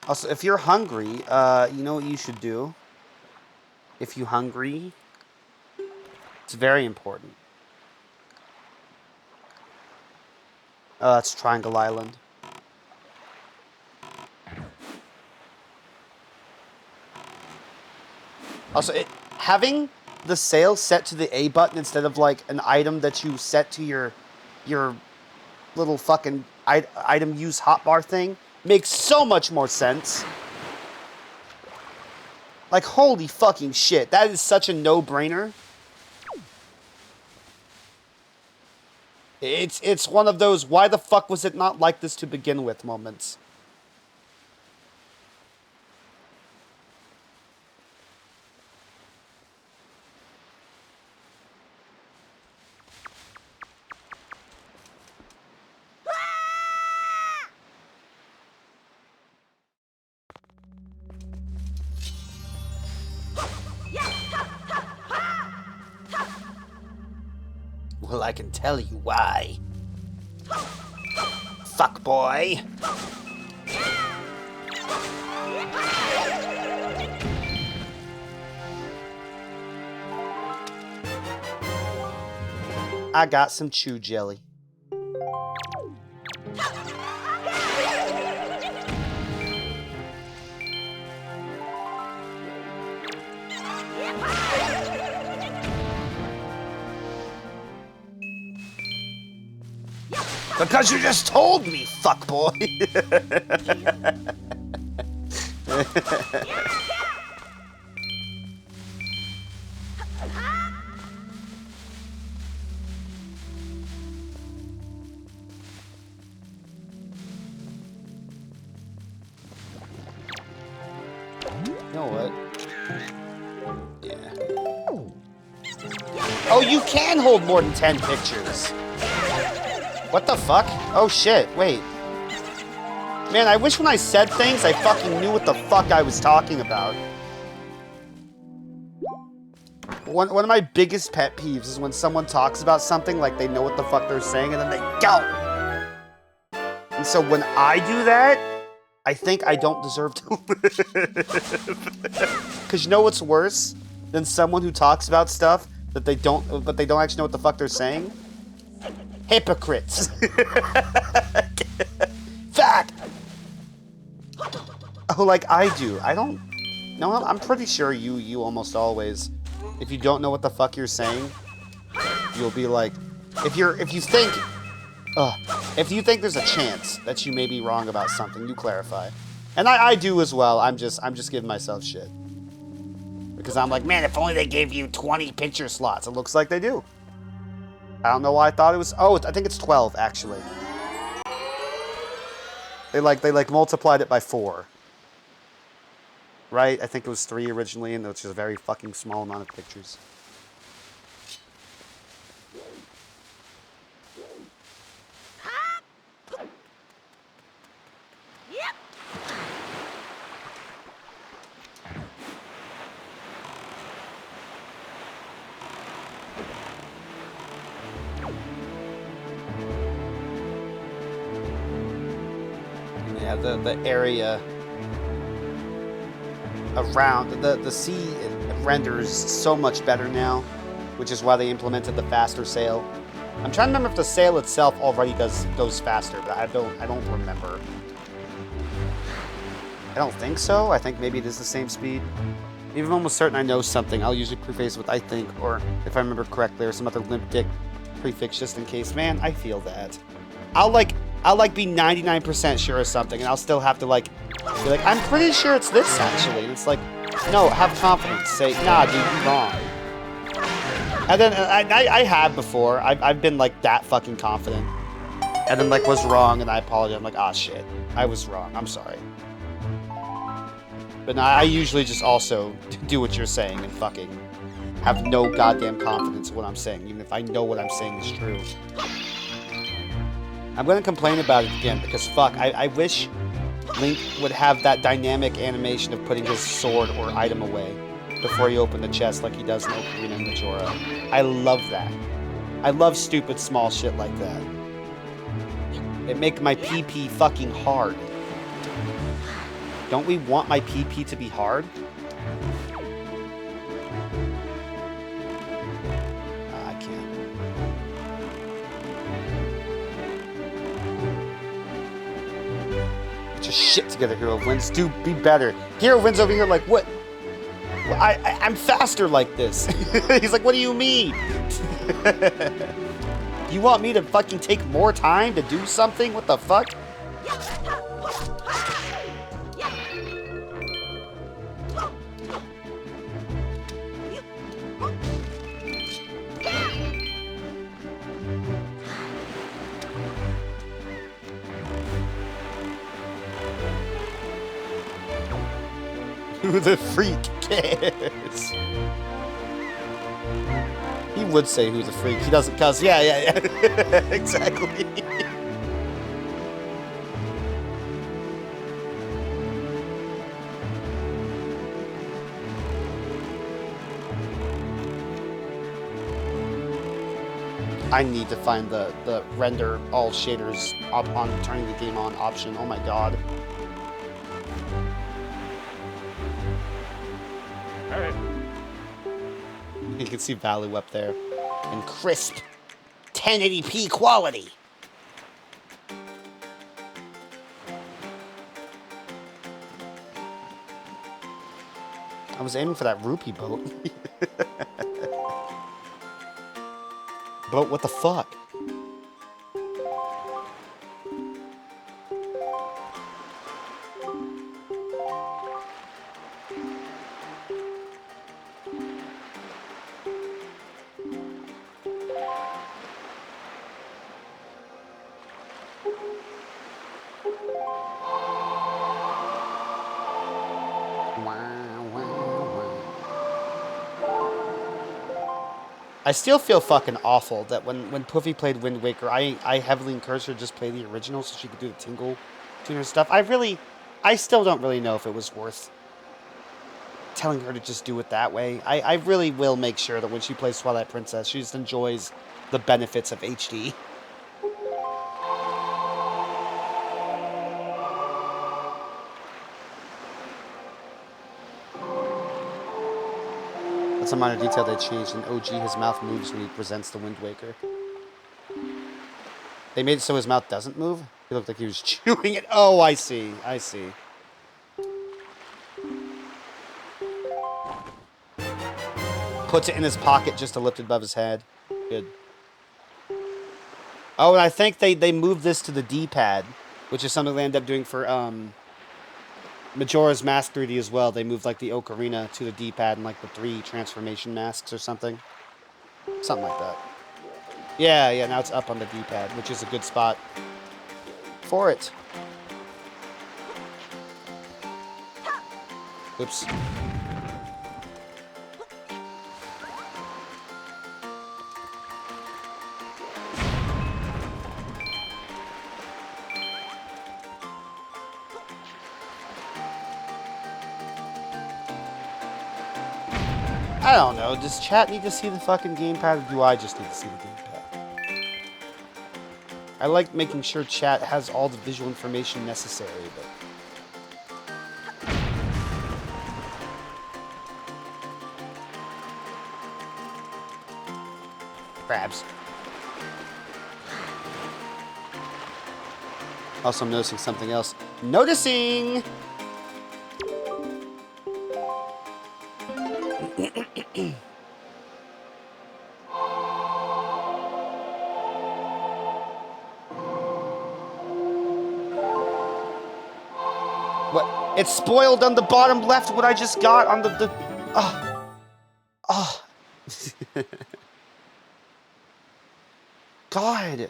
Also, if you're hungry, you know what you should do? If you're hungry, it's very important. That's Triangle Island. Also, having the sail set to the A button instead of like an item that you set to your little fucking item use hotbar thing makes so much more sense. Like, holy fucking shit, that is such a no-brainer. It's one of those why the fuck was it not like this to begin with moments. Well, I can tell you why. Fuck boy. I got some chew jelly. Because you just told me, fuckboy. You know what? Yeah. Oh, you can hold more than 10 pictures. What the fuck? Oh shit, wait. Man, I wish when I said things, I fucking knew what the fuck I was talking about. One of my biggest pet peeves is when someone talks about something like they know what the fuck they're saying and then they don't. And so when I do that, I think I don't deserve to live. Because you know what's worse than someone who talks about stuff that they don't actually know what the fuck they're saying? Hypocrites. Fact. Oh, like I do. I don't. No, I'm pretty sure you almost always, if you don't know what the fuck you're saying, you'll be like, if you think there's a chance that you may be wrong about something, you clarify. And I do as well. I'm just giving myself shit. Because I'm like, man, if only they gave you 20 picture slots. It looks like they do. I don't know why I thought it was. Oh, I think it's 12 actually. They multiplied it by 4. Right? I think it was 3 originally, and it's just a very fucking small amount of pictures. yeah, the area around the sea renders so much better now, which is why they implemented the faster sail. I'm trying to remember if the sail itself already goes faster, but I don't remember. I don't think so. I think maybe it is the same speed. Even if I'm almost certain I know something, I'll usually preface with I think, or if I remember correctly, or some other limp dick prefix just in case. Man, I feel that. I'll be 99% sure of something, and I'll still have to be like, I'm pretty sure it's this actually. And it's like, no, have confidence. Say, nah, dude, you're wrong. And then I have before. I've been like that fucking confident, and then like was wrong, and I apologize. I'm like, ah, shit, I was wrong. I'm sorry. But no, I usually just also do what you're saying and fucking have no goddamn confidence in what I'm saying, even if I know what I'm saying is true. I'm gonna complain about it again because fuck, I wish Link would have that dynamic animation of putting his sword or item away before you open the chest like he does in Ocarina and Majora. I love that. I love stupid small shit like that. It make my PP fucking hard. Don't we want my PP to be hard? I can't. Get your shit together, Hero Wins. Do be better. Hero Wins over here like, what? I'm faster like this. He's like, what do you mean? You want me to fucking take more time to do something? What the fuck? Who the freak cares? He would say who the freak. He doesn't cuss. Yeah. Exactly. I need to find the render all shaders up on turning the game on option. Oh my god. Alright. You can see value up there. And crisp 1080p quality. I was aiming for that rupee boat. Boat, what the fuck? I still feel fucking awful that when Puffy played Wind Waker, I heavily encouraged her to just play the original so she could do the tingle tuner stuff. I still don't really know if it was worth telling her to just do it that way. I really will make sure that when she plays Twilight Princess, she just enjoys the benefits of HD. That's a minor detail they changed. In OG, his mouth moves when he presents the Wind Waker. They made it so his mouth doesn't move? He looked like he was chewing it. Oh, I see. I see. Puts it in his pocket just to lift it above his head. Good. Oh, and I think they moved this to the D-pad, which is something they end up doing for Majora's Mask 3D as well. They moved like the Ocarina to the D-pad and like the 3 transformation masks or something. Something like that. Yeah, now it's up on the D-pad, which is a good spot for it. Oops. I don't know. Does chat need to see the fucking gamepad, or do I just need to see the gamepad? I like making sure chat has all the visual information necessary, but... Crabs. Also, I'm noticing something else. Noticing! What? It's spoiled on the bottom left what I just got on the... Oh. Oh. God.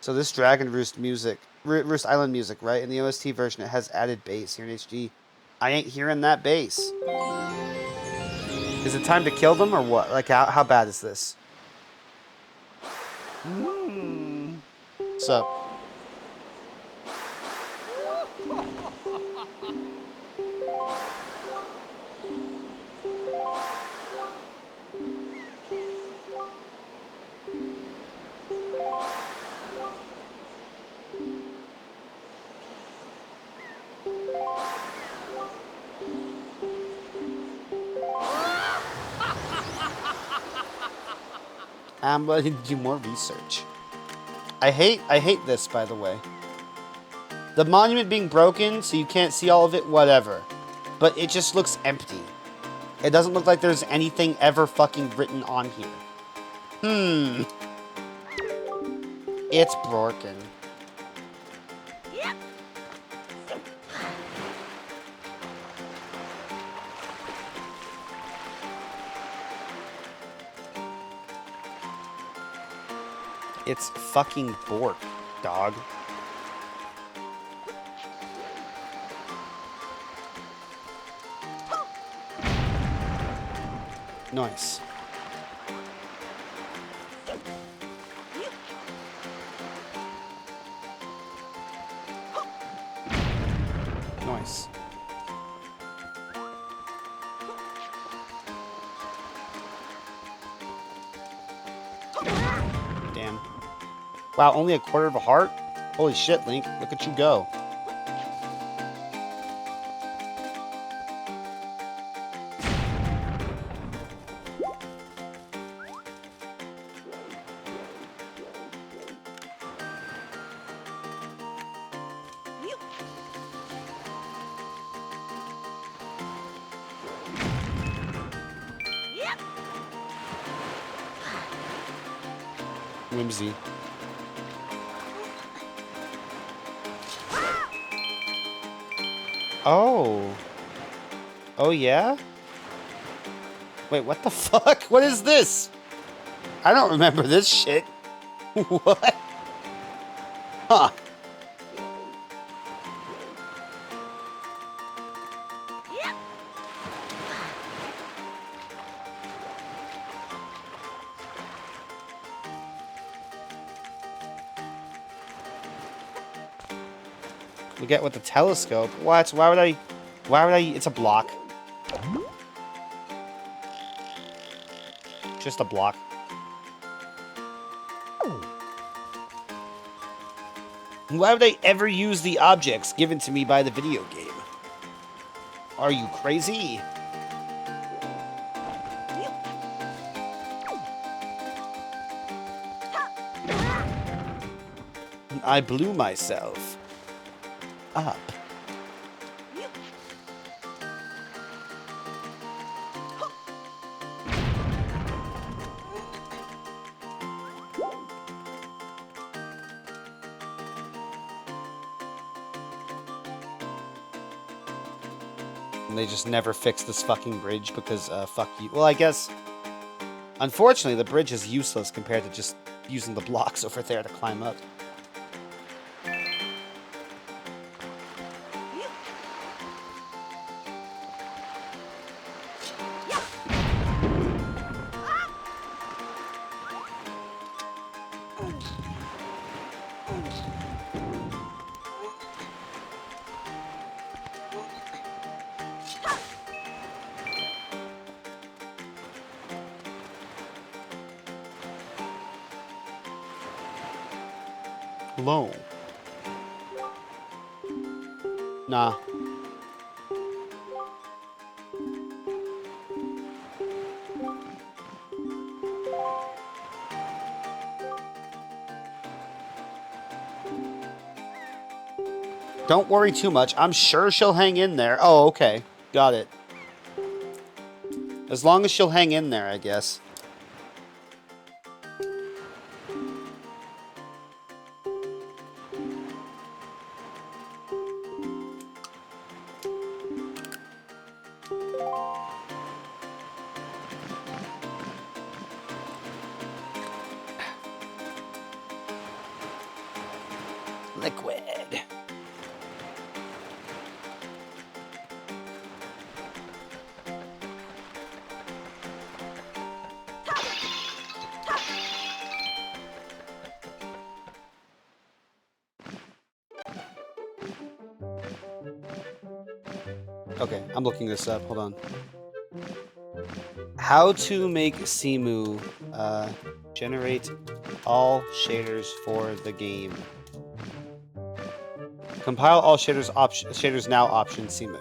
So this Dragon Roost music, Roost Island music, right? In the OST version, it has added bass here in HD. I ain't hearing that bass. Is it time to kill them or what? Like, how bad is this? What's up? I'm going to do more research. I hate this, by the way. The monument being broken, so you can't see all of it, whatever. But it just looks empty. It doesn't look like there's anything ever fucking written on here. It's broken. It's fucking bork, dog. Nice. Nice. Damn. Wow, only a quarter of a heart? Holy shit, Link. Look at you go. Whimsy. Oh. Oh, yeah? Wait, what the fuck? What is this? I don't remember this shit. What? Huh. We get with the telescope. What? Why would I... It's a block. Just a block. Why would I ever use the objects given to me by the video game? Are you crazy? I blew myself up. And they just never fixed this fucking bridge because, fuck you. Well, I guess, unfortunately, the bridge is useless compared to just using the blocks over there to climb up. Clone. Nah. Don't worry too much. I'm sure she'll hang in there. Oh, okay. Got it. As long as she'll hang in there, I guess. Liquid. Okay, I'm looking this up. Hold on. How to make Simu generate all shaders for the game. Compile all shaders now option Simu.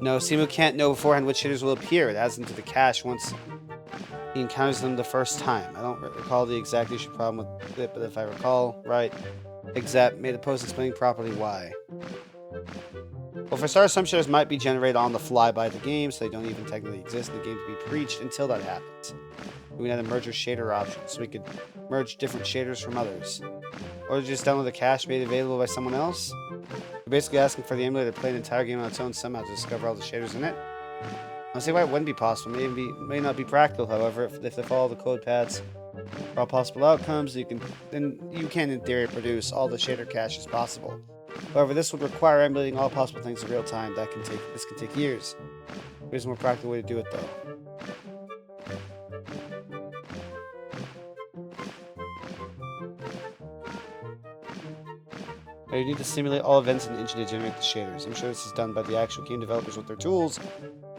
No, Simu can't know beforehand which shaders will appear. It adds them to the cache once he encounters them the first time. I don't recall the exact issue problem with it, but if I recall right, Exap made a post explaining properly why. Well, for starters, some shaders might be generated on the fly by the game, so they don't even technically exist in the game to be breached until that happens. We had a merger shader option, so we could merge different shaders from others. Or just download the cache made available by someone else. We're basically asking for the emulator to play an entire game on its own somehow to discover all the shaders in it. I don't see why it wouldn't be possible. May not be practical, however, if they follow the code paths for all possible outcomes, then you can in theory produce all the shader caches possible. However, this would require emulating all possible things in real time. This can take years. There's a more practical way to do it though. You need to simulate all events in the engine to generate the shaders. I'm sure this is done by the actual game developers with their tools,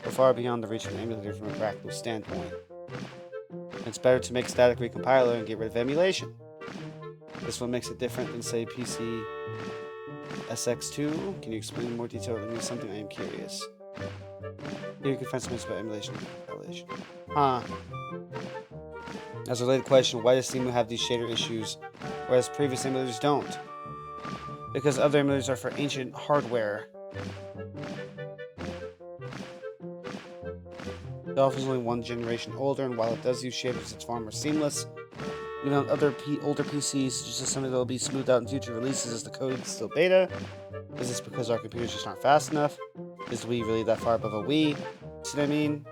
but far beyond the reach of an emulator from a practical standpoint. It's better to make a static recompiler and get rid of emulation. This one makes it different than, say, PC SX2. Can you explain in more detail? It means something I am curious. Here you can find some about emulation and compilation. As a related question, why does Simu have these shader issues, whereas previous emulators don't? Because other emulators are for ancient hardware. The Dolphin is only one generation older, and while it does use shaders, it's far more seamless. Even on other older PCs, just as something that will be smoothed out in future releases as the code is still beta. Is this because our computers just aren't fast enough? Is the Wii really that far above a Wii? See what I mean?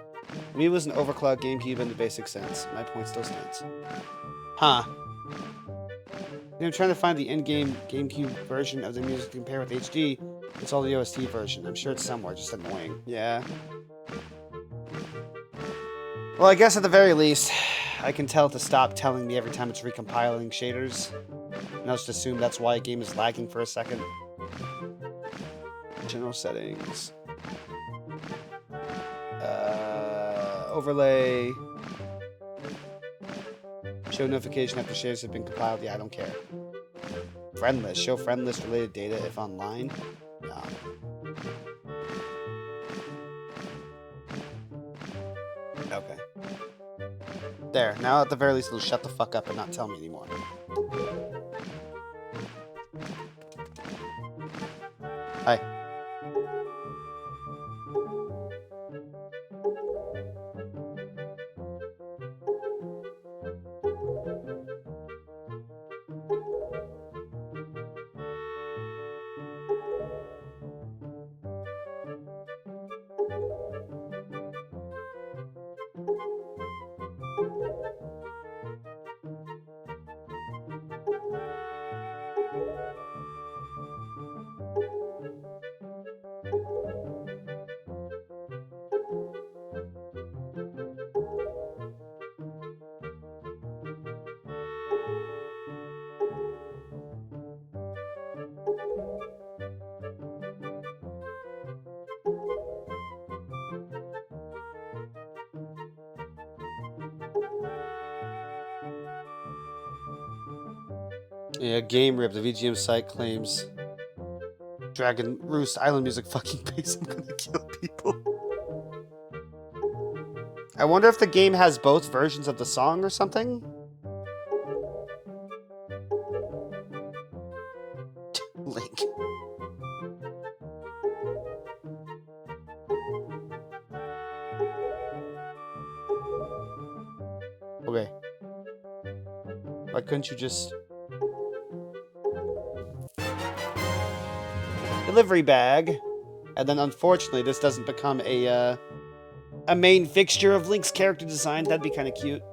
Wii was an overclocked GameCube in the basic sense. My point still stands. I'm trying to find the in-game GameCube version of the music to compare with HD. It's all the OST version. I'm sure it's somewhere, just annoying. Yeah. Well, I guess at the very least, I can tell it to stop telling me every time it's recompiling shaders. And I'll just assume that's why a game is lagging for a second. General settings. Overlay. Show notification after shaders have been compiled. Yeah, I don't care. Friend list. Show friend list related data if online. No. Okay. There. Now at the very least, it'll shut the fuck up and not tell me anymore. Hi. Yeah, game rip. The VGM site claims Dragon Roost Island music fucking bass. I'm gonna kill people. I wonder if the game has both versions of the song or something? Link. Okay. Why couldn't you just... Delivery bag. And then unfortunately this doesn't become a main fixture of Link's character design. That'd be kind of cute.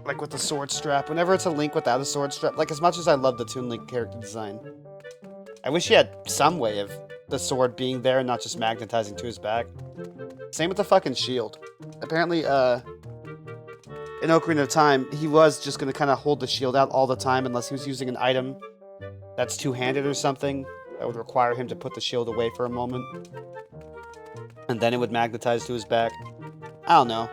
Like with the sword strap. Whenever it's a Link without a sword strap, like as much as I love the Toon Link character design, I wish he had some way of the sword being there and not just magnetizing to his back. Same with the fucking shield. Apparently, in Ocarina of Time, he was just gonna kind of hold the shield out all the time unless he was using an item that's two-handed or something that would require him to put the shield away for a moment. And then it would magnetize to his back. I don't know.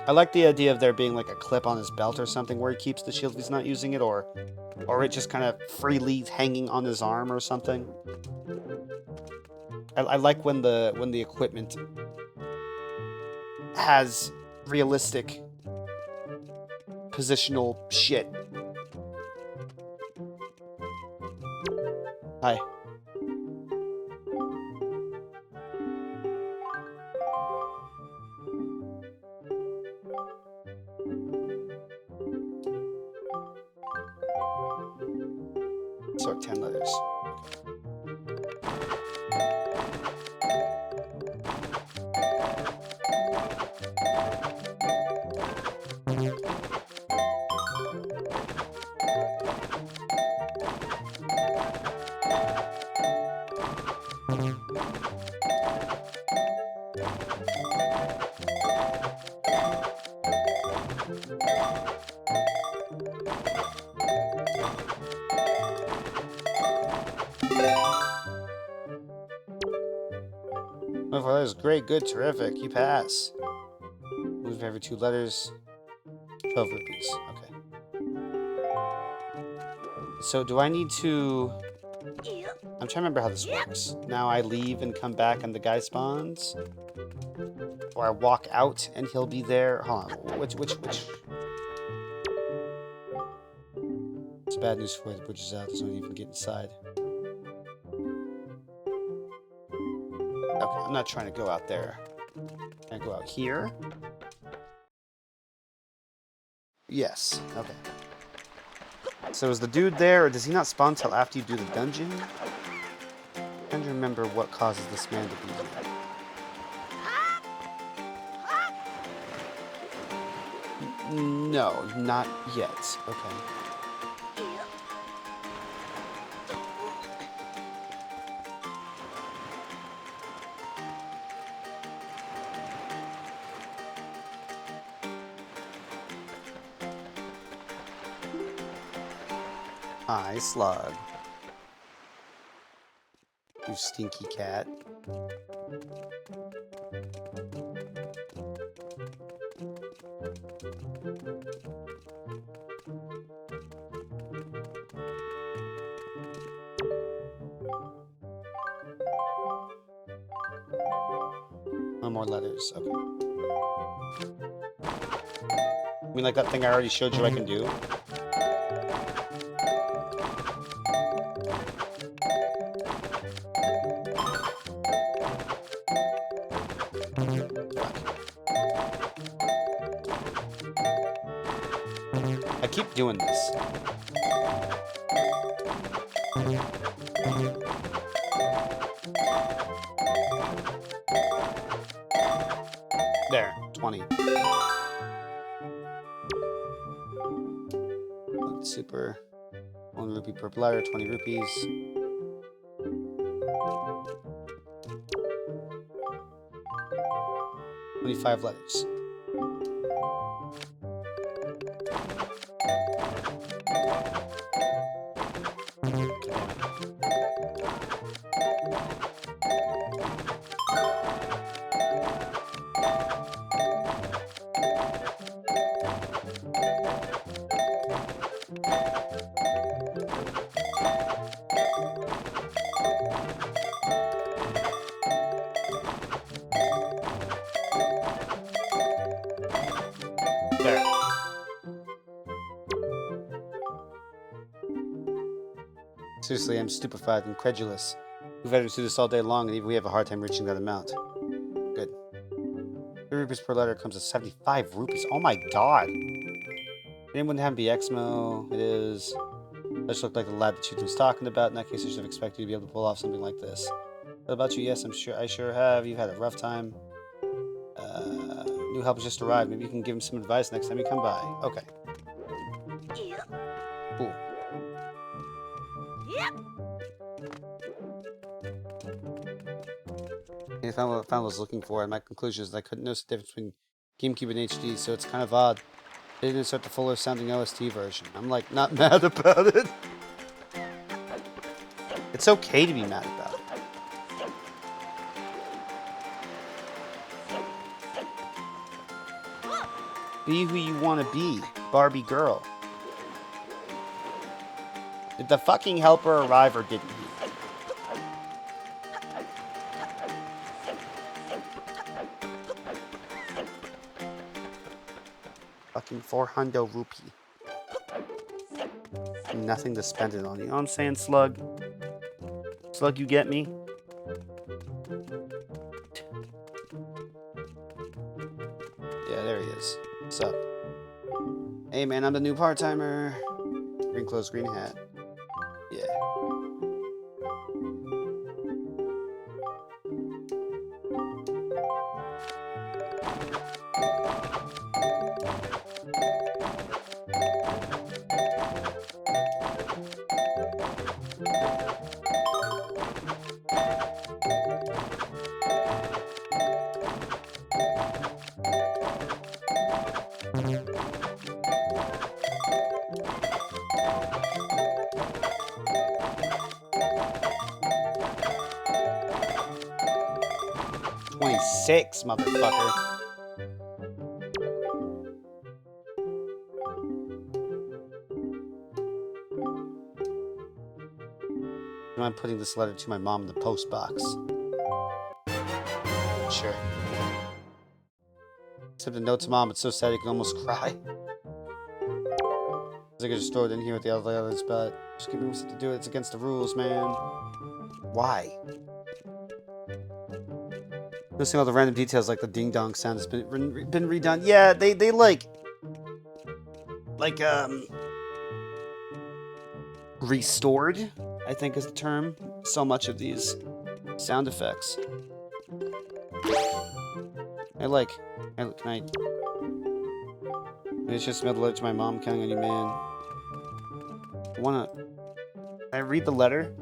I like the idea of there being like a clip on his belt or something where he keeps the shield if he's not using it, or it just kind of freely hanging on his arm or something. I like when the equipment has realistic positional shit. Hi. Sort 10 letters. Oh, that is great, good, terrific. You pass. Move every 2 letters. 12 rupees. Okay. So do I need to... I'm trying to remember how this works. Now I leave and come back and the guy spawns? Or I walk out and he'll be there? Hold on. Which? It's bad news for you. The bridge is out. There's no need to get inside. Okay, I'm not trying to go out there. Can I go out here? Yes. Okay. So is the dude there, or does he not spawn till after you do the dungeon? I'm trying to remember what causes this man to be here. No, not yet. Okay. Hi, Slug. You stinky cat. No more letters. Okay. I mean, like that thing I already showed you I can do? I keep doing this. There, 20. Super. 1 rupee per letter, 20 rupees. $25 letters. There. Seriously, I'm stupefied, incredulous. We've had to do this all day long, and even we have a hard time reaching that amount. Good. 3 rupees per letter comes to 75 rupees. Oh my god! Anyone have be Exmo? It is. This looked like the lad that she was talking about. In that case, I should have expected you to be able to pull off something like this. What about you? Yes, I sure have. You've had a rough time. New help has just arrived. Maybe you can give him some advice next time you come by. Okay. Cool. I found what I was looking for, and my conclusion is that I couldn't notice the difference between GameCube and HD, so it's kind of odd. They didn't insert the fuller sounding OST version. I'm like not mad about it. It's okay to be mad about it. Be who you want to be, Barbie girl. Did the fucking helper arrive or didn't he? Fucking 400 rupee. Nothing to spend it on. You know what I'm saying, Slug? Slug, you get me? Yeah, there he is. What's up? Hey man, I'm the new part-timer. Green clothes, green hat. Yeah. Six, motherfucker. I'm putting this letter to my mom in the post box. Sure. Except a note to mom, it's so sad you can almost cry. I could just throw it in here with the other letters, but just give me something to do. It's against the rules, man. Why? Noticing all the random details like the ding dong sound has been redone. Yeah, they restored, I think is the term. So much of these sound effects. Can I? It's just mailed a letter to my mom, counting on you, man. Can I read the letter?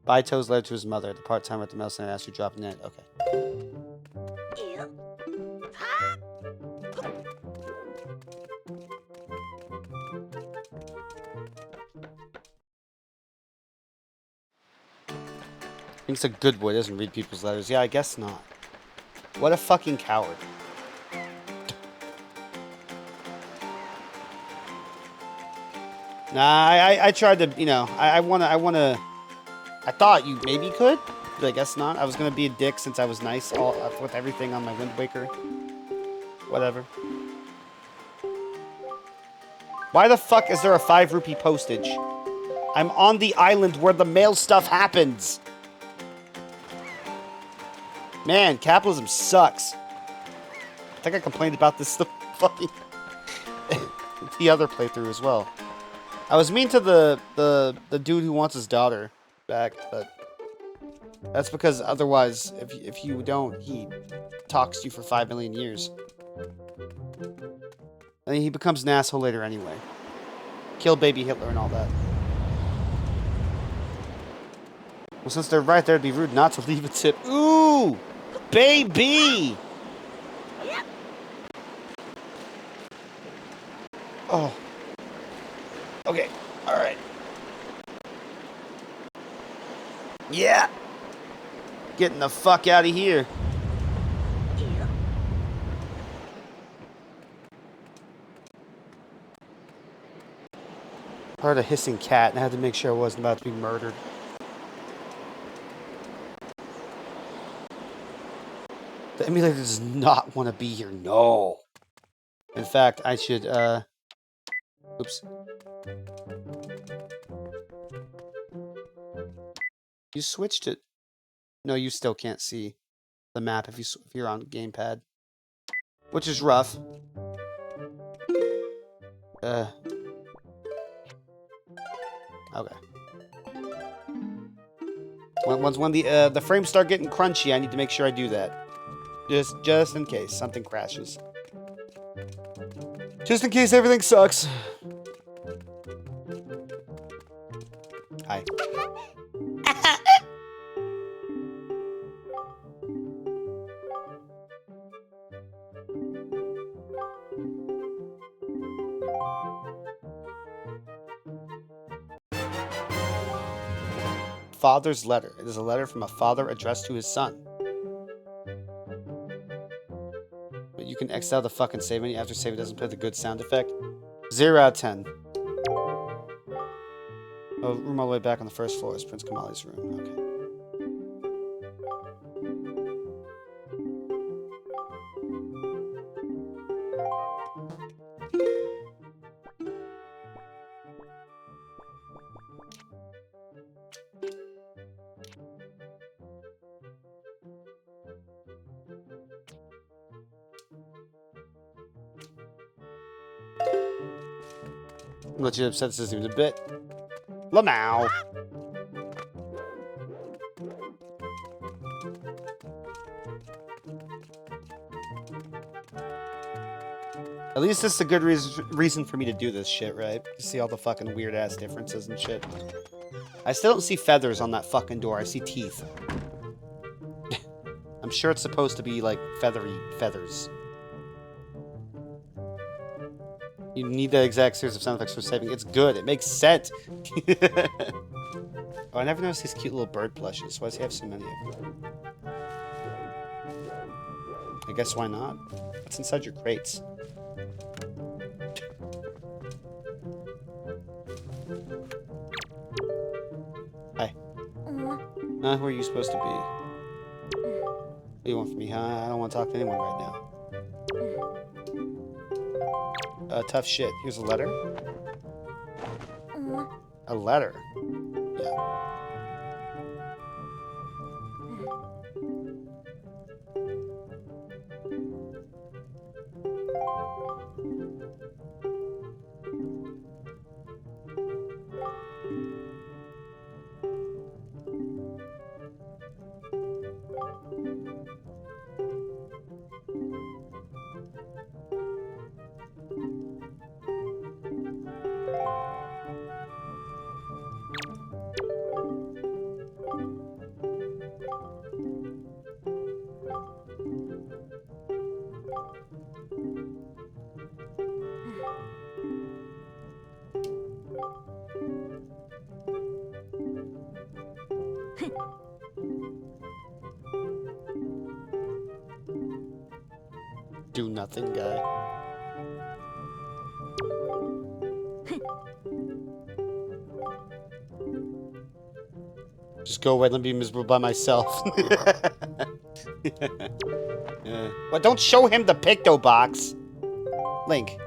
By Toe's letter to his mother, the part-timer at the mail center asked you to drop in it. Okay. I think it's a good boy, doesn't read people's letters. Yeah, I guess not. What a fucking coward. Nah, I tried to, you know, I thought you maybe could, but I guess not. I was gonna be a dick since I was nice with everything on my Wind Waker. Whatever. Why the fuck is there a 5 rupee postage? I'm on the island where the mail stuff happens. Man, capitalism sucks. I think I complained about this the fucking the other playthrough as well. I was mean to the dude who wants his daughter back, but that's because otherwise, if you don't, he talks to you for 5 million years. And he becomes an asshole later anyway. Kill baby Hitler and all that. Well, since they're right there, it'd be rude not to leave a tip. Ooh! Baby! Oh. Okay. Alright. Yeah! Getting the fuck out of here. Heard a hissing cat, and I had to make sure I wasn't about to be murdered. The emulator does not want to be here. No. In fact, I should, oops. You switched it. No, you still can't see the map if you're on gamepad. Which is rough. Okay. When the frames start getting crunchy, I need to make sure I do that. Just in case something crashes. Just in case everything sucks. Hi. Father's letter. It is a letter from a father addressed to his son. But you can X out the fucking save menu after save. It doesn't play the good sound effect. 0 out of 10. Oh, room all the way back on the first floor is Prince Kamali's room. Okay. I'm let you upset this even a bit. Lamau. At least this is a good reason for me to do this shit, right? To see all the fucking weird ass differences and shit. I still don't see feathers on that fucking door. I see teeth. I'm sure it's supposed to be like feathery feathers. You need that exact series of sound effects for saving. It's good. It makes sense. Oh, I never noticed these cute little bird plushes. Why does he have so many of them? I guess why not? What's inside your crates? Hi. Who are you supposed to be? What do you want from me, huh? I don't want to talk to anyone right now. Tough shit. Here's a letter. A letter. Yeah. Do nothing guy. Just go away, let me be miserable by myself. Yeah. Well, don't show him the Picto box. Link.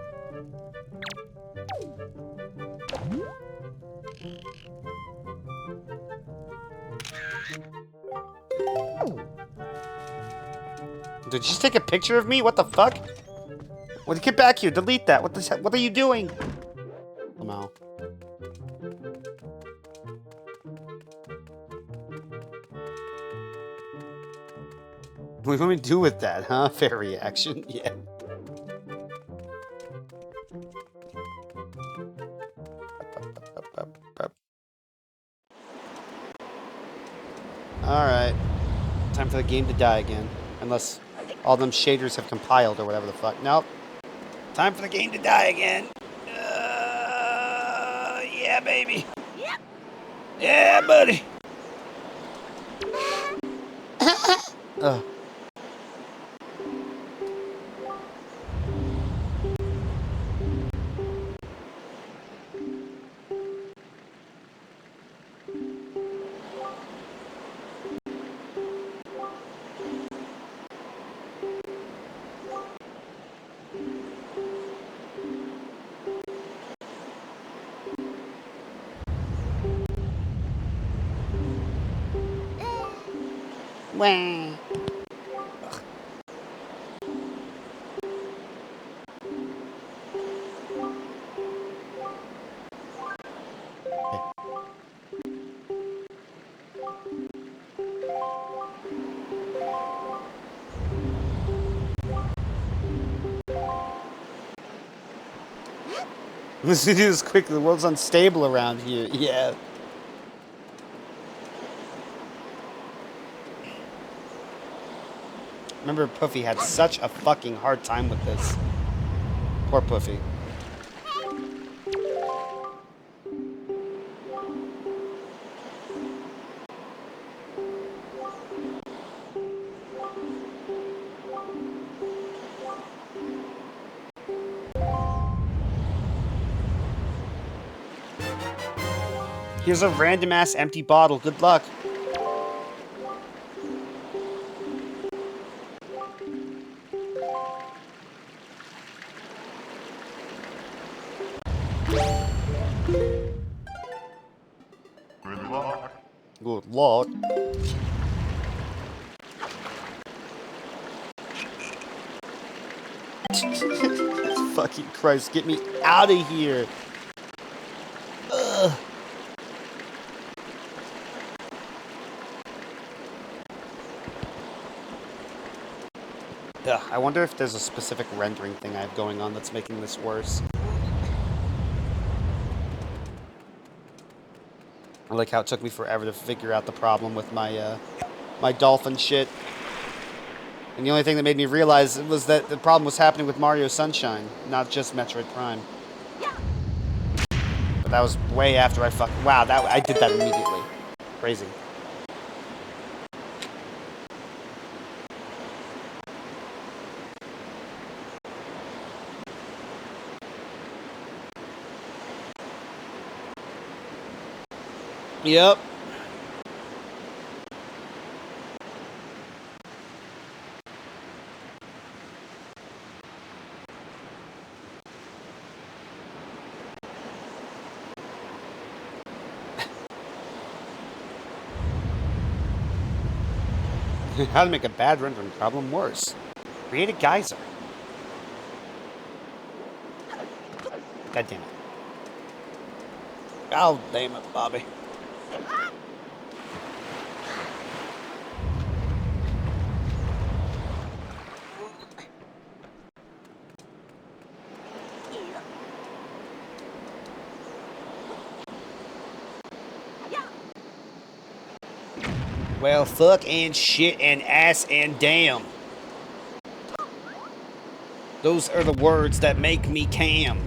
Did you just take a picture of me? What the fuck? Well, get back here. Delete that. What are you doing? No. What do you want me to do with that, huh? Fair reaction. Yeah. Alright. Time for the game to die again. Unless all them shaders have compiled or whatever the fuck. Nope. Time for the game to die again. Yeah, baby. Yep. Yeah, buddy. Ugh. Wah. Let's do this quick. The world's unstable around here. Yeah. Remember, Puffy had such a fucking hard time with this. Poor Puffy. Here's a random ass empty bottle. Good luck. Good luck. Fucking Christ, get me out of here. Ugh. Ugh, I wonder if there's a specific rendering thing I have going on that's making this worse. I like how it took me forever to figure out the problem with my my dolphin shit. And the only thing that made me realize was that the problem was happening with Mario Sunshine, not just Metroid Prime. But that was way after I fucking... Wow, I did that immediately. Crazy. Yep. How to make a bad rendering problem worse. Create a geyser. God damn it. God damn it, Bobby. Well, fuck and shit and ass and damn. Those are the words that make me Cam.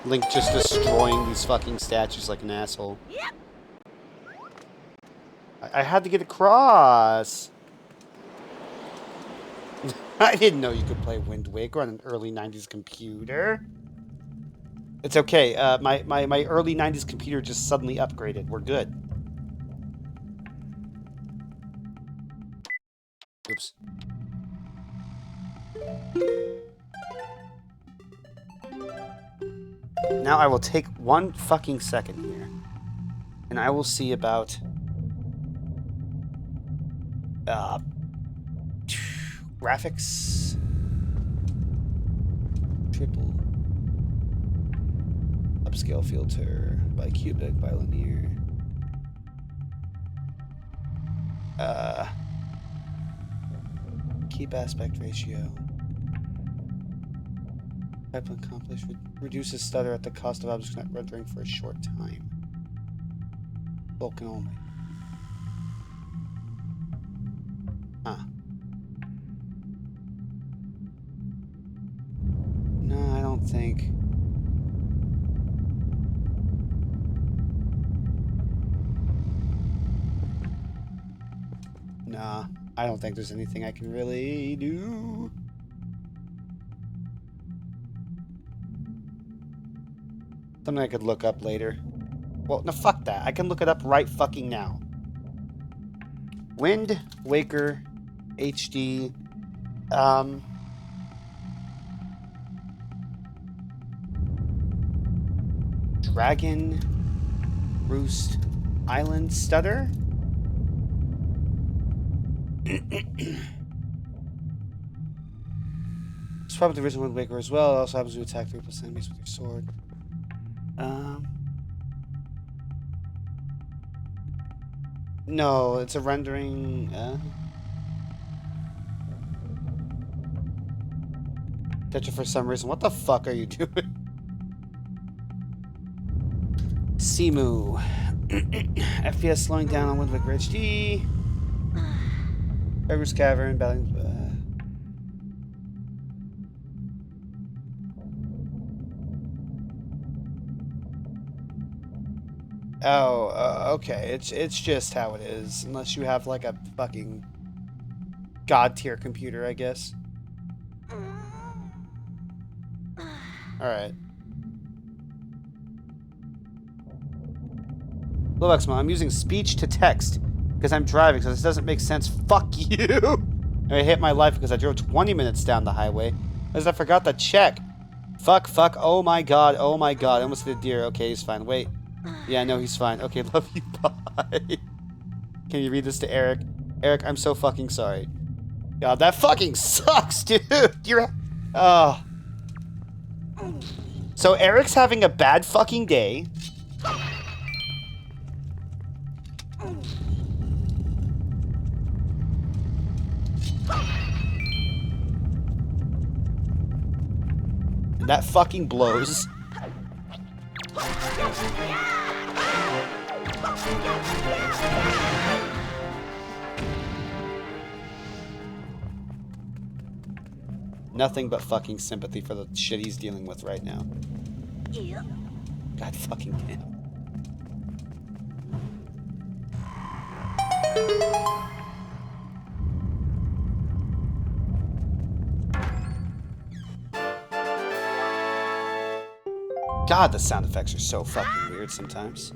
Link just destroying these fucking statues like an asshole. I had to get across. I didn't know you could play Wind Waker on an early 90s computer. It's okay. My early 90s computer just suddenly upgraded. We're good. Oops. Now I will take 1 fucking second here. And I will see about... graphics... Triple... Upscale filter... Bicubic, bilinear... Keep aspect ratio... Type accomplished. Reduces stutter at the cost of objects not rendering for a short time. Vulkan only. Huh. No, I don't think. Nah, I don't think there's anything I can really do. Something I could look up later. Well, no, fuck that. I can look it up right fucking now. Wind Waker HD. Dragon Roost Island Stutter? It's probably the original Wind Waker as well. It also happens to attack 3+ enemies with your sword. No, it's a rendering. Picture for some reason. What the fuck are you doing? Simu. FPS slowing down on Wind Waker HD. Beggar's Cavern. Battling. Okay. It's just how it is. Unless you have like a fucking god tier computer, I guess. Alright. Hello, Exmo. I'm using speech to text because I'm driving, so this doesn't make sense. Fuck you! I hit my life because I drove 20 minutes down the highway because I forgot to check. Fuck. Oh my god. I almost hit a deer. Okay, he's fine. Wait. Yeah, no, he's fine. Okay, love you. Bye. Can you read this to Eric? Eric, I'm so fucking sorry. God, that fucking sucks, dude. You're... Oh. So Eric's having a bad fucking day. And that fucking blows. Nothing but fucking sympathy for the shit he's dealing with right now. God fucking damn. God, the sound effects are so fucking weird sometimes.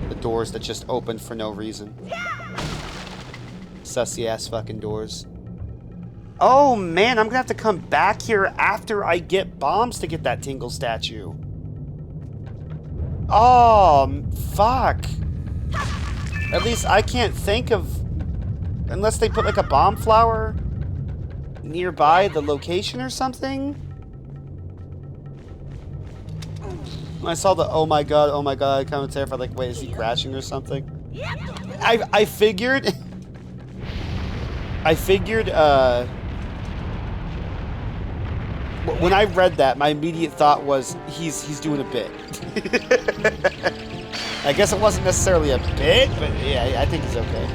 The doors that just opened for no reason. Sussy ass fucking doors. Oh man, I'm gonna have to come back here after I get bombs to get that Tingle statue. Oh, fuck. At least I can't think of... Unless they put like a bomb flower nearby the location or something? When I saw the oh my god, I kind of terrified, like, wait, is he crashing or something? I figured... when I read that, my immediate thought was, he's doing a bit. I guess it wasn't necessarily a bit, but yeah, I think he's okay.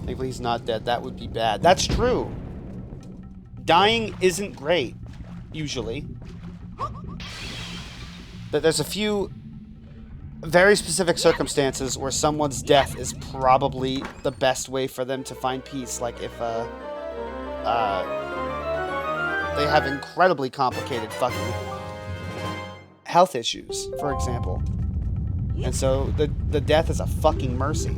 Thankfully he's not dead. That would be bad. That's true. Dying isn't great, usually. But there's a few very specific circumstances where someone's death is probably the best way for them to find peace. Like if they have incredibly complicated fucking health issues, for example. And so the death is a fucking mercy.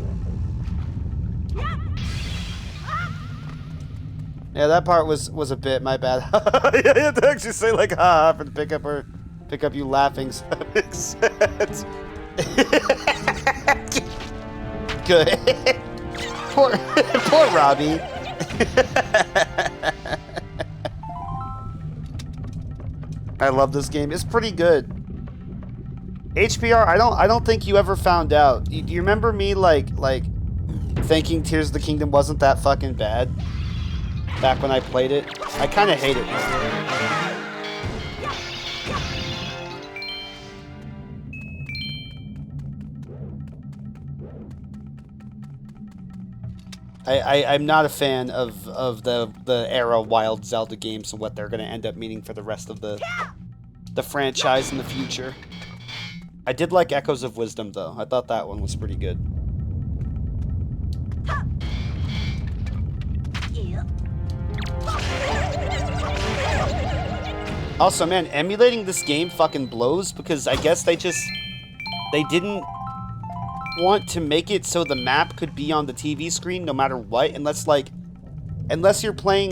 Yeah, that part was a bit my bad. Yeah, you had to actually say like ha for the pick up you laughing, so that makes sense. Good. Poor Robbie. I love this game. It's pretty good. HPR, I don't think you ever found out. Do you remember me like thinking Tears of the Kingdom wasn't that fucking bad? Back when I played it? I kind of hate it now. I'm not a fan of the era Wild Zelda games and what they're going to end up meaning for the rest of the franchise in the future. I did like Echoes of Wisdom, though. I thought that one was pretty good. Also, man, emulating this game fucking blows because I guess they didn't want to make it so the map could be on the TV screen no matter what, unless you're playing,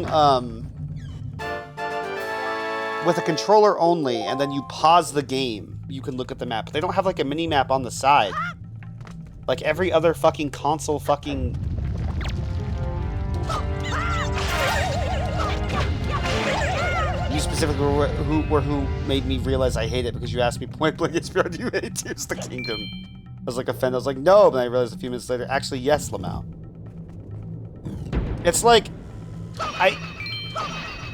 with a controller only, and then you pause the game, you can look at the map. But they don't have, like, a mini-map on the side. Like every other fucking console fucking... You specifically were who made me realize I hate it, because you asked me point blank, do you hate Tears of the Kingdom? I was like offended. I was like, no, but I realized a few minutes later, actually, yes, Lamau. It's like,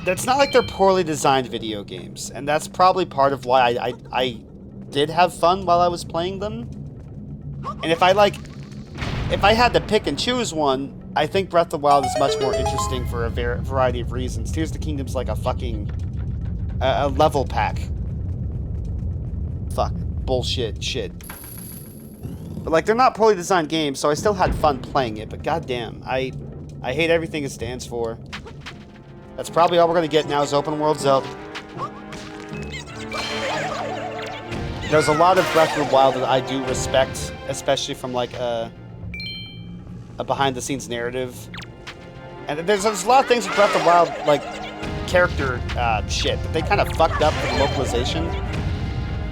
it's not like they're poorly designed video games, and that's probably part of why I did have fun while I was playing them. And if I had to pick and choose one, I think Breath of the Wild is much more interesting for a variety of reasons. Tears of the Kingdom's like a fucking a level pack. Fuck bullshit shit. But like, they're not poorly designed games, so I still had fun playing it. But goddamn, I hate everything it stands for. That's probably all we're gonna get now is open world Zelda. There's a lot of Breath of the Wild that I do respect, especially from like a behind-the-scenes narrative. And there's a lot of things with Breath of the Wild, like character shit, that they kind of fucked up for the localization.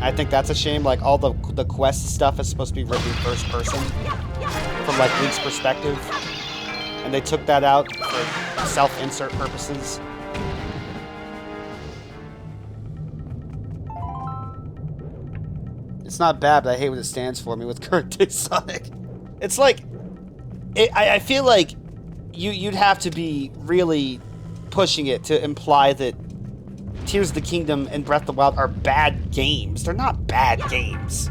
I think that's a shame. Like all the quest stuff is supposed to be written in first person from like Link's perspective, and they took that out for self-insert purposes. It's not bad, but I hate what it stands for me with current day Sonic. It's like, I feel like you'd have to be really pushing it to imply that Tears of the Kingdom and Breath of the Wild are bad games. They're not bad games.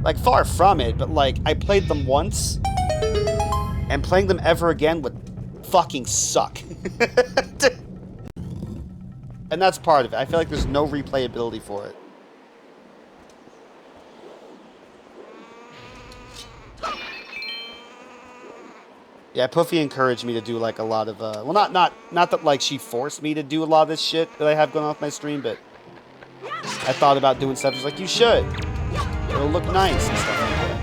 Like, far from it, but like, I played them once, and playing them ever again would fucking suck. And that's part of it. I feel like there's no replayability for it. Yeah, Puffy encouraged me to do like a lot of well, not that like she forced me to do a lot of this shit that I have going on with my stream, but I thought about doing stuff. She's like, you should. It'll look nice and stuff like that.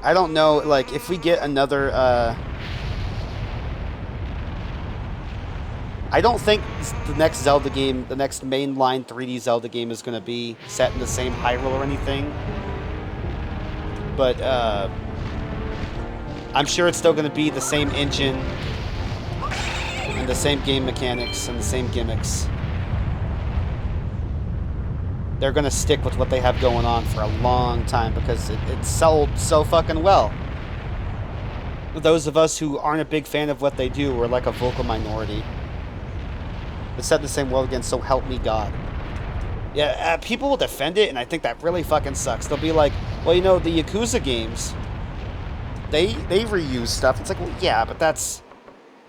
I don't know, like if we get another I don't think the next Zelda game, the next mainline 3D Zelda game is going to be set in the same Hyrule or anything. But, I'm sure it's still going to be the same engine, and the same game mechanics, and the same gimmicks. They're going to stick with what they have going on for a long time, because it sold so fucking well. Those of us who aren't a big fan of what they do, we're like a vocal minority. It's set in the same world again, so help me God. Yeah, people will defend it, and I think that really fucking sucks. They'll be like, well, you know, the Yakuza games, they reuse stuff. It's like, well, yeah, but that's...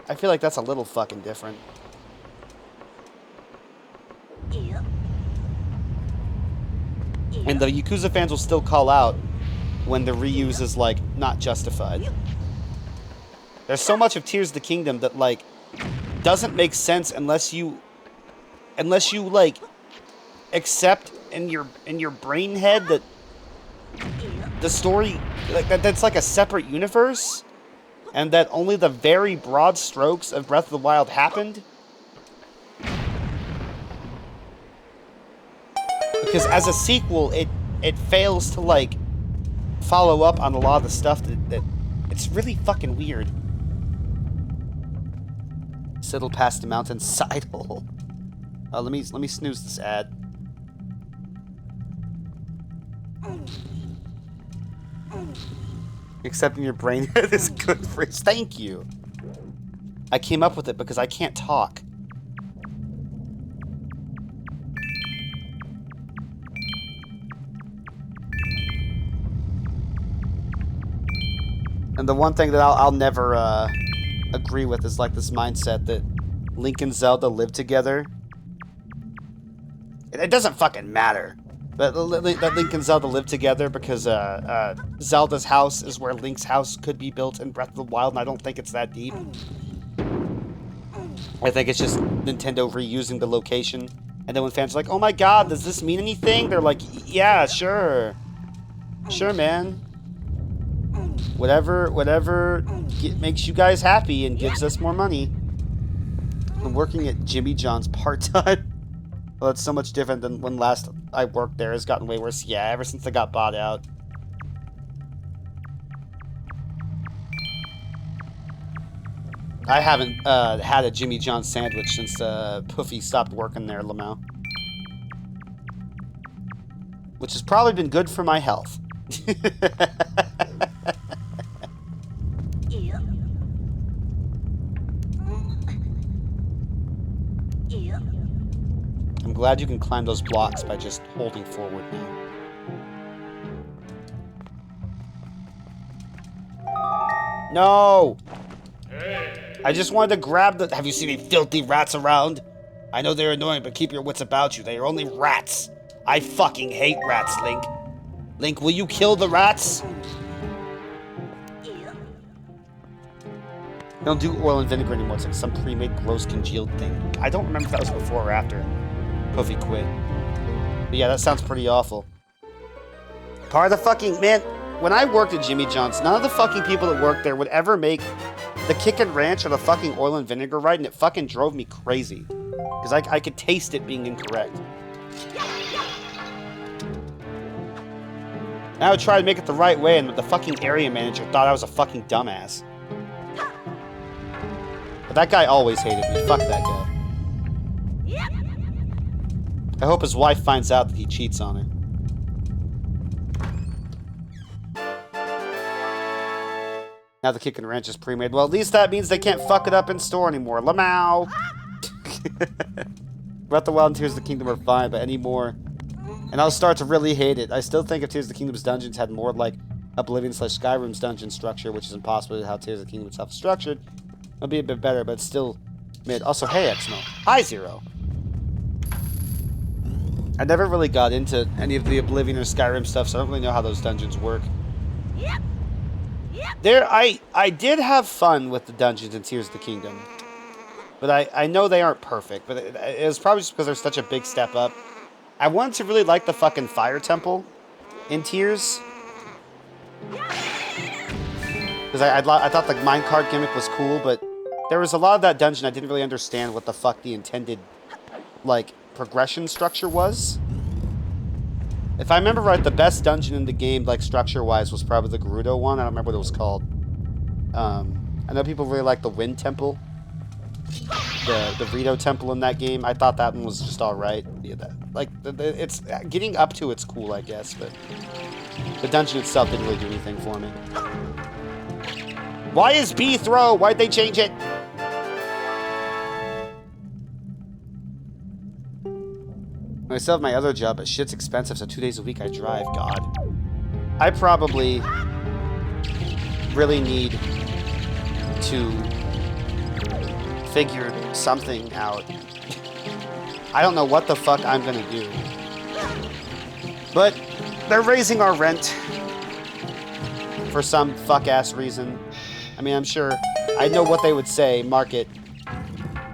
I feel like that's a little fucking different. And the Yakuza fans will still call out when the reuse is, like, not justified. There's so much of Tears of the Kingdom that, like, doesn't make sense unless you like accept in your brain head that the story, like that's like a separate universe, and that only the very broad strokes of Breath of the Wild happened. Because as a sequel, it fails to like follow up on a lot of the stuff that it's really fucking weird. Settle past the mountain side hole. Let me snooze this ad. Accepting your brain head is a good phrase. Thank you. I came up with it because I can't talk. And the one thing that I'll never agree with is like this mindset that Link and Zelda live together. It doesn't fucking matter. But that Link and Zelda live together because Zelda's house is where Link's house could be built in Breath of the Wild, and I don't think it's that deep. I think it's just Nintendo reusing the location. And then when fans are like, oh my god, does this mean anything? They're like, yeah, sure. Sure, man. Whatever makes you guys happy and gives us more money. I'm working at Jimmy John's part-time. Well, it's so much different than when last I worked there. It's gotten way worse. Yeah, ever since they got bought out. I haven't had a Jimmy John's sandwich since Puffy stopped working there, Lamau. Which has probably been good for my health. I'm glad you can climb those blocks by just holding forward now. No! I just wanted to grab the... Have you seen any filthy rats around? I know they're annoying, but keep your wits about you. They are only rats. I fucking hate rats, Link. Link, will you kill the rats? They don't do oil and vinegar anymore. It's like some pre-made gross congealed thing. I don't remember if that was before or after Puffy quit. But yeah, that sounds pretty awful. Part of the fucking... Man, when I worked at Jimmy John's, none of the fucking people that worked there would ever make the Kickin' Ranch or the fucking oil and vinegar right, and it fucking drove me crazy. Because I could taste it being incorrect. And I would try to make it the right way, and the fucking area manager thought I was a fucking dumbass. But that guy always hated me. Fuck that guy. I hope his wife finds out that he cheats on her. Now the Kickin' Ranch is pre-made. Well, at least that means they can't fuck it up in store anymore. Lamau! Breath of the Wild and Tears of the Kingdom are fine, but anymore. And I'll start to really hate it. I still think if Tears of the Kingdom's dungeons had more like Oblivion/Skyrim's dungeon structure, which is impossible with how Tears of the Kingdom itself is structured, it'll be a bit better, but it's still mid. Also, hey, Exmo. Hi, Zero. I never really got into any of the Oblivion or Skyrim stuff, so I don't really know how those dungeons work. I did have fun with the dungeons in Tears of the Kingdom. But I know they aren't perfect, but it was probably just because they're such a big step up. I wanted to really like the fucking fire temple in Tears. Because I thought the minecart gimmick was cool, but there was a lot of that dungeon I didn't really understand what the fuck the intended, like, progression structure was. If I remember right, the best dungeon in the game, like, structure-wise, was probably the Gerudo one. I don't remember what it was called. I know people really like the Wind Temple. The Rito Temple in that game. I thought that one was just alright. Yeah, it's getting up to it's cool, I guess, but the dungeon itself didn't really do anything for me. Why is B throw? Why'd they change it? I still have my other job, but shit's expensive, so 2 days a week I drive. God. I probably really need to figure something out. I don't know what the fuck I'm gonna do. But they're raising our rent for some fuck-ass reason. I mean, I'm sure I know what they would say, market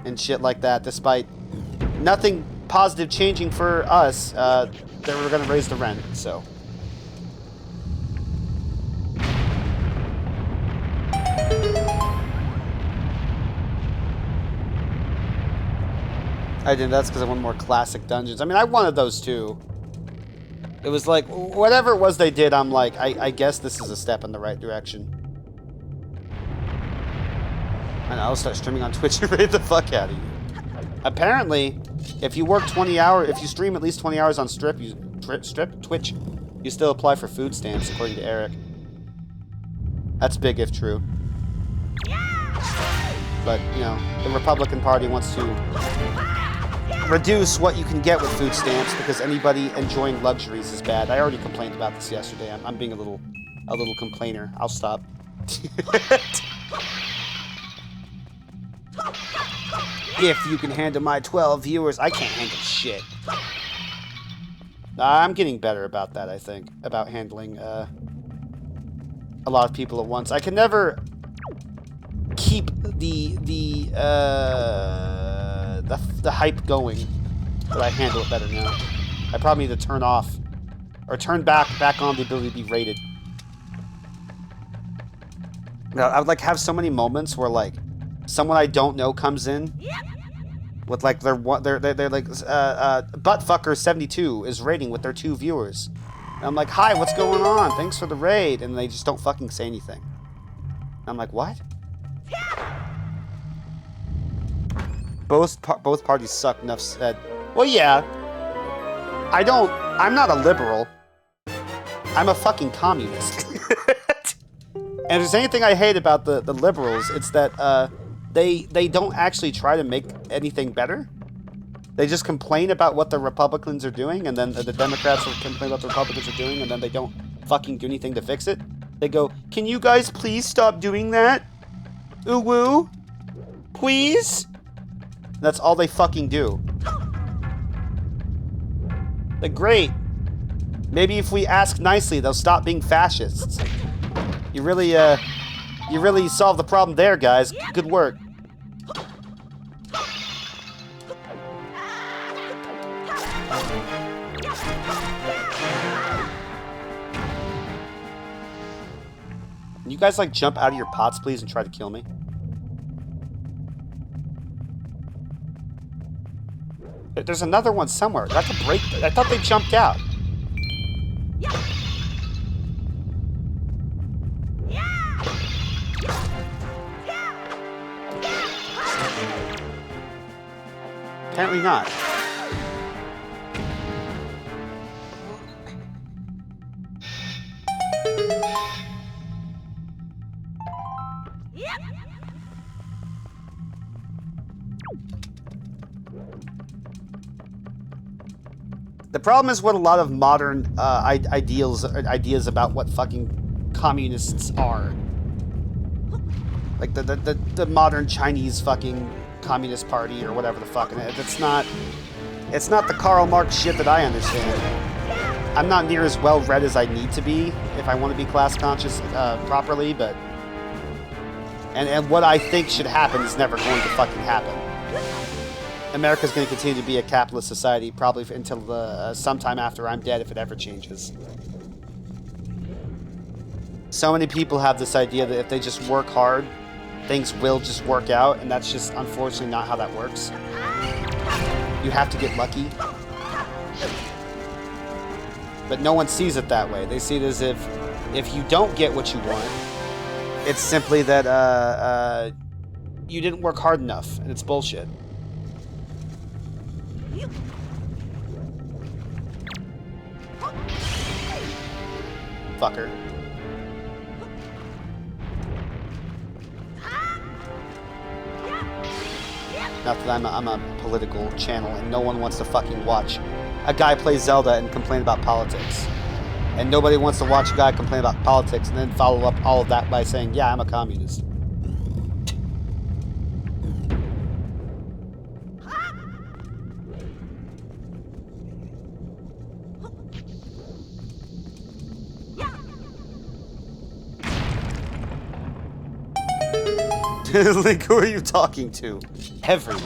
and shit like that, despite nothing positive changing for us. They were gonna raise the rent, so. I didn't. That's because I wanted more classic dungeons. I mean, I wanted those too. It was like, whatever it was they did, I'm like, I guess this is a step in the right direction. And I'll start streaming on Twitch and raid the fuck out of you. Apparently, if you work 20 hours, if you stream at least 20 hours on Twitch, you still apply for food stamps, according to Eric. That's big if true. But, you know, the Republican Party wants to reduce what you can get with food stamps because anybody enjoying luxuries is bad. I already complained about this yesterday. I'm being a little complainer. I'll stop. If you can handle my 12 viewers, I can't handle shit. I'm getting better about that, I think. About handling a lot of people at once. I can never keep the hype going, but I handle it better now. I probably need to turn off or turn back on the ability to be rated. Now, I would like have so many moments where like someone I don't know comes in with like they're like buttfucker72 is rating with their 2 viewers. And I'm like, hi, what's going on? Thanks for the raid, and they just don't fucking say anything. And I'm like, what? Both parties suck. Enough said. Well, yeah. I'm not a liberal. I'm a fucking communist. And if there's anything I hate about the liberals, it's that they don't actually try to make anything better. They just complain about what the Republicans are doing, and then the Democrats will complain about what the Republicans are doing, and then they don't fucking do anything to fix it. They go, can you guys please stop doing that? Ooh woo? Please? And that's all they fucking do. Like, great. Maybe if we ask nicely, they'll stop being fascists. You really solved the problem there, guys. Good work. Can you guys, like, jump out of your pots, please, and try to kill me? There's another one somewhere. I have to break. I thought they jumped out. Apparently not. The problem is what a lot of modern ideas about what fucking communists are. Like the modern Chinese fucking Communist Party or whatever the fuck. It's not the Karl Marx shit that I understand. I'm not near as well read as I need to be if I want to be class conscious properly, but and what I think should happen is never going to fucking happen. America's going to continue to be a capitalist society probably until sometime after I'm dead, if it ever changes. So many people have this idea that if they just work hard, things will just work out, and that's just unfortunately not how that works. You have to get lucky. But no one sees it that way. They see it as if you don't get what you want, it's simply that you didn't work hard enough, and it's bullshit. Fucker. Not that I'm a political channel and no one wants to fucking watch a guy play Zelda and complain about politics. And nobody wants to watch a guy complain about politics and then follow up all of that by saying, yeah, I'm a communist. Link, who are you talking to? Everyone.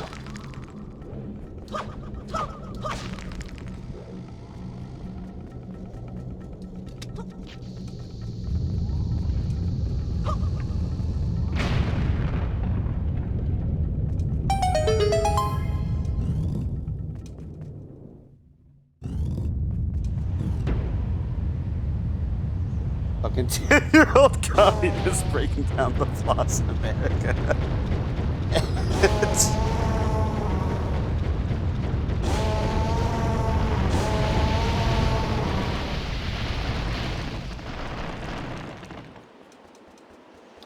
Fucking 10-year-old communist breaking down the flaws in America.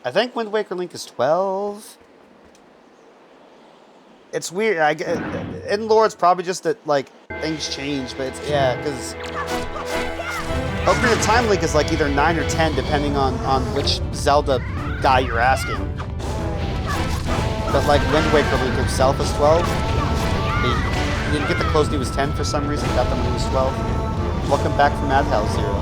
I think Wind Waker Link is 12. It's weird. In lore, it's probably just that like things change, but it's because Ocarina of Time Link is like either 9 or 10, depending on which Zelda guy you're asking. But like Wind Waker Link himself was 12. He didn't get the clothes when he was 10 for some reason, got them when he was 12. Welcome back from Madhouse Zero.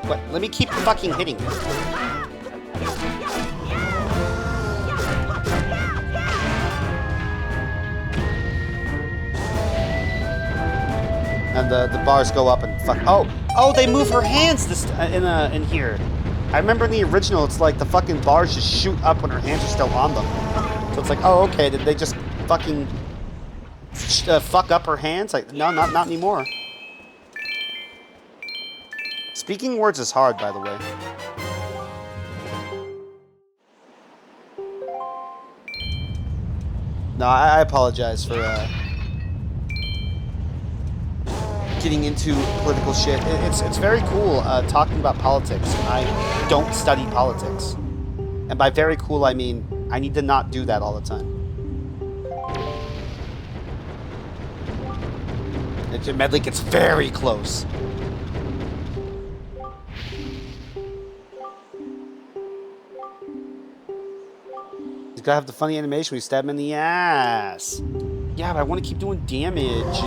What? Let me keep fucking hitting it. And the bars go up and fuck. Oh, they move her hands in here. I remember in the original, it's like the fucking bars just shoot up when her hands are still on them. So it's like, oh, okay, did they just fucking fuck up her hands? Like, no, not anymore. Speaking words is hard, by the way. No, I apologize for getting into political shit. It's very cool talking about politics. I don't study politics. And by very cool, I mean I need to not do that all the time. Medley gets very close. He's gotta have the funny animation when you stab him in the ass. Yeah, but I want to keep doing damage.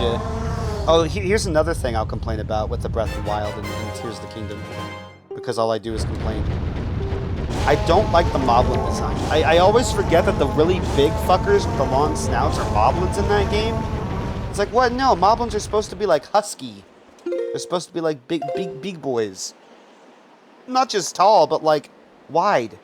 Oh, here's another thing I'll complain about with the Breath of the Wild and Tears of the Kingdom. Because all I do is complain. I don't like the moblin design. I always forget that the really big fuckers with the long snouts are moblins in that game. It's like, what? No, moblins are supposed to be like husky. They're supposed to be like big boys. Not just tall, but like wide.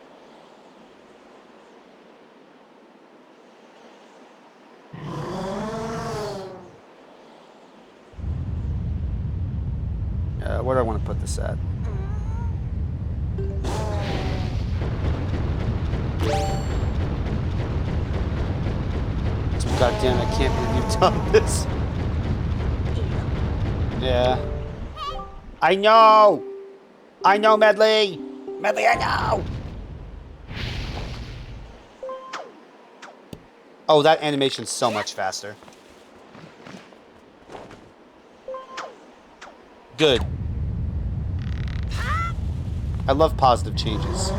Where do I want to put this at? God damn, I can't believe you've done this. Yeah. I know! I know, Medley! Medley, I know! Oh, that animation's so much faster. Good. I love positive changes.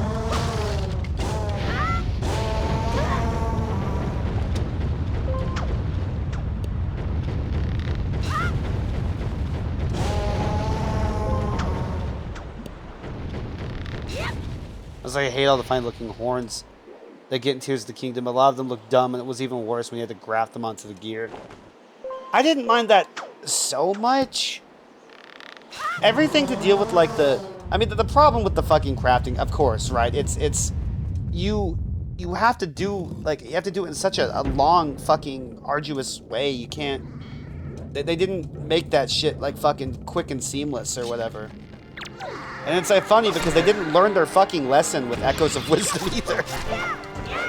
I hate all the funny-looking horns that get in Tears of the Kingdom. A lot of them look dumb, and it was even worse when you had to graft them onto the gear. I didn't mind that so much. Everything to deal with, like, I mean, the problem with the fucking crafting, of course, right? It's... You have to do, like, you have to do it in such a long, fucking, arduous way. You can't... They didn't make that shit, like, fucking quick and seamless or whatever. And it's funny because they didn't learn their fucking lesson with Echoes of Wisdom either.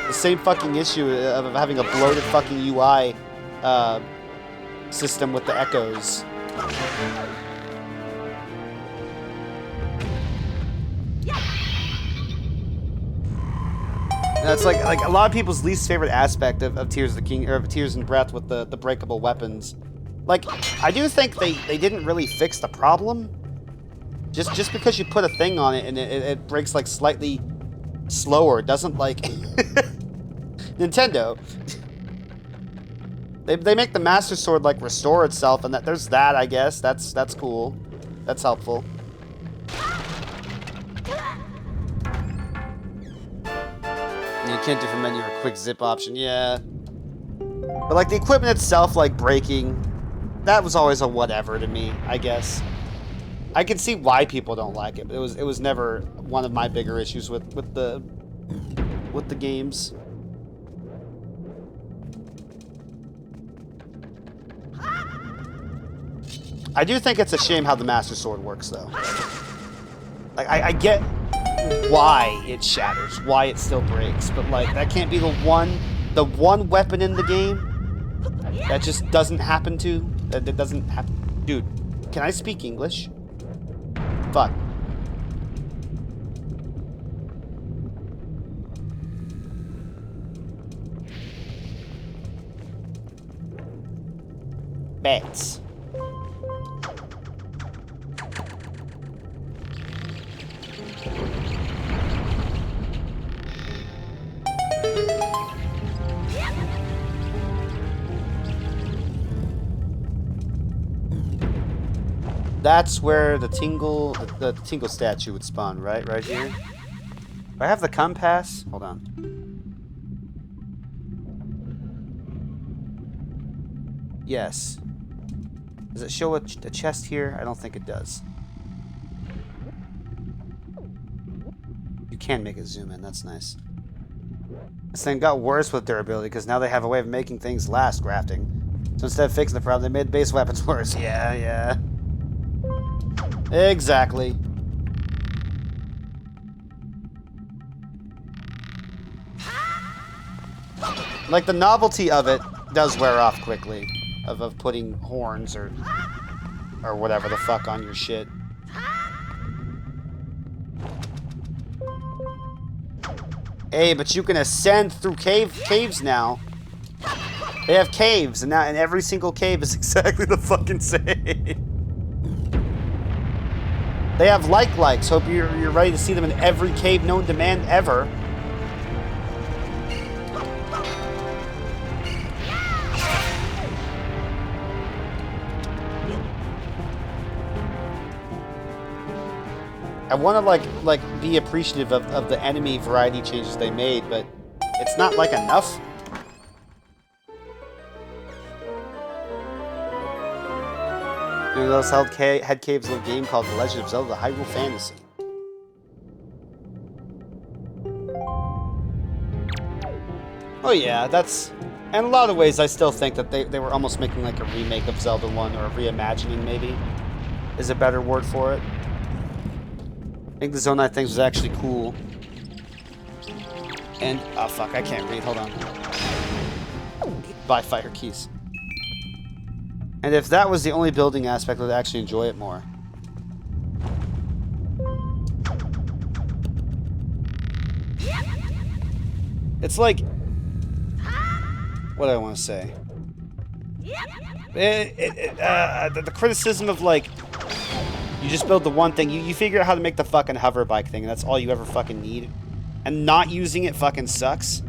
The same fucking issue of having a bloated fucking UI system with the echoes. And that's like a lot of people's least favorite aspect of Tears of the King, or of Tears and Breath with the breakable weapons. Like, I do think they didn't really fix the problem. Just because you put a thing on it and it breaks like slightly slower doesn't like Nintendo. They make the Master Sword like restore itself, and there's that, I guess. That's cool. That's helpful. You can't do from menu or quick zip option, yeah. But like the equipment itself, like breaking, that was always a whatever to me, I guess. I can see why people don't like it, but it was never one of my bigger issues with the games. I do think it's a shame how the Master Sword works, though. Like, I get why it shatters, why it still breaks, but like that can't be the one weapon in the game that just doesn't happen to. That doesn't happen. Dude, can I speak English? Fuck. bats. That's where the the tingle statue would spawn, right? Right here. Do I have the compass? Hold on. Yes. Does it show a chest here? I don't think it does. You can make it zoom in. That's nice. This thing got worse with durability because now they have a way of making things last crafting. So instead of fixing the problem, they made base weapons worse. Yeah, yeah. Exactly. Like, the novelty of it does wear off quickly. Of putting horns or whatever the fuck on your shit. Hey, but you can ascend through caves now. They have caves, and every single cave is exactly the fucking same. They have likes. Hope you're ready to see them in every cave known to man ever. I want to like be appreciative of the enemy variety changes they made, but it's not like enough. You know those head caves in a game called The Legend of Zelda: Hyrule Fantasy. Oh yeah, that's... In a lot of ways, I still think that they were almost making like a remake of Zelda 1, or a reimagining, maybe, is a better word for it. I think the Zonai things was actually cool. And... oh fuck, I can't read, hold on. Buy fire keys. And if that was the only building aspect, I'd actually enjoy it more. It's like... what do I want to say? The criticism of, like... you just build the one thing. You figure out how to make the fucking hover bike thing, and that's all you ever fucking need. And not using it fucking sucks.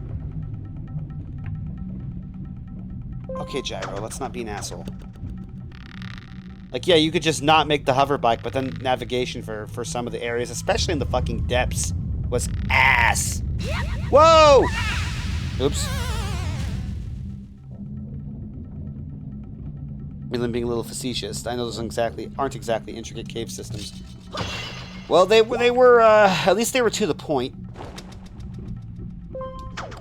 Okay, Gyro, let's not be an asshole. Like, yeah, you could just not make the hover bike, but then navigation for some of the areas, especially in the fucking depths, was ass. Whoa! Oops. I'm being a little facetious. I know those aren't exactly intricate cave systems. Well, they were, at least they were to the point.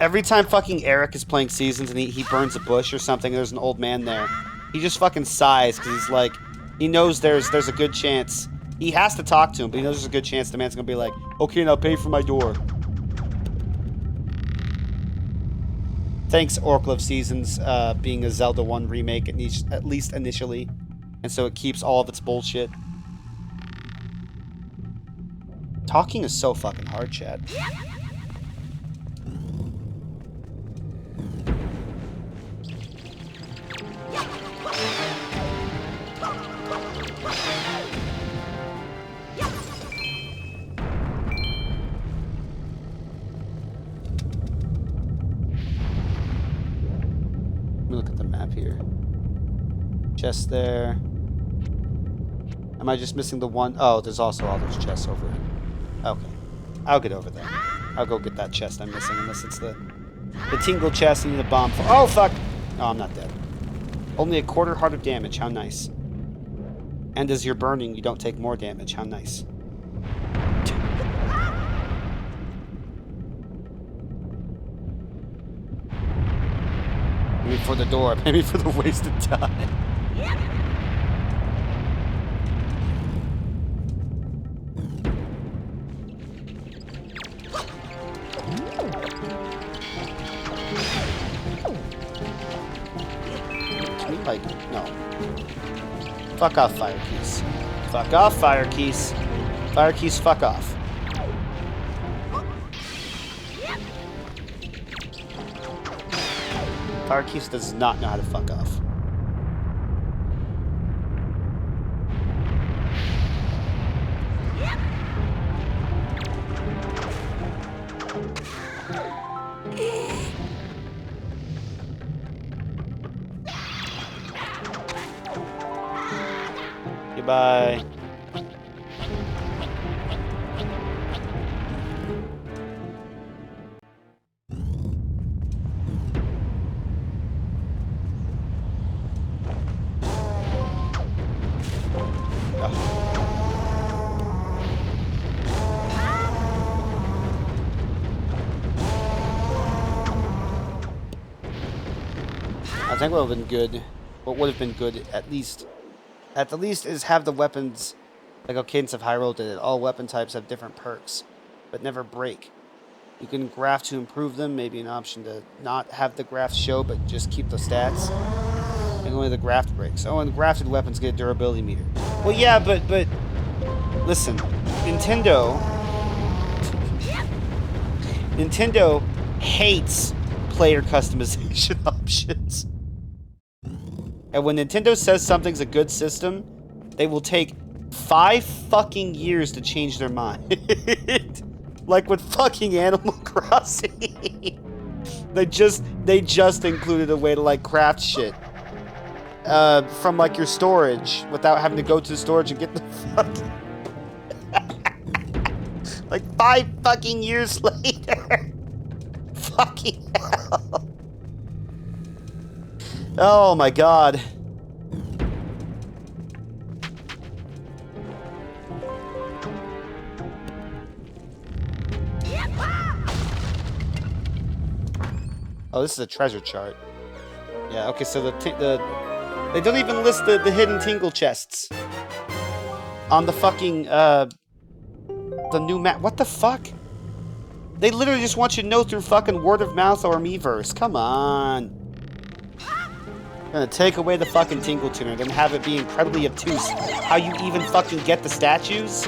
Every time fucking Eric is playing Seasons and he burns a bush or something, there's an old man there. He just fucking sighs because he's like, he knows there's a good chance. He has to talk to him, but he knows there's a good chance the man's gonna be like, okay, now pay for my door. Thanks, Oracle of Seasons, being a Zelda 1 remake, at least initially. And so it keeps all of its bullshit. Talking is so fucking hard, chat. Let me look at the map here. Chest there. Am I just missing the one? Oh, there's also all those chests over here. Okay. I'll get over there. I'll go get that chest I'm missing, unless it's the tingle chest I need a bomb for. Oh, fuck! Oh, I'm not dead. Only a quarter heart of damage. How nice. And as you're burning, you don't take more damage. How nice. Maybe for the door. Maybe for the wasted time. Can we, like, no. Fuck off, fire keys. Fuck off, fire keys. Fire keys, fuck off. Fire keys does not know how to fuck off. Bye. I think what would have been good, what would have been good at the least, is have the weapons, like how Cadence of Hyrule did it. All weapon types have different perks, but never break. You can graft to improve them, maybe an option to not have the graft show, but just keep the stats. And only the graft breaks. Oh, and grafted weapons get a durability meter. Well, yeah, but listen, Nintendo hates player customization options. And when Nintendo says something's a good system, they will take 5 fucking years to change their mind. Like with fucking Animal Crossing. they just included a way to like craft shit. From like your storage without having to go to the storage and get the fucking like 5 fucking years later. Fucking hell. Oh my god. Oh, this is a treasure chart. Yeah, okay, so they don't even list the hidden tingle chests on the fucking the new map. What the fuck? They literally just want you to know through fucking word of mouth or Miiverse. Come on. I'm gonna take away the fucking Tingle Tuner, then have it be incredibly obtuse how you even fucking get the statues?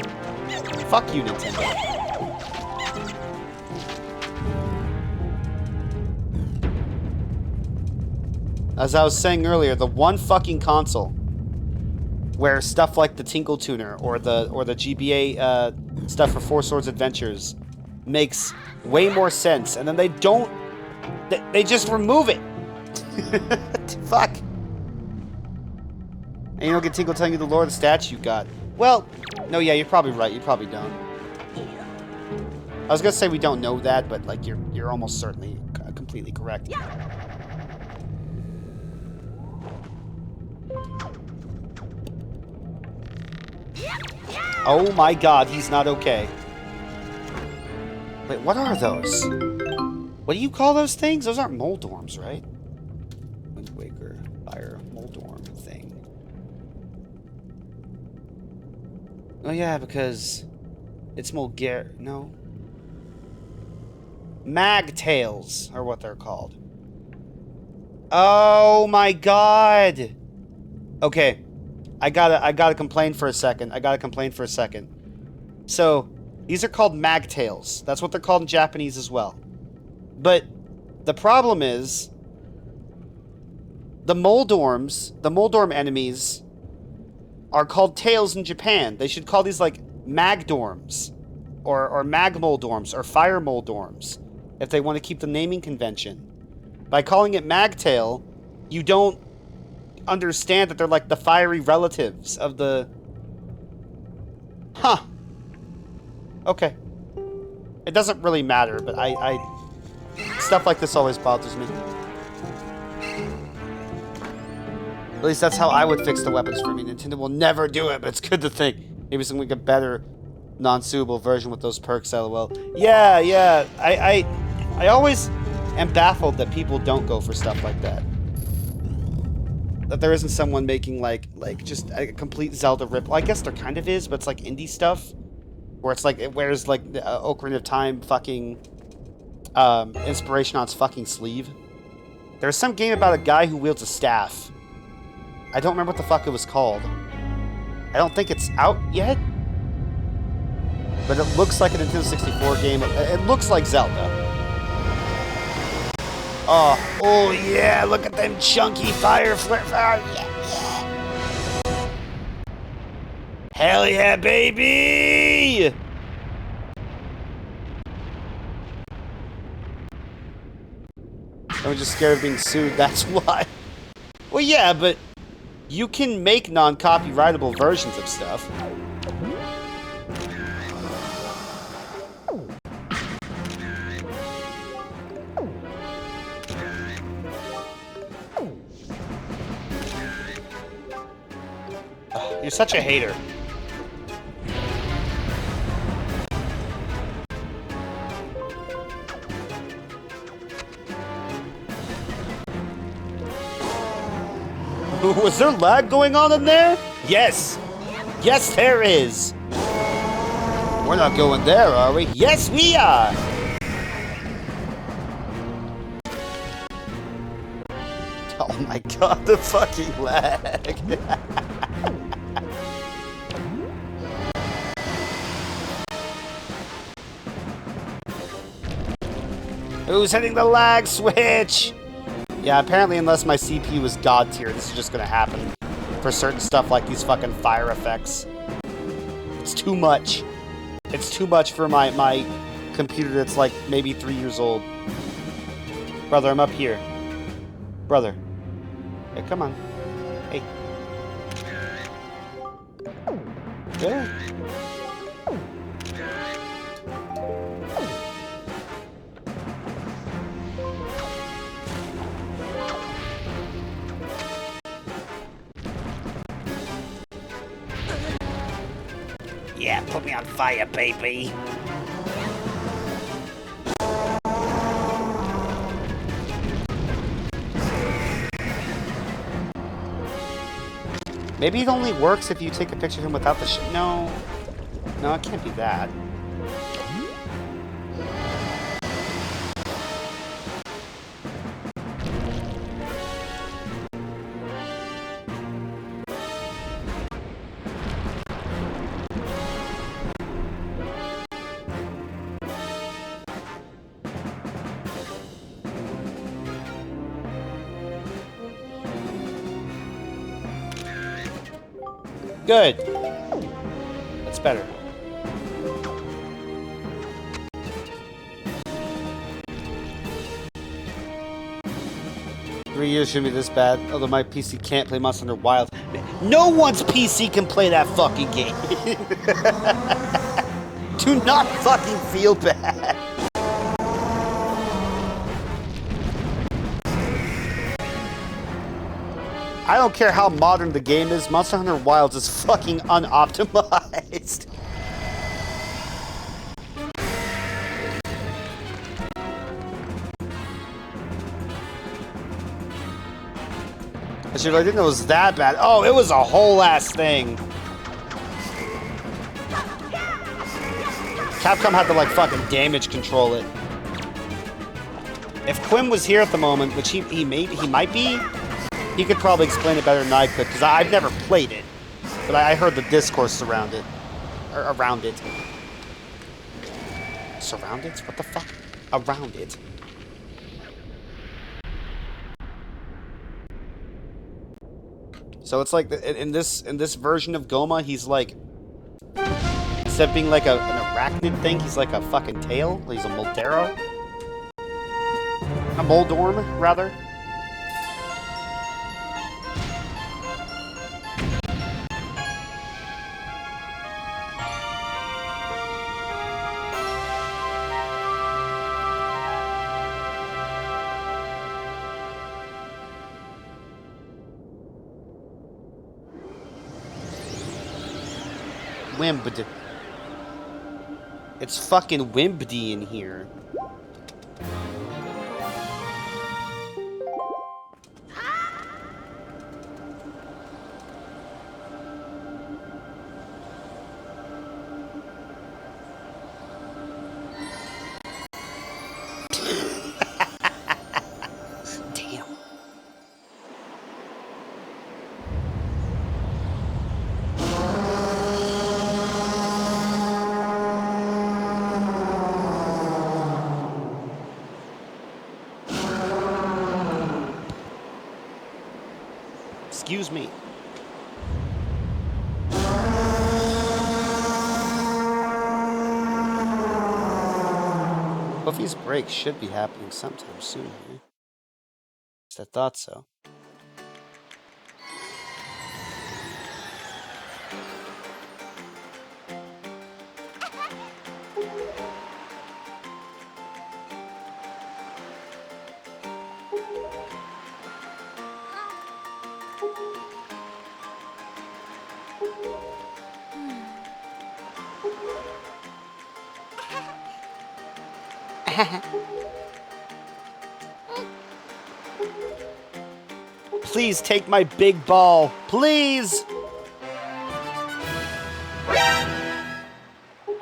Fuck you, Nintendo. As I was saying earlier, the one fucking console where stuff like the Tingle Tuner or the GBA stuff for Four Swords Adventures makes way more sense, and then they don't. They just remove it. Fuck. And you don't get Tingle telling you the lore of the stats you got. Well, no, yeah, you're probably right. You probably don't. I was gonna say we don't know that, but like you're almost certainly completely correct. Oh my god, he's not okay. Wait, what are those? What do you call those things? Those aren't Moldorms, right? Wind Waker, Fire, Moldorm thing. Oh yeah, because it's Mulgar... No. Magtails are what they're called. Oh my god! Okay. I gotta complain for a second. So, these are called Magtails. That's what they're called in Japanese as well. But the problem is the Moldorm enemies are called tails in Japan. They should call these like Magdorms or Magmoldorms or Fire Moldorms if they want to keep the naming convention. By calling it Magtail, you don't understand that they're like the fiery relatives of the... Huh. Okay. It doesn't really matter, but I stuff like this always bothers me. At least that's how I would fix the weapons for me. Nintendo will never do it, but it's good to think. Maybe something like a better non-suitable version with those perks, lol. Yeah. I always am baffled that people don't go for stuff like that. That there isn't someone making like just a complete Zelda rip. Well, I guess there kind of is, but it's like indie stuff where it's like it wears like the Ocarina of Time fucking inspiration on its fucking sleeve. There's some game about a guy who wields a staff. I don't remember what the fuck it was called. I don't think it's out yet, but it looks like a Nintendo 64 game. It looks like Zelda. Oh yeah, look at them chunky fire flare. Oh, yeah. Hell yeah, baby! I'm just scared of being sued, that's why. Well, yeah, but You can make non-copyrightable versions of stuff. Ugh, you're such a hater. Was there lag going on in there? Yes. Yes, there is. We're not going there, are we? Yes, we are. Oh my god, the fucking lag. Who's hitting the lag switch? Yeah, apparently unless my CPU is god tier, this is just gonna happen for certain stuff like these fucking fire effects. It's too much. It's too much for my computer that's like maybe 3 years old. Brother, I'm up here. Brother. Hey, come on. Hey. Yeah. Yeah, put me on fire, baby. Maybe it only works if you take a picture of him without the No. No, it can't be that. Good. That's better. Three years shouldn't be this bad, although my PC can't play Monster Hunter Wild. No one's PC can play that fucking game. Do not fucking feel bad. I don't care how modern the game is, Monster Hunter Wilds is fucking unoptimized. I didn't know it was that bad. Oh, it was a whole ass thing. Capcom had to like fucking damage control it. If Quim was here at the moment, which he might be, he could probably explain it better than I could, because I've never played it. But I heard the discourse around it. Or around it. Surround it? What the fuck? Around it. So it's like in this version of Goma, he's like, instead of being like an arachnid thing, he's like a fucking tail. He's a Moldero. A Moldorm, rather. Wimbed. It's fucking Wimbedy in here. Damn. Excuse me. Buffy's break should be happening sometime soon. At least I thought so. Please take my big ball. Please.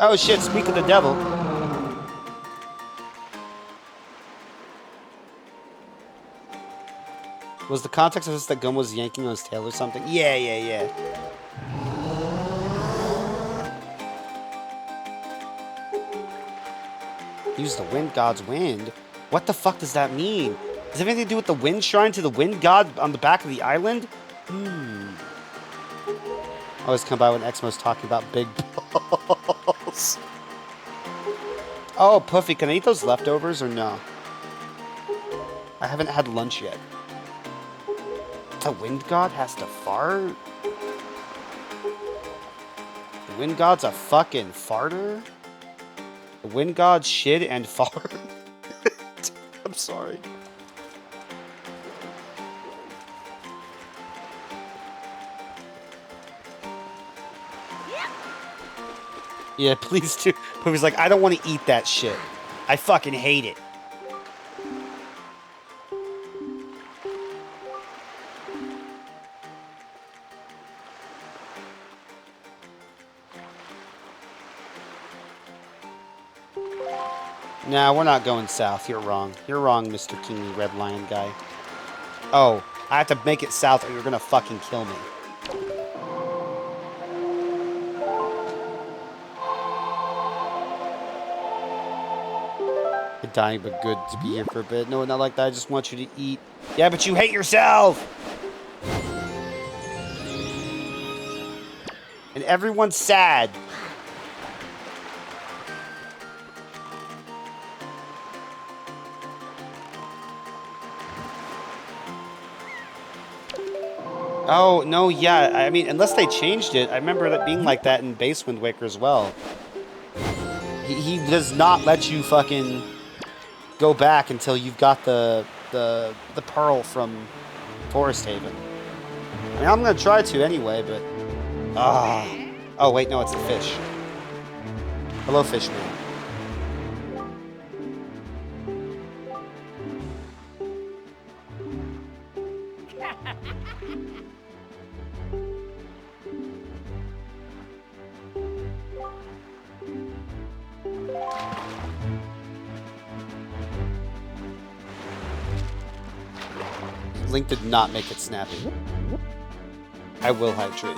Oh shit, speak of the devil. Was the context of this that Gum was yanking on his tail or something? Yeah. Use the wind god's wind? What the fuck does that mean? Does it have anything to do with the wind shrine to the wind god on the back of the island? I always come by when Exmo's talking about big balls. Oh, Puffy, can I eat those leftovers or no? I haven't had lunch yet. The wind god has to fart? The wind god's a fucking farter? The wind god shit and fart? I'm sorry. Yeah, please do. Puffy's like, I don't want to eat that shit. I fucking hate it. Nah, we're not going south. You're wrong. You're wrong, Mr. Kingy Red Lion guy. Oh, I have to make it south or you're gonna fucking kill me. You're dying, but good to be here for a bit. No, not like that. I just want you to eat. Yeah, but you hate yourself! And everyone's sad. Oh, no, yeah. I mean, unless they changed it. I remember it being like that in Base Wind Waker as well. He does not let you fucking go back until you've got the pearl from Forest Haven. I mean, I'm gonna try to anyway, but... Oh, wait, no, it's the fish. Hello, fish man. Link did not make it snappy. I will hydrate.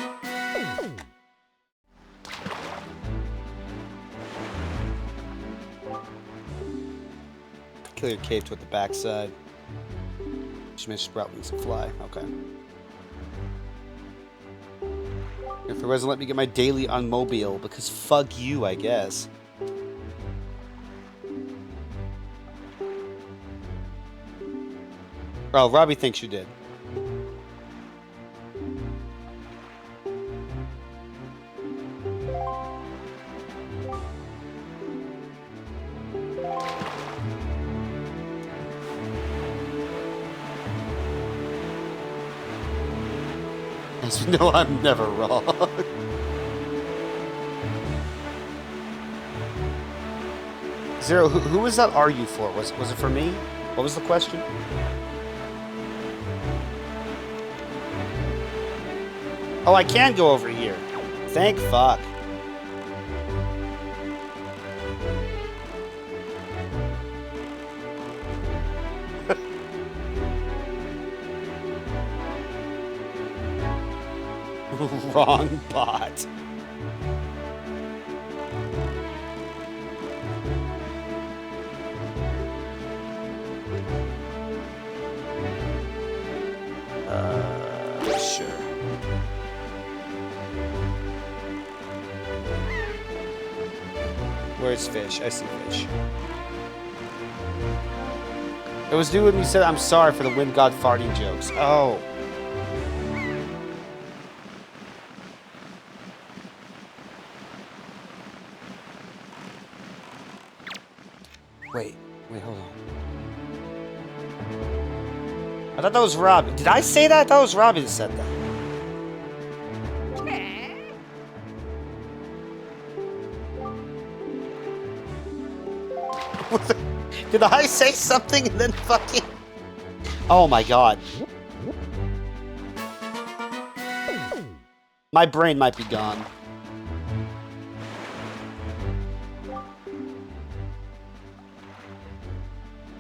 Kill your cave with the backside. Just make sprout wings and fly. Okay. If it doesn't let me get my daily on mobile, because fuck you, I guess. Oh, Robbie thinks you did. As you know, I'm never wrong. Zero, who was that "are you" for? Was it for me? What was the question? Oh, I can go over here. Thank fuck. Wrong bot. Sure. Where's fish? I see fish. It was due when you said I'm sorry for the wind god farting jokes. Oh. Wait, hold on. I thought that was Robbie. Did I say that? I thought it was Robbie that said that. What the? Did I say something and then fucking... Oh my god. My brain might be gone.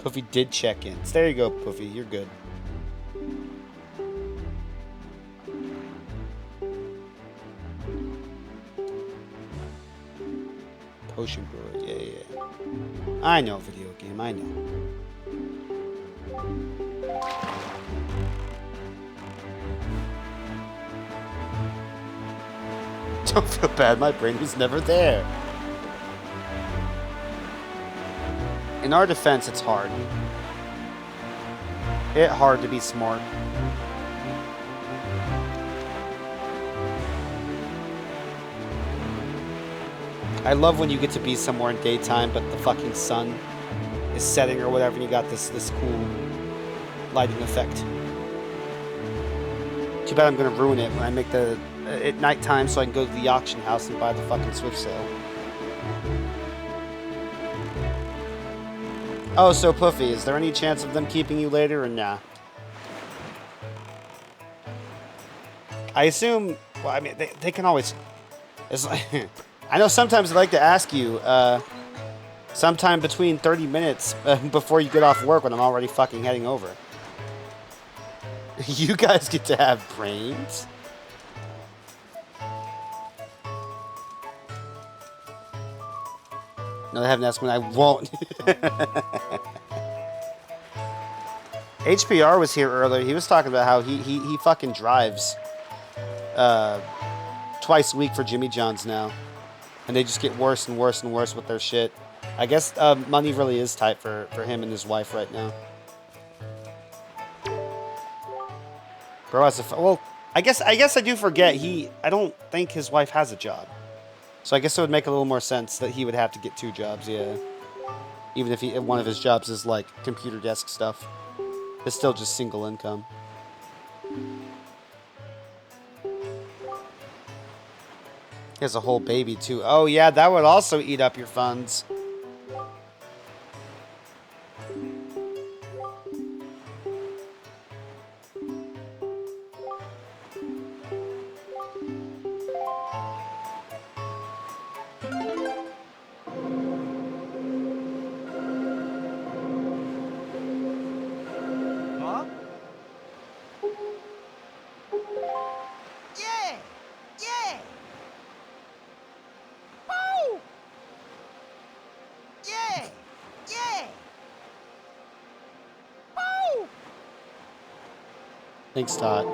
Puffy did check in. There you go, Puffy. You're good. Potion brewer. Yeah. I know, video game. I know. Don't feel bad. My brain was never there. In our defense, it's hard. It's hard to be smart. I love when you get to be somewhere in daytime, but the fucking sun is setting or whatever, and you got this cool lighting effect. Too bad I'm gonna ruin it when I make the at nighttime, so I can go to the auction house and buy the fucking Swift sale. Oh, so Puffy, is there any chance of them keeping you later or nah? I assume, well, I mean, they can always, it's like, I know sometimes they like to ask you, sometime between 30 minutes before you get off work when I'm already fucking heading over. You guys get to have brains? No, they haven't asked when I won't. HPR was here earlier. He was talking about how he fucking drives twice a week for Jimmy John's now. And they just get worse and worse and worse with their shit. I guess money really is tight for him and his wife right now. Bro has a... Well, I guess I do forget. I don't think his wife has a job. So I guess it would make a little more sense that he would have to get 2 jobs, yeah. Even if one of his jobs is like computer desk stuff. It's still just single income. He has a whole baby too. Oh yeah, that would also eat up your funds. Thanks, Todd.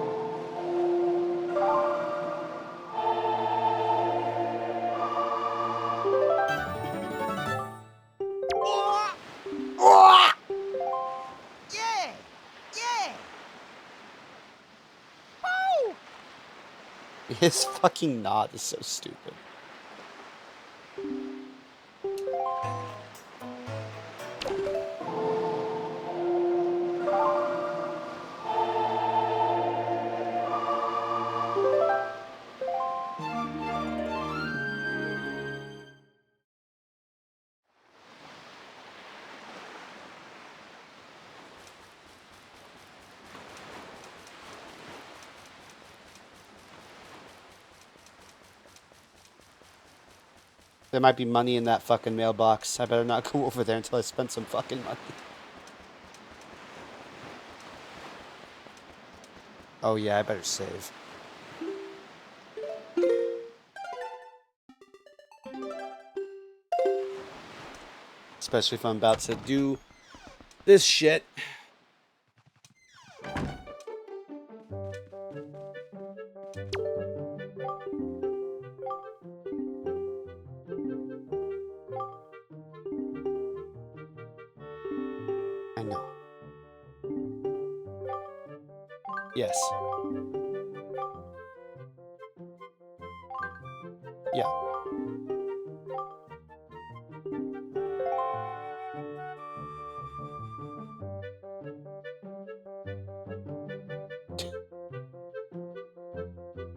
His fucking nod is so stupid. There might be money in that fucking mailbox. I better not go over there until I spend some fucking money. Oh yeah, I better save. Especially if I'm about to do this shit. I know. Yes. Yeah.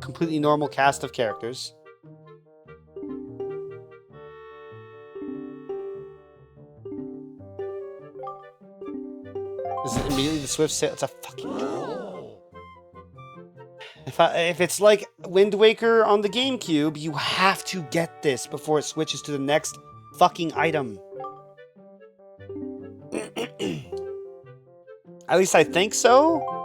Completely normal cast of characters. Is it immediately the swift sale? It's a fucking... If it's like Wind Waker on the GameCube, you have to get this before it switches to the next fucking item. At least I think so.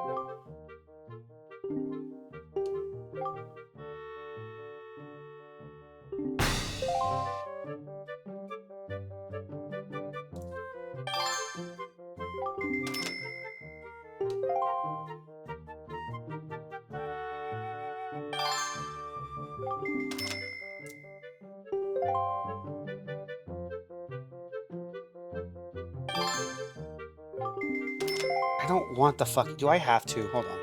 I don't want the fuck. Do I have to? Hold on.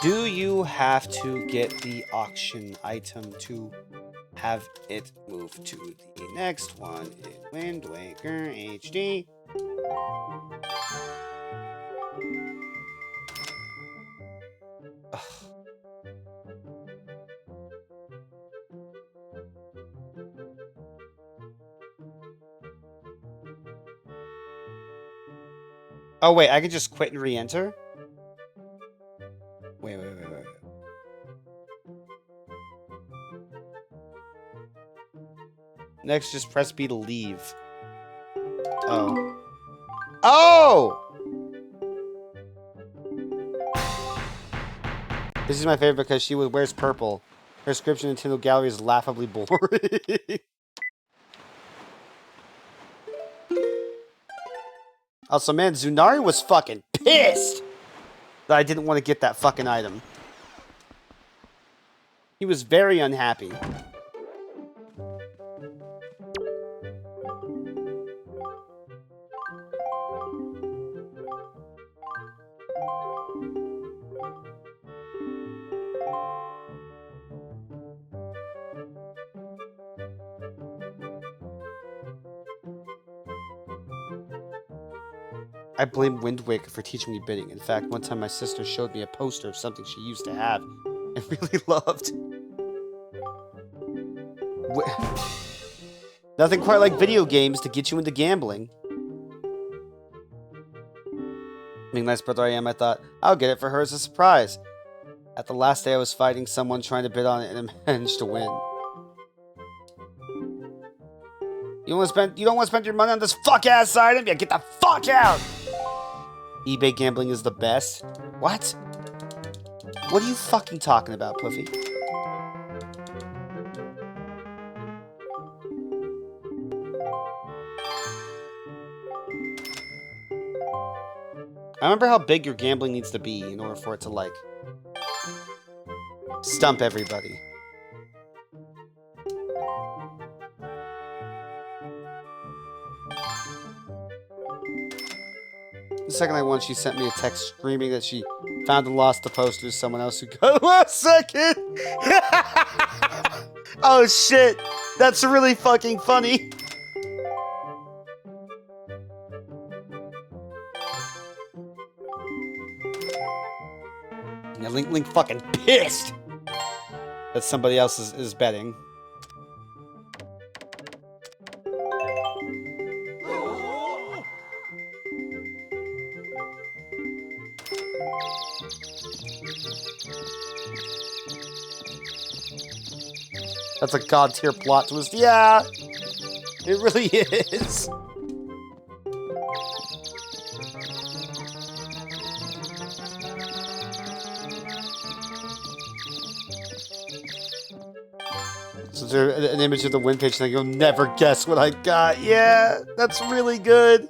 Do you have to get the auction item to have it move to the next one in Wind Waker HD? Ugh. Oh wait, I can just quit and re-enter? Wait. Next, just press B to leave. Oh. Oh! This is my favorite because she wears purple. Her description in Nintendo Gallery is laughably boring. Also, man, Zunari was fucking pissed that I didn't want to get that fucking item. He was very unhappy. I blame Wind Waker for teaching me bidding. In fact, one time my sister showed me a poster of something she used to have and really loved. Nothing quite like video games to get you into gambling. Being nice brother I am, I thought, I'll get it for her as a surprise. At the last day I was fighting someone trying to bid on it and I managed to win. You don't want to spend your money on this fuck-ass item? Yeah, get the fuck out! eBay gambling is the best. What? What are you fucking talking about, Puffy? I remember how big your gambling needs to be in order for it to, like, stump everybody. The second I won, she sent me a text screaming that she found and lost the poster to someone else who got 1 second. Oh shit, that's really fucking funny. Yeah, Link fucking pissed that somebody else is betting. That's a god tier plot twist. Yeah, it really is. So there's an image of the win page, and you'll never guess what I got. Yeah, that's really good.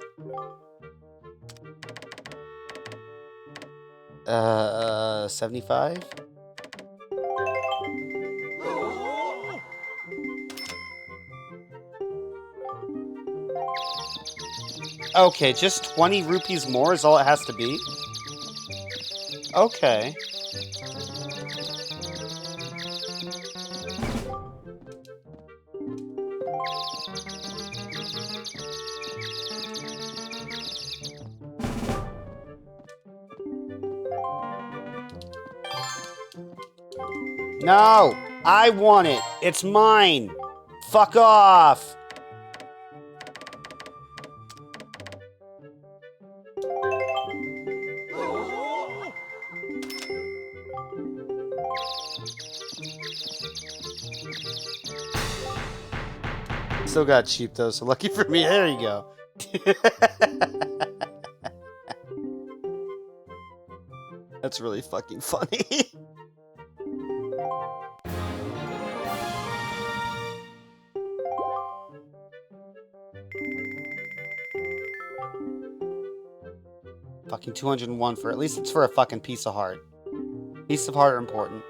75? Okay, just 20 rupees more is all it has to be? Okay. No! I want it! It's mine! Fuck off! Still got cheap though, so lucky for me. There you go. That's really fucking funny. Fucking 201 for, at least it's for a fucking piece of heart. Piece of heart are important.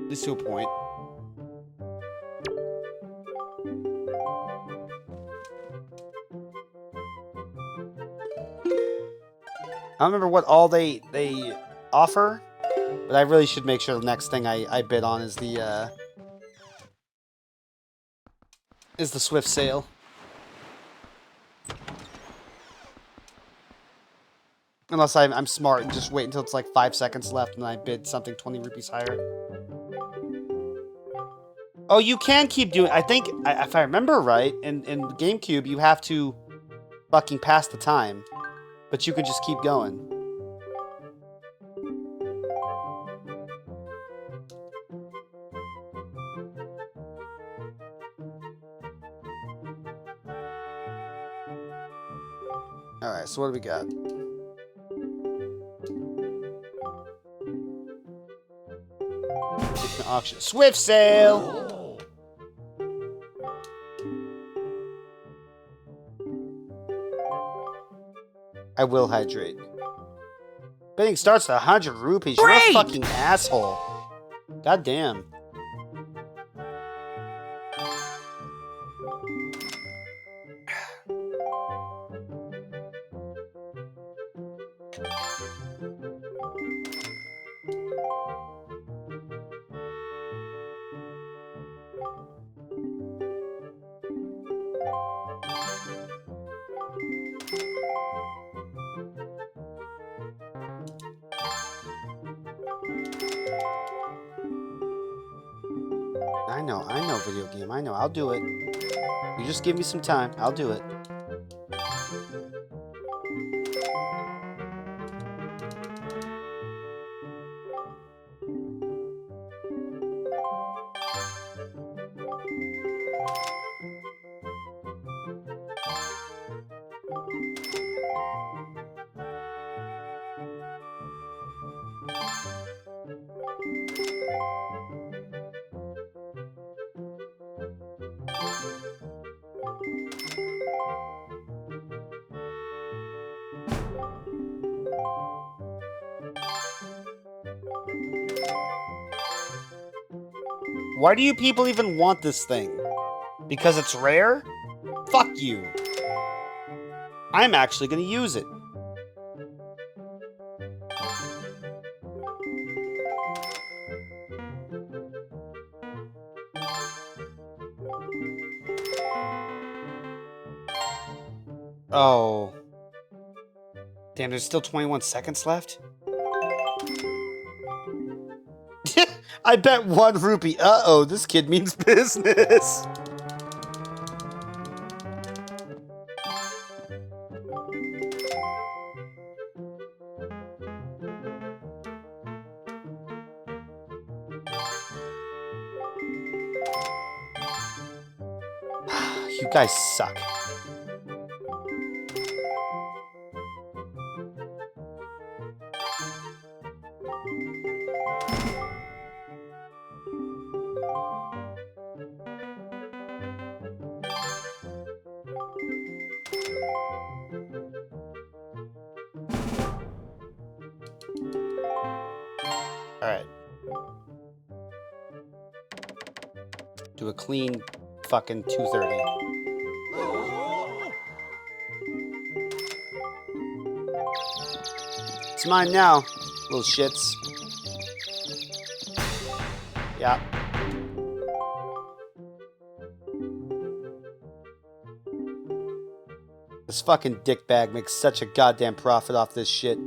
At least to a point. I don't remember what all they offer, but I really should make sure the next thing I bid on is the Swift sale. Unless I'm smart and just wait until it's like 5 seconds left and then I bid something 20 rupees higher. Oh, you can keep doing. I think if I remember right, in GameCube you have to fucking pass the time, but you can just keep going. All right, so what do we got? Auction. Swift sale. I will hydrate. Bidding starts at 100 rupees. You're a fucking asshole. God damn. I know video game. I know. I'll do it. You just give me some time. I'll do it. Why do you people even want this thing? Because it's rare? Fuck you. I'm actually gonna use it. Oh. Damn, there's still 21 seconds left? I bet 1 rupee. Uh-oh, this kid means business. You guys suck. Alright. Do a clean fucking 230. It's mine now, little shits. Yeah. This fucking dickbag makes such a goddamn profit off this shit.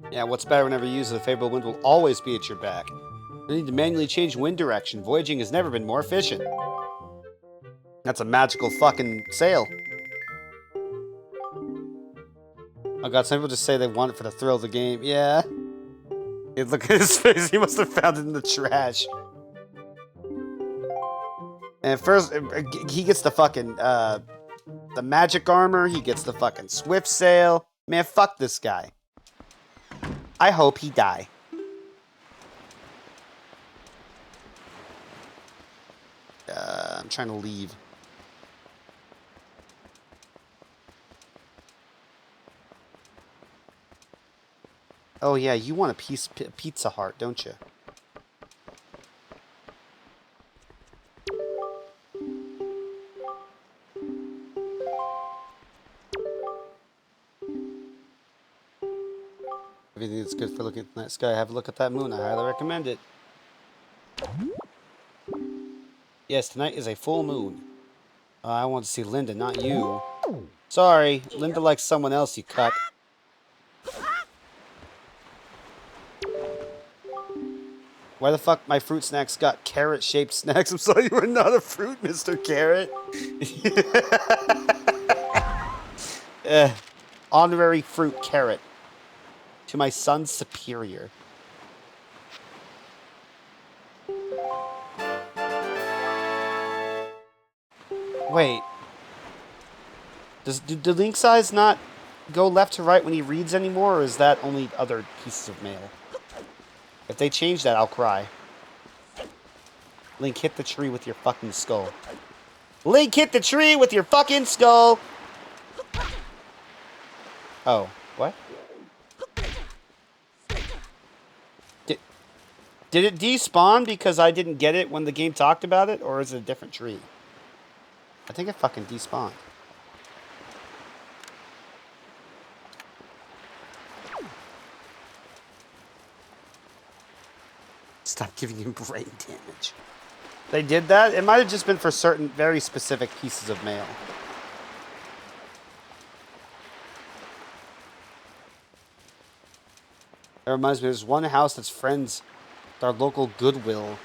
Yeah, what's better whenever you use it, a favorable wind will always be at your back. You need to manually change wind direction. Voyaging has never been more efficient. That's a magical fucking sail. Oh god, some people just say they want it for the thrill of the game. Yeah. Hey, look at his face. He must have found it in the trash. And first, he gets the fucking, the magic armor. He gets the fucking swift sail. Man, fuck this guy. I hope he die. I'm trying to leave. Oh yeah, you want a Pizza Heart, don't you? Everything that's good for looking at the night sky. Have a look at that moon. I highly recommend it. Yes, tonight is a full moon. I want to see Linda, not you. Sorry, Linda likes someone else, you cuck. Why the fuck my fruit snacks got carrot-shaped snacks? I'm sorry, you are not a fruit, Mr. Carrot. Honorary fruit carrot. To my son's superior. Wait. Do Link's eyes not go left to right when he reads anymore, or is that only other pieces of mail? If they change that, I'll cry. Link, hit the tree with your fucking skull. Link, hit the tree with your fucking skull! Oh, what? Did it despawn because I didn't get it when the game talked about it, or is it a different tree? I think it fucking despawned. Stop giving him brain damage. They did that? It might have just been for certain very specific pieces of mail. That reminds me, there's one house that's friends with our local Goodwill,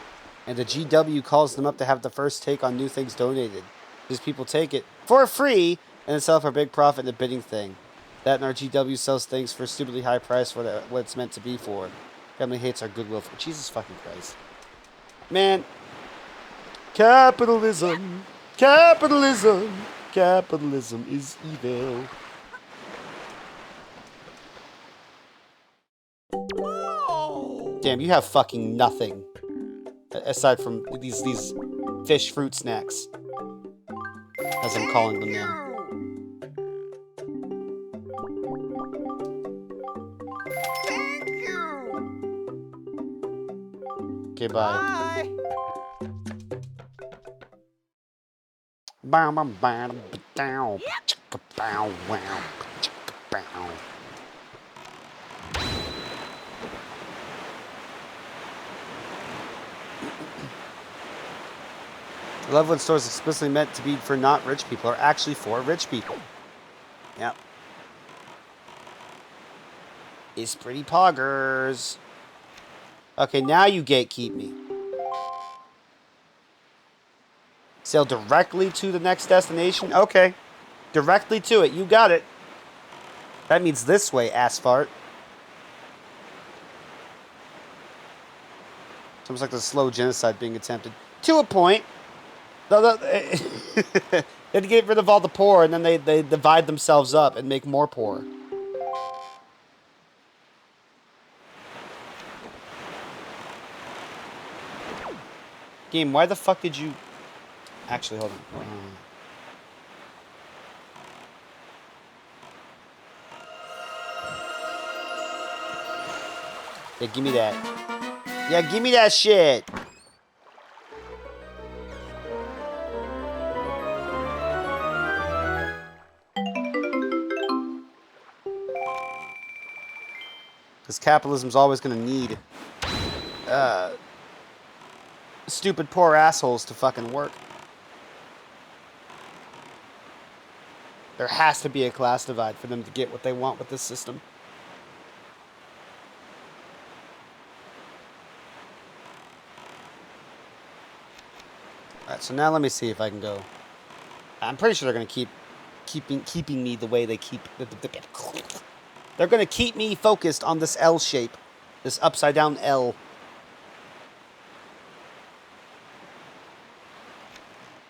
and the GW calls them up to have the first take on new things donated. These people take it for free and then sell for a big profit in a bidding thing. That and our GW sells things for a stupidly high price for what it's meant to be for. Family hates our Goodwill for Jesus fucking Christ. Man. Capitalism. Capitalism. Capitalism is evil. Damn, you have fucking nothing. Aside from these fish fruit snacks. As I'm calling them now. Okay, bye. I love when stores explicitly meant to be for not rich people are actually for rich people. Yep. It's pretty poggers. Okay, now you gatekeep me. Sail directly to the next destination? Okay. Directly to it. You got it. That means this way, ass fart. It's almost like the slow genocide being attempted. To a point. They had to get rid of all the poor, and then they divide themselves up and make more poor. Game, why the fuck did you... Actually, hold on. Yeah, give me that. Yeah, give me that shit. Because capitalism's always going to need stupid poor assholes to fucking work. There has to be a class divide for them to get what they want with this system. Alright, so now let me see if I can go. I'm pretty sure they're going to keep keeping me the way they keep... They're gonna keep me focused on this L shape. This upside down L.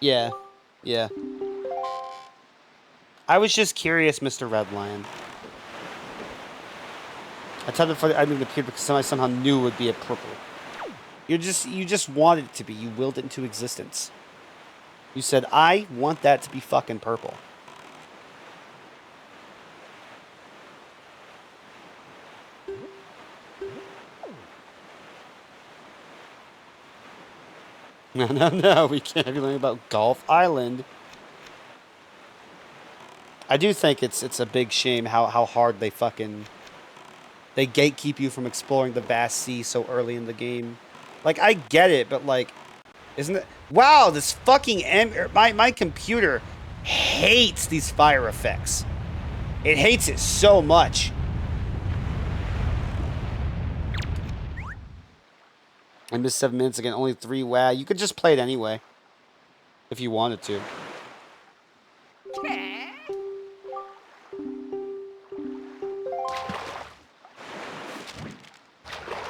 Yeah. Yeah. I was just curious, Mr. Red Lion. I tried to find the appeared because somebody somehow knew it would be a purple. You just wanted it to be. You willed it into existence. You said, I want that to be fucking purple. No, we can't be learning about Golf Island. I do think it's a big shame how hard they gatekeep you from exploring the vast sea so early in the game. Like, I get it, but like, isn't it? Wow, this fucking my computer hates these fire effects. It hates it so much. I missed 7 minutes again. Only 3. Wow, you could just play it anyway if you wanted to.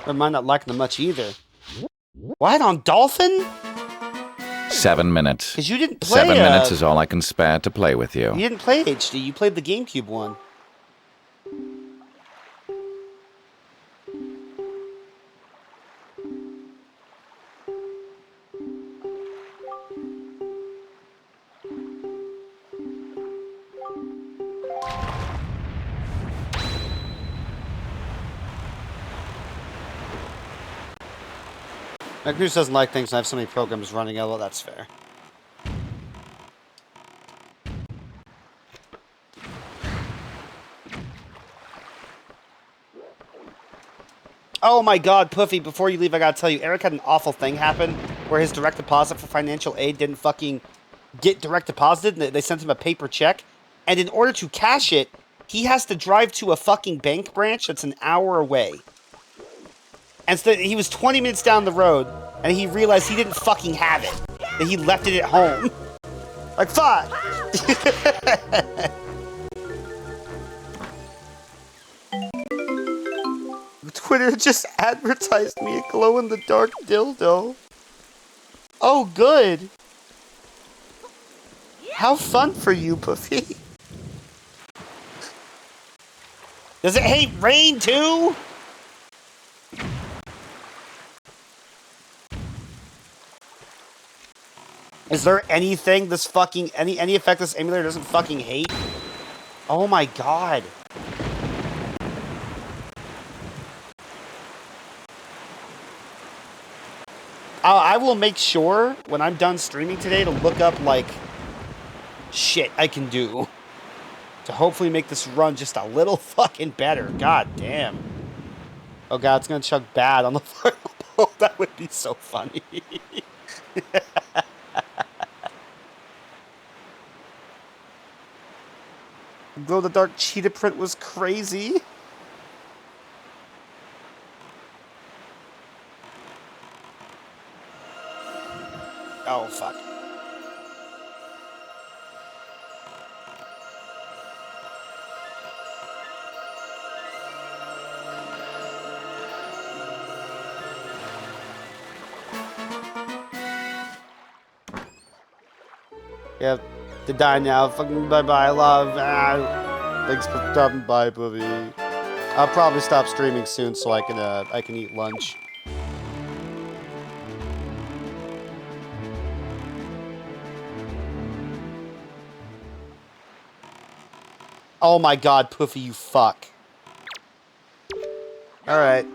I might not like them much either. What, on Dolphin? 7 minutes. Because you didn't play 7 minutes is all I can spare to play with you. You didn't play HD. You played the GameCube one. My computer doesn't like things. I have so many programs running. Oh, well, that's fair. Oh my god, Puffy, before you leave, I gotta tell you, Eric had an awful thing happen where his direct deposit for financial aid didn't fucking get direct deposited. And they sent him a paper check. And in order to cash it, he has to drive to a fucking bank branch that's an hour away. And so he was 20 minutes down the road, and he realized he didn't fucking have it. That he left it at home. Like, fuck! Twitter just advertised me a glow-in-the-dark dildo. Oh, good. How fun for you, Puffy. Does it hate rain, too? Is there anything this fucking... Any effect this emulator doesn't fucking hate? Oh my god. I will make sure, when I'm done streaming today, to look up, like, shit I can do. To hopefully make this run just a little fucking better. God damn. Oh god, it's gonna chug bad on the final ball. That would be so funny. Glow-in-the-dark cheetah print was crazy. Oh, fuck. Yeah, to die now. Fucking bye-bye, love. Thanks for stopping by, Bobby. I'll probably stop streaming soon so I can eat lunch. Oh my god, Puffy, you fuck. Alright.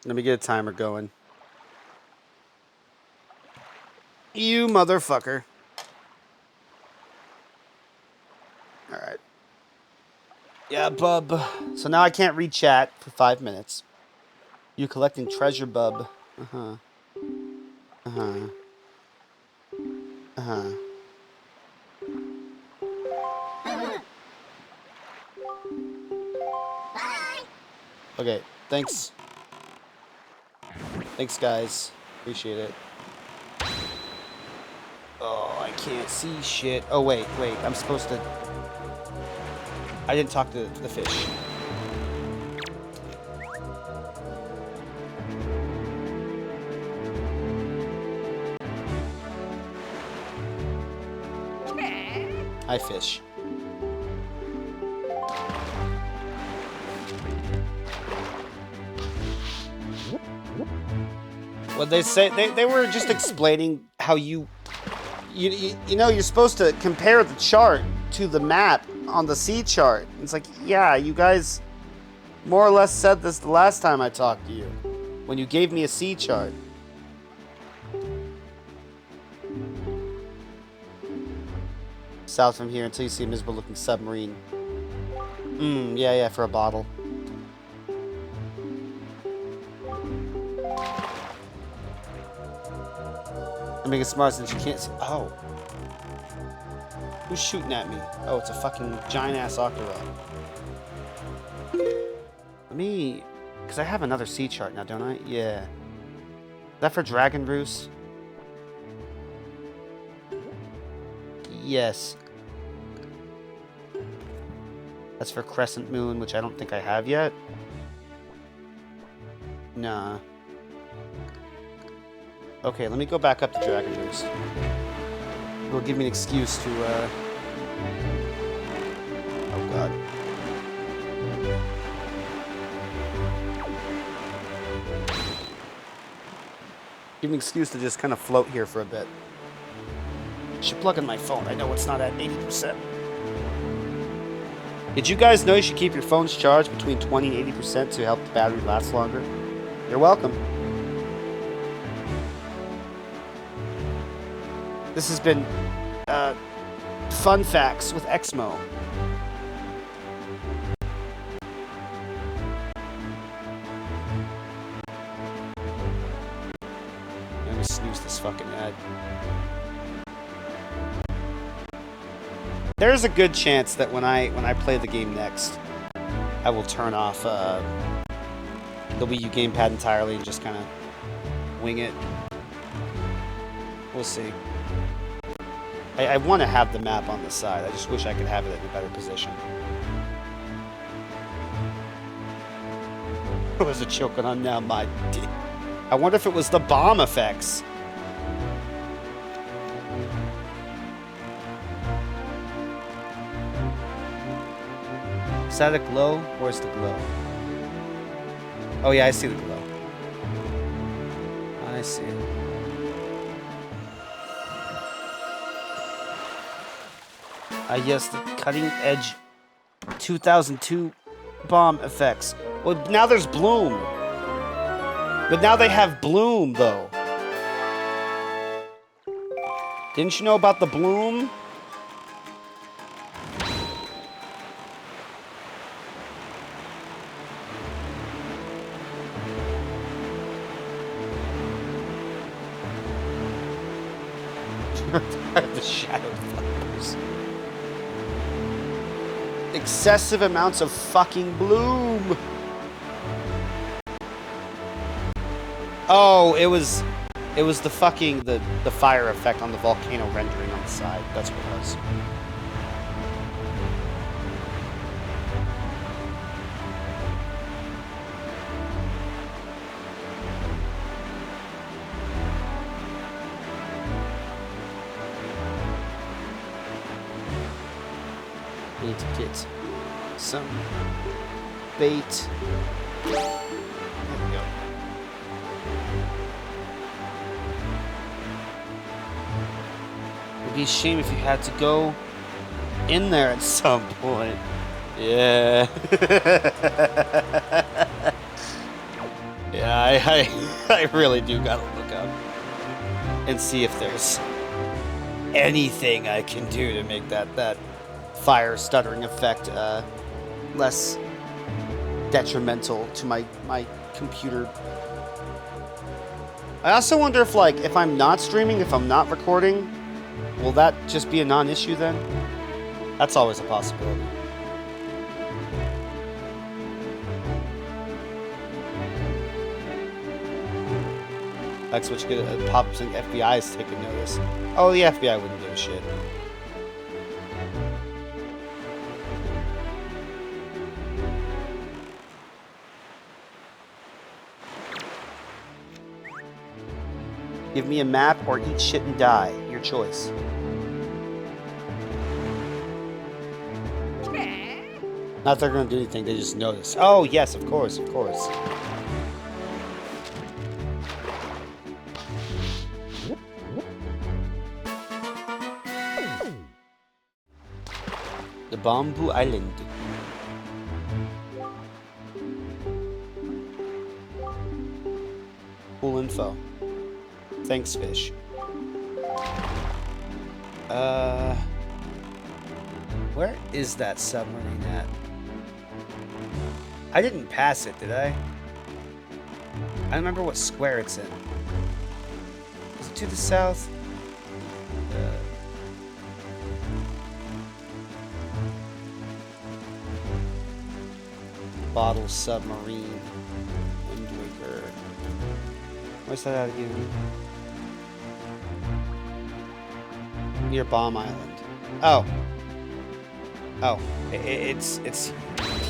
Let me get a timer going. You motherfucker. Alright. Yeah, bub. So now I can't read chat for 5 minutes. You collecting treasure, bub. Uh-huh. Uh-huh. Uh-huh. Okay, thanks. Thanks, guys. Appreciate it. Oh, I I can't see shit. Oh, wait. I'm supposed to... I didn't talk to the fish. Hi, fish. What they say, they were just explaining how you know, you're supposed to compare the chart to the map on the sea chart. It's like, yeah, you guys more or less said this the last time I talked to you, when you gave me a sea chart. South from here until you see a miserable looking submarine. Yeah, for a bottle. I'm making smart since you can't see. Oh. Who's shooting at me? Oh, it's a fucking giant ass octorok. Let me. Because I have another sea chart now, don't I? Yeah. Is that for Dragon Roost? Yes. That's for Crescent Moon, which I don't think I have yet. Nah. Okay, let me go back up to Dragon Roost. It'll give me an excuse to, Oh, God. Give me an excuse to just kind of float here for a bit. Should plug in my phone. I know it's not at 80%. Did you guys know you should keep your phones charged between 20 and 80% to help the battery last longer? You're welcome. This has been Fun Facts with Exmo. Let me snooze this fucking ad. There's a good chance that when I play the game next, I will turn off the Wii U gamepad entirely and just kind of wing it. We'll see. I want to have the map on the side. I just wish I could have it in a better position. What was it choking on now? My dick. I wonder if it was the bomb effects. Is that a glow? Where's the glow? Oh yeah, I see the glow. I see it. Yes, the cutting edge 2002 bomb effects. Well, now there's bloom. But now they have bloom, though. Didn't you know about the bloom? The shadow flowers. Excessive amounts of fucking bloom. Oh, it was the fucking the fire effect on the volcano rendering on the side. That's what it was. Need to get some bait. There we go. It'd be a shame if you had to go in there at some point. Yeah. Yeah, I really do gotta look up and see if there's anything I can do to make that fire stuttering effect less detrimental to my computer. I also wonder if, like, if I'm not streaming, if I'm not recording, will that just be a non-issue then? That's always a possibility. That's what you get a pop-up saying FBI is taking notice. Oh, the FBI wouldn't give a shit. Give me a map or eat shit and die. Your choice. Not that they're gonna do anything, they just notice. Oh, yes, of course, of course. The Bamboo Island. Cool info. Thanks, fish. Where is that submarine at? I didn't pass it, did I? I don't remember what square it's in. Is it to the south? Bottle submarine. Windwaker. Where's that at again? Near Bomb Island. Oh. Oh. It's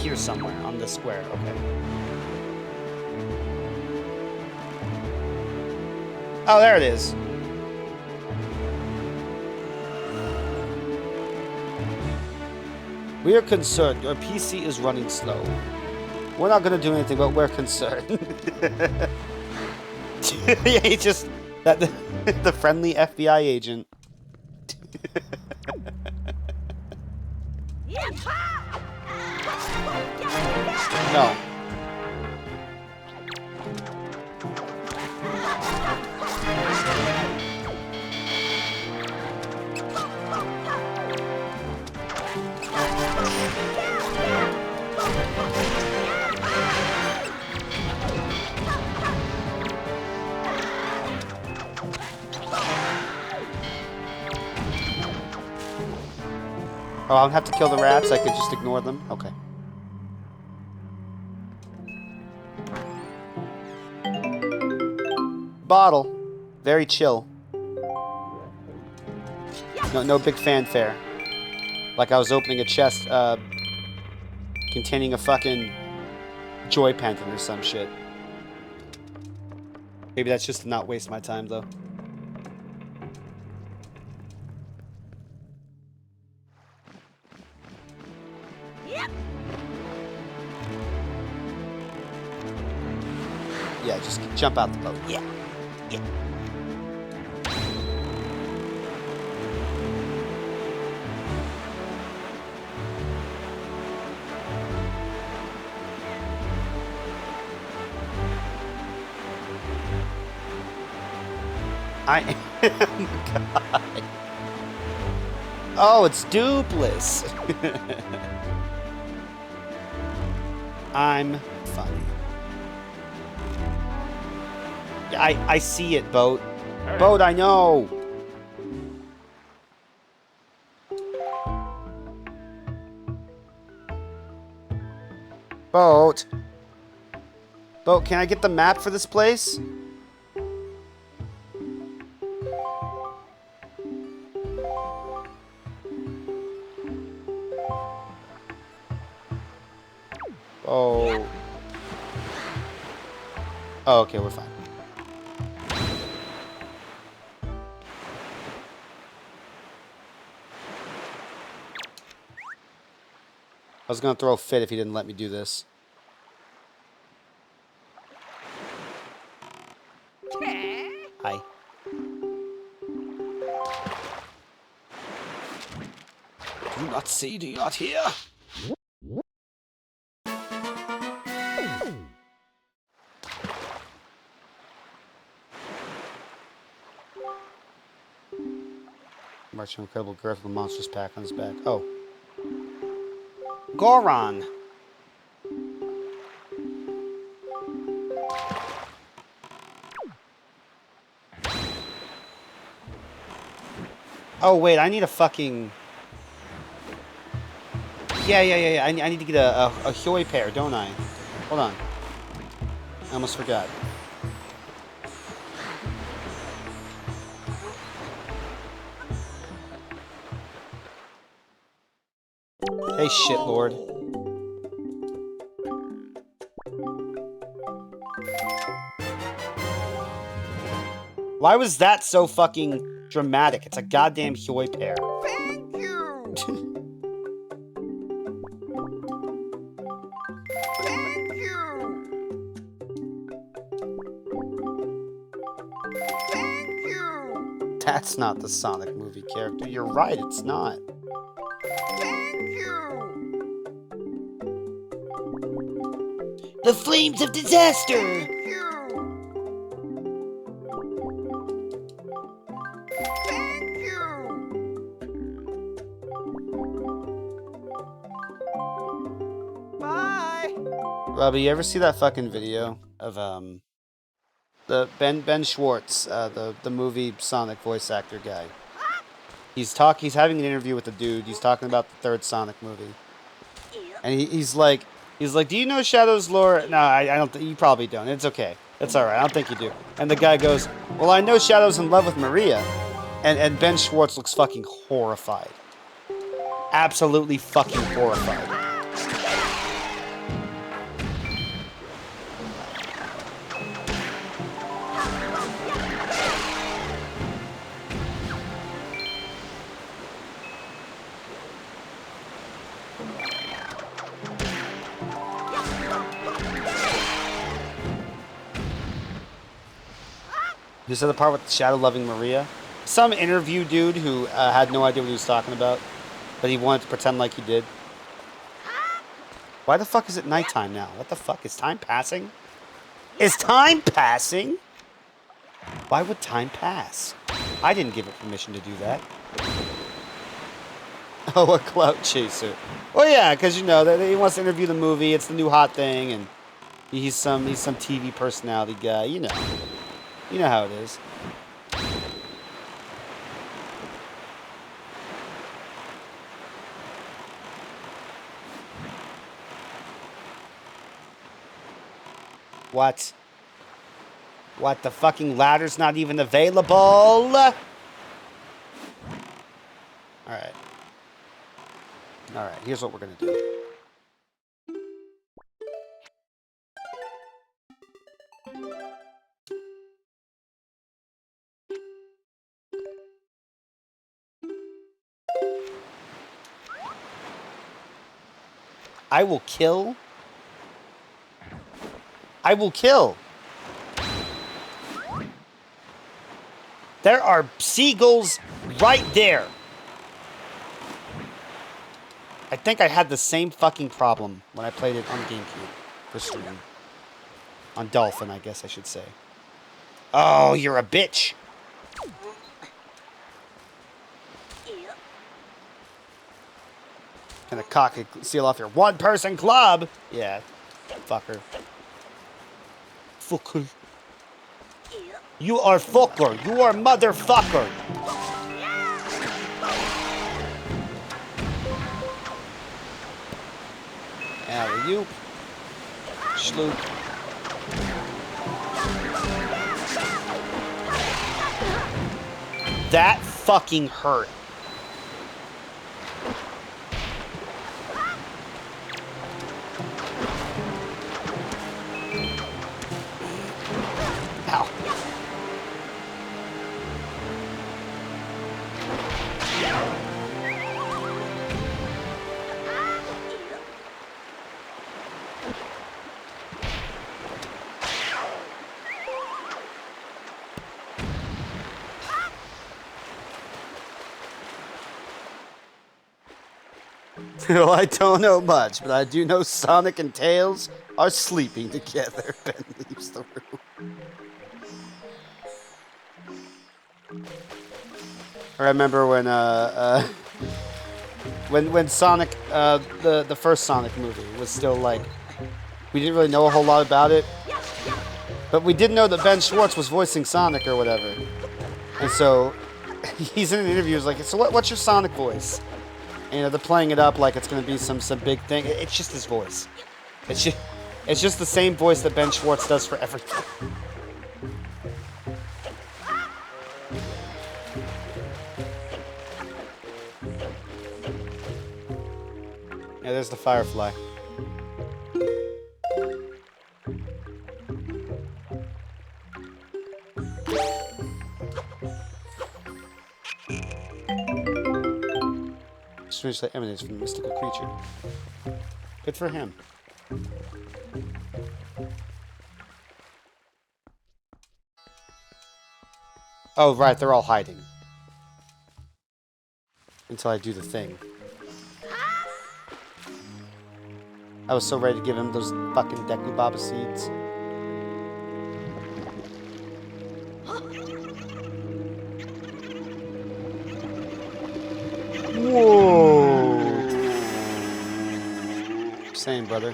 here somewhere on the square. Okay. Oh, there it is. We are concerned. Your PC is running slow. We're not going to do anything, but we're concerned. Yeah, he just... the friendly FBI agent. No. Oh, I don't have to kill the rats. I could just ignore them. Okay. Bottle. Very chill. No big fanfare. Like I was opening a chest containing a fucking joy pantheon or some shit. Maybe that's just to not waste my time, though. Yeah, just jump out the boat. Yeah. Yeah. I am God. Oh, it's Dupless. I'm funny. I see it, Boat. Boat, I know. Boat. Boat, can I get the map for this place? Oh. Oh, okay, we're fine. I was gonna throw a fit if he didn't let me do this. Hi. Do not see, do not hear. Marching incredible girth with a monstrous pack on his back. Oh. Goron! Oh, wait, I need a fucking... Yeah. I need to get a Hyoi pair, don't I? Hold on. I almost forgot. Hey, shitlord. Why was that so fucking dramatic? It's a goddamn Huey pear. Thank you. Thank you. Thank you. That's not the Sonic movie character. You're right, it's not. Thank you. The flames of disaster! Thank you. Thank you. Bye. Robbie, you ever see that fucking video of the Ben Schwartz, the movie Sonic voice actor guy? He's having an interview with the dude. He's talking about the third Sonic movie, and he's like, do you know Shadow's lore? No, I don't. You probably don't. It's okay. It's all right. I don't think you do. And the guy goes, well, I know Shadow's in love with Maria, and Ben Schwartz looks fucking horrified. Absolutely fucking horrified. You said the part with Shadow loving Maria? Some interview dude who had no idea what he was talking about, but he wanted to pretend like he did. Why the fuck is it nighttime now? What the fuck? Is time passing? Is time passing? Why would time pass? I didn't give it permission to do that. Oh, a clout chaser. Well, yeah, because you know he wants to interview the movie. It's the new hot thing, and he's some TV personality guy. You know how it is. What? What? The fucking ladder's not even available? Alright. Alright, here's what we're gonna do. I will kill. I will kill. There are seagulls right there. I think I had the same fucking problem when I played it on GameCube for stream. On Dolphin, I guess I should say. Oh, you're a bitch. Gonna cock and seal off your one-person club. Yeah, fucker. Fucker. You are fucker. You are motherfucker. Alley-oop. Schloop. That fucking hurt. Ow. Well, I don't know much, but I do know Sonic and Tails are sleeping together. Ben leaves the room. I remember when Sonic, the first Sonic movie was still like, we didn't really know a whole lot about it, but we did know that Ben Schwartz was voicing Sonic or whatever, and so he's in an interview. He's like, so what's your Sonic voice? And, you know, they're playing it up like it's gonna be some big thing. It's just his voice. It's just the same voice that Ben Schwartz does for everything. Yeah, there's the firefly. Strange light emanates from the mystical creature. Good for him. Oh, right, they're all hiding. Until I do the thing. I was so ready to give him those fucking Deku Baba seeds. Whoa! Same, brother.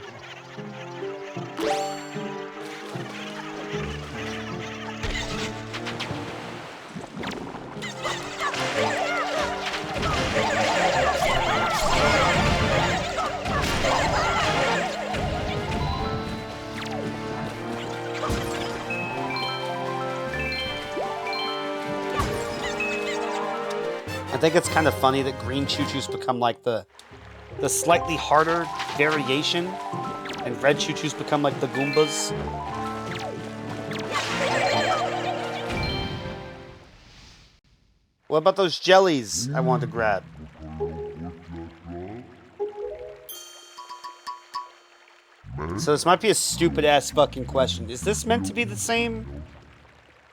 I think it's kind of funny that green choo-choos become like the slightly harder variation, and red choo-choos become like the Goombas. What about those jellies I wanted to grab? So this might be a stupid-ass fucking question. Is this meant to be the same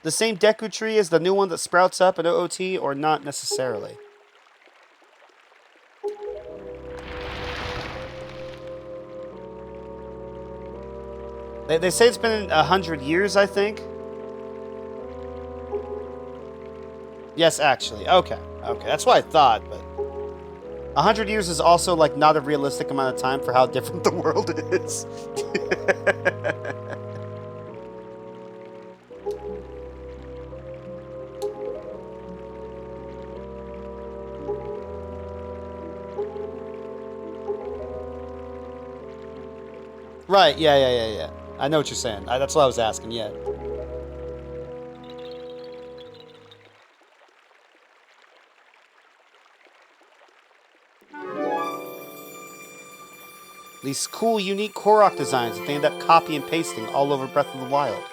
Deku tree as the new one that sprouts up at OOT, or not necessarily? They say it's been 100 years, I think. Yes, actually. Okay. Okay, that's what I thought, but 100 years is also like not a realistic amount of time for how different the world is. Right, yeah. I know what you're saying. That's what I was asking, yeah. These cool, unique Korok designs that they end up copy and pasting all over Breath of the Wild.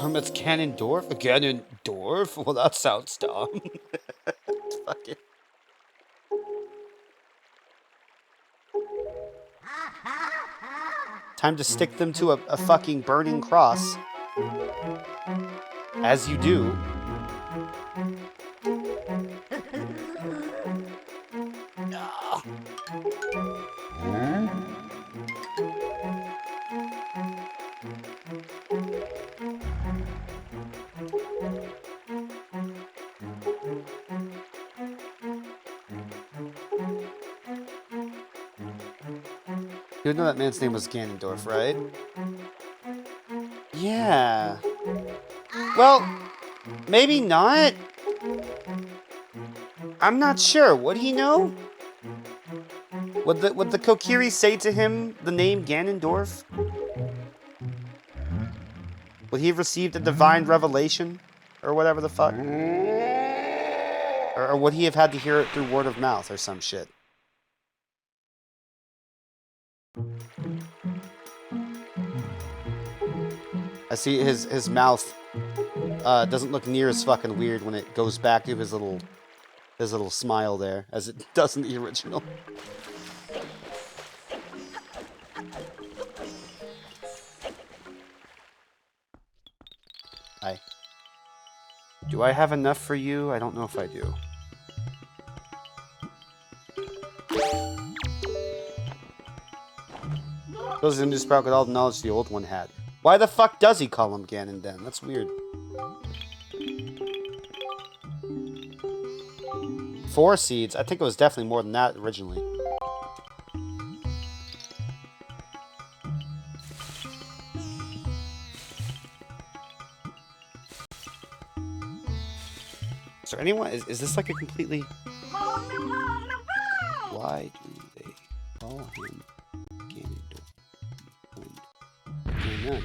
Hermit's Ganondorf? Ganondorf? Well, that sounds dumb. Fuck it. Time to stick them to a fucking burning cross. As you do. You know that man's name was Ganondorf, right? Yeah. Well, maybe not. I'm not sure. Would he know? Would the Kokiri say to him the name Ganondorf? Would he have received a divine revelation? Or whatever the fuck? Or would he have had to hear it through word of mouth or some shit? I see his mouth doesn't look near as fucking weird when it goes back to his little smile there, as it does in the original. Hi. Do I have enough for you? I don't know if I do. Does the new sprout get all the knowledge the old one had? Why the fuck does he call him Ganon then? That's weird. 4 seeds? I think it was definitely more than that originally. Is there anyone? Is this like a completely... Why do they call him Ganondorf? none.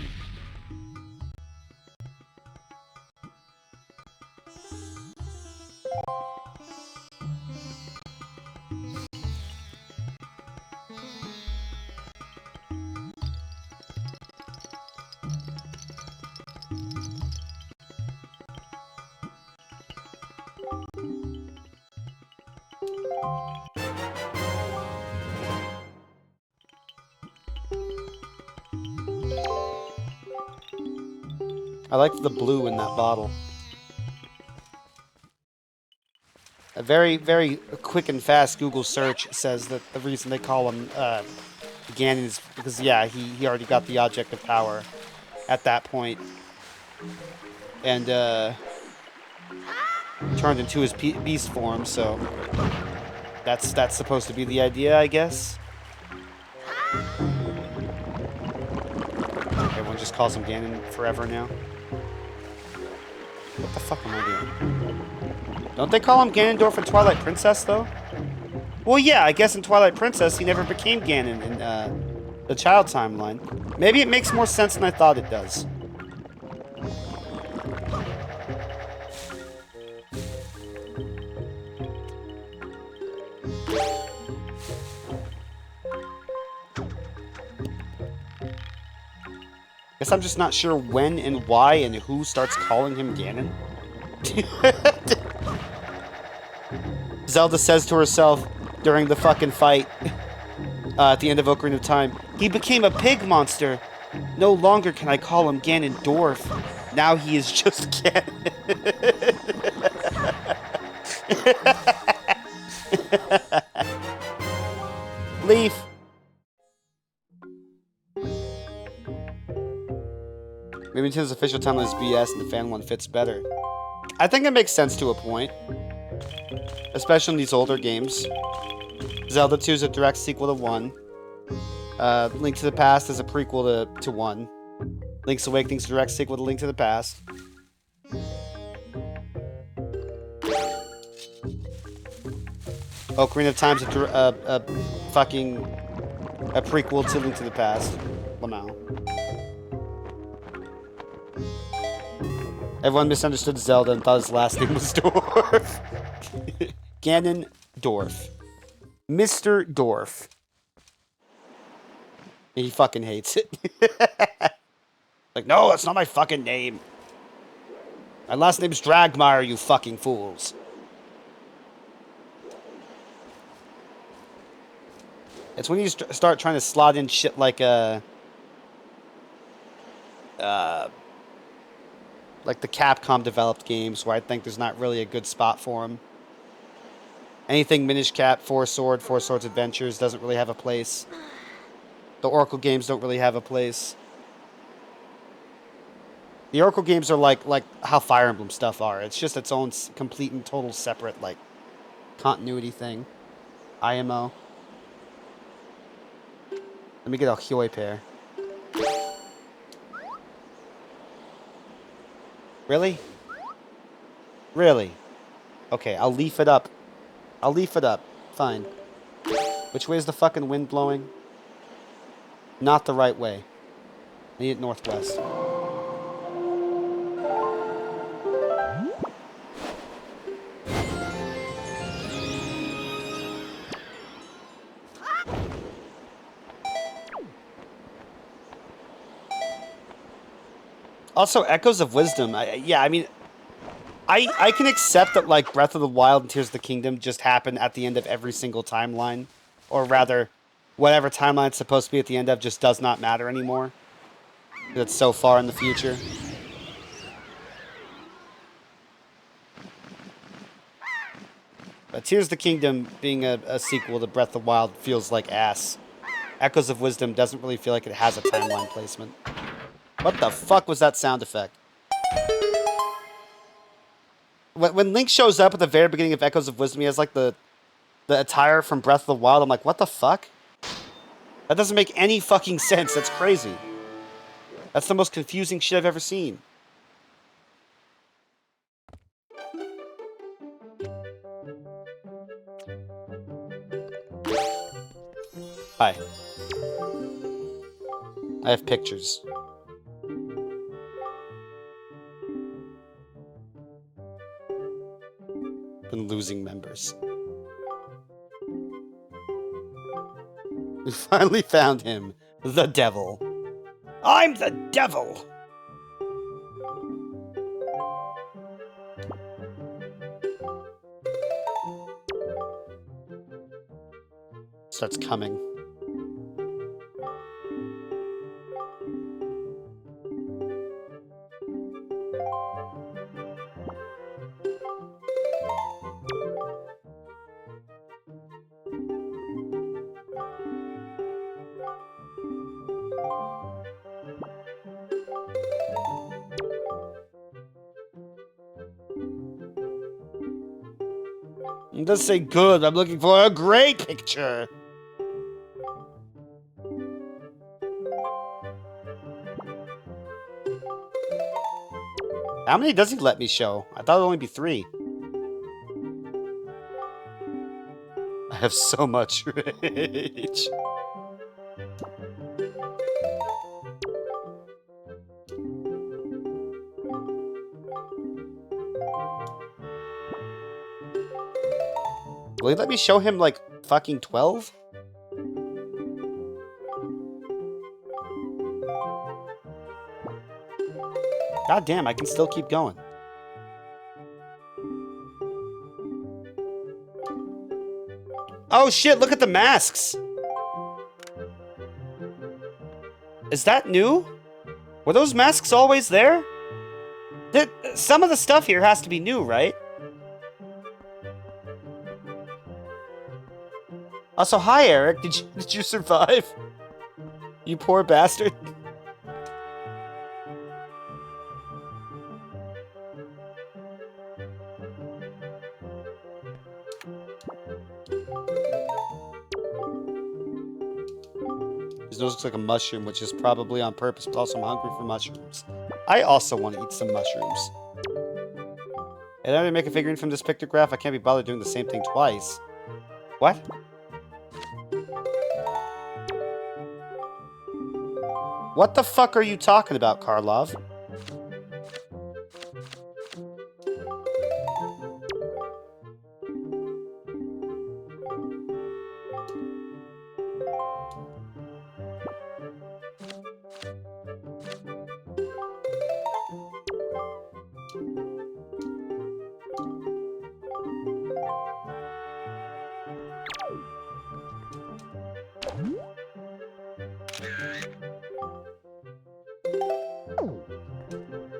I like the blue in that bottle. A very, very quick and fast Google search says that the reason they call him Ganon is because, yeah, he already got the object of power at that point. And turned into his beast form, so that's supposed to be the idea, I guess. Everyone just calls him Ganon forever now. What the fuck am I doing? Don't they call him Ganondorf in Twilight Princess, though? Well, yeah, I guess in Twilight Princess he never became Ganon in the child timeline. Maybe it makes more sense than I thought it does. Guess I'm just not sure when and why and who starts calling him Ganon. Zelda says to herself during the fucking fight at the end of Ocarina of Time, "He became a pig monster. No longer can I call him Ganondorf. Now he is just Ganon." Leaf. Maybe Nintendo's official timeline is BS and the fan one fits better. I think it makes sense to a point. Especially in these older games. Zelda 2 is a direct sequel to 1. Link to the Past is a prequel to 1. Link's Awakening is a direct sequel to Link to the Past. Ocarina of Time's a prequel to Link to the Past. Lamau. Everyone misunderstood Zelda and thought his last name was Dorf. Ganondorf. Mr. Dorf. And he fucking hates it. Like, no, that's not my fucking name. My last name's Dragmire, you fucking fools. It's when you start trying to slot in shit like like the Capcom developed games where I think there's not really a good spot for them. Anything Minish Cap, Four Swords Adventures doesn't really have a place. The Oracle games don't really have a place. The Oracle games are like how Fire Emblem stuff are. It's just its own complete and total separate like continuity thing. IMO. Let me get a Hyoi pair. Really? Really? Okay, I'll leaf it up. I'll leaf it up. Fine. Which way is the fucking wind blowing? Not the right way. I need it northwest. Also, Echoes of Wisdom. I mean, I can accept that, like, Breath of the Wild and Tears of the Kingdom just happen at the end of every single timeline. Or rather, whatever timeline it's supposed to be at the end of just does not matter anymore. Because it's so far in the future. But Tears of the Kingdom being a sequel to Breath of the Wild feels like ass. Echoes of Wisdom doesn't really feel like it has a timeline placement. What the fuck was that sound effect? When Link shows up at the very beginning of Echoes of Wisdom, he has like the attire from Breath of the Wild. I'm like, what the fuck? That doesn't make any fucking sense. That's crazy. That's the most confusing shit I've ever seen. Hi. I have pictures. and losing members. We finally found him, the devil. I'm the devil! Starts coming. It does say good. I'm looking for a great picture. How many does he let me show? I thought it'd only be 3. I have so much rage. Will he let me show him like fucking 12? God damn, I can still keep going. Oh shit, look at the masks! Is that new? Were those masks always there? Some of the stuff here has to be new, right? Also, hi Eric, did you survive? You poor bastard. His nose looks like a mushroom, which is probably on purpose, but also I'm hungry for mushrooms. I also want to eat some mushrooms. And I make a figurine from this pictograph. I can't be bothered doing the same thing twice. What? What the fuck are you talking about, Karlov?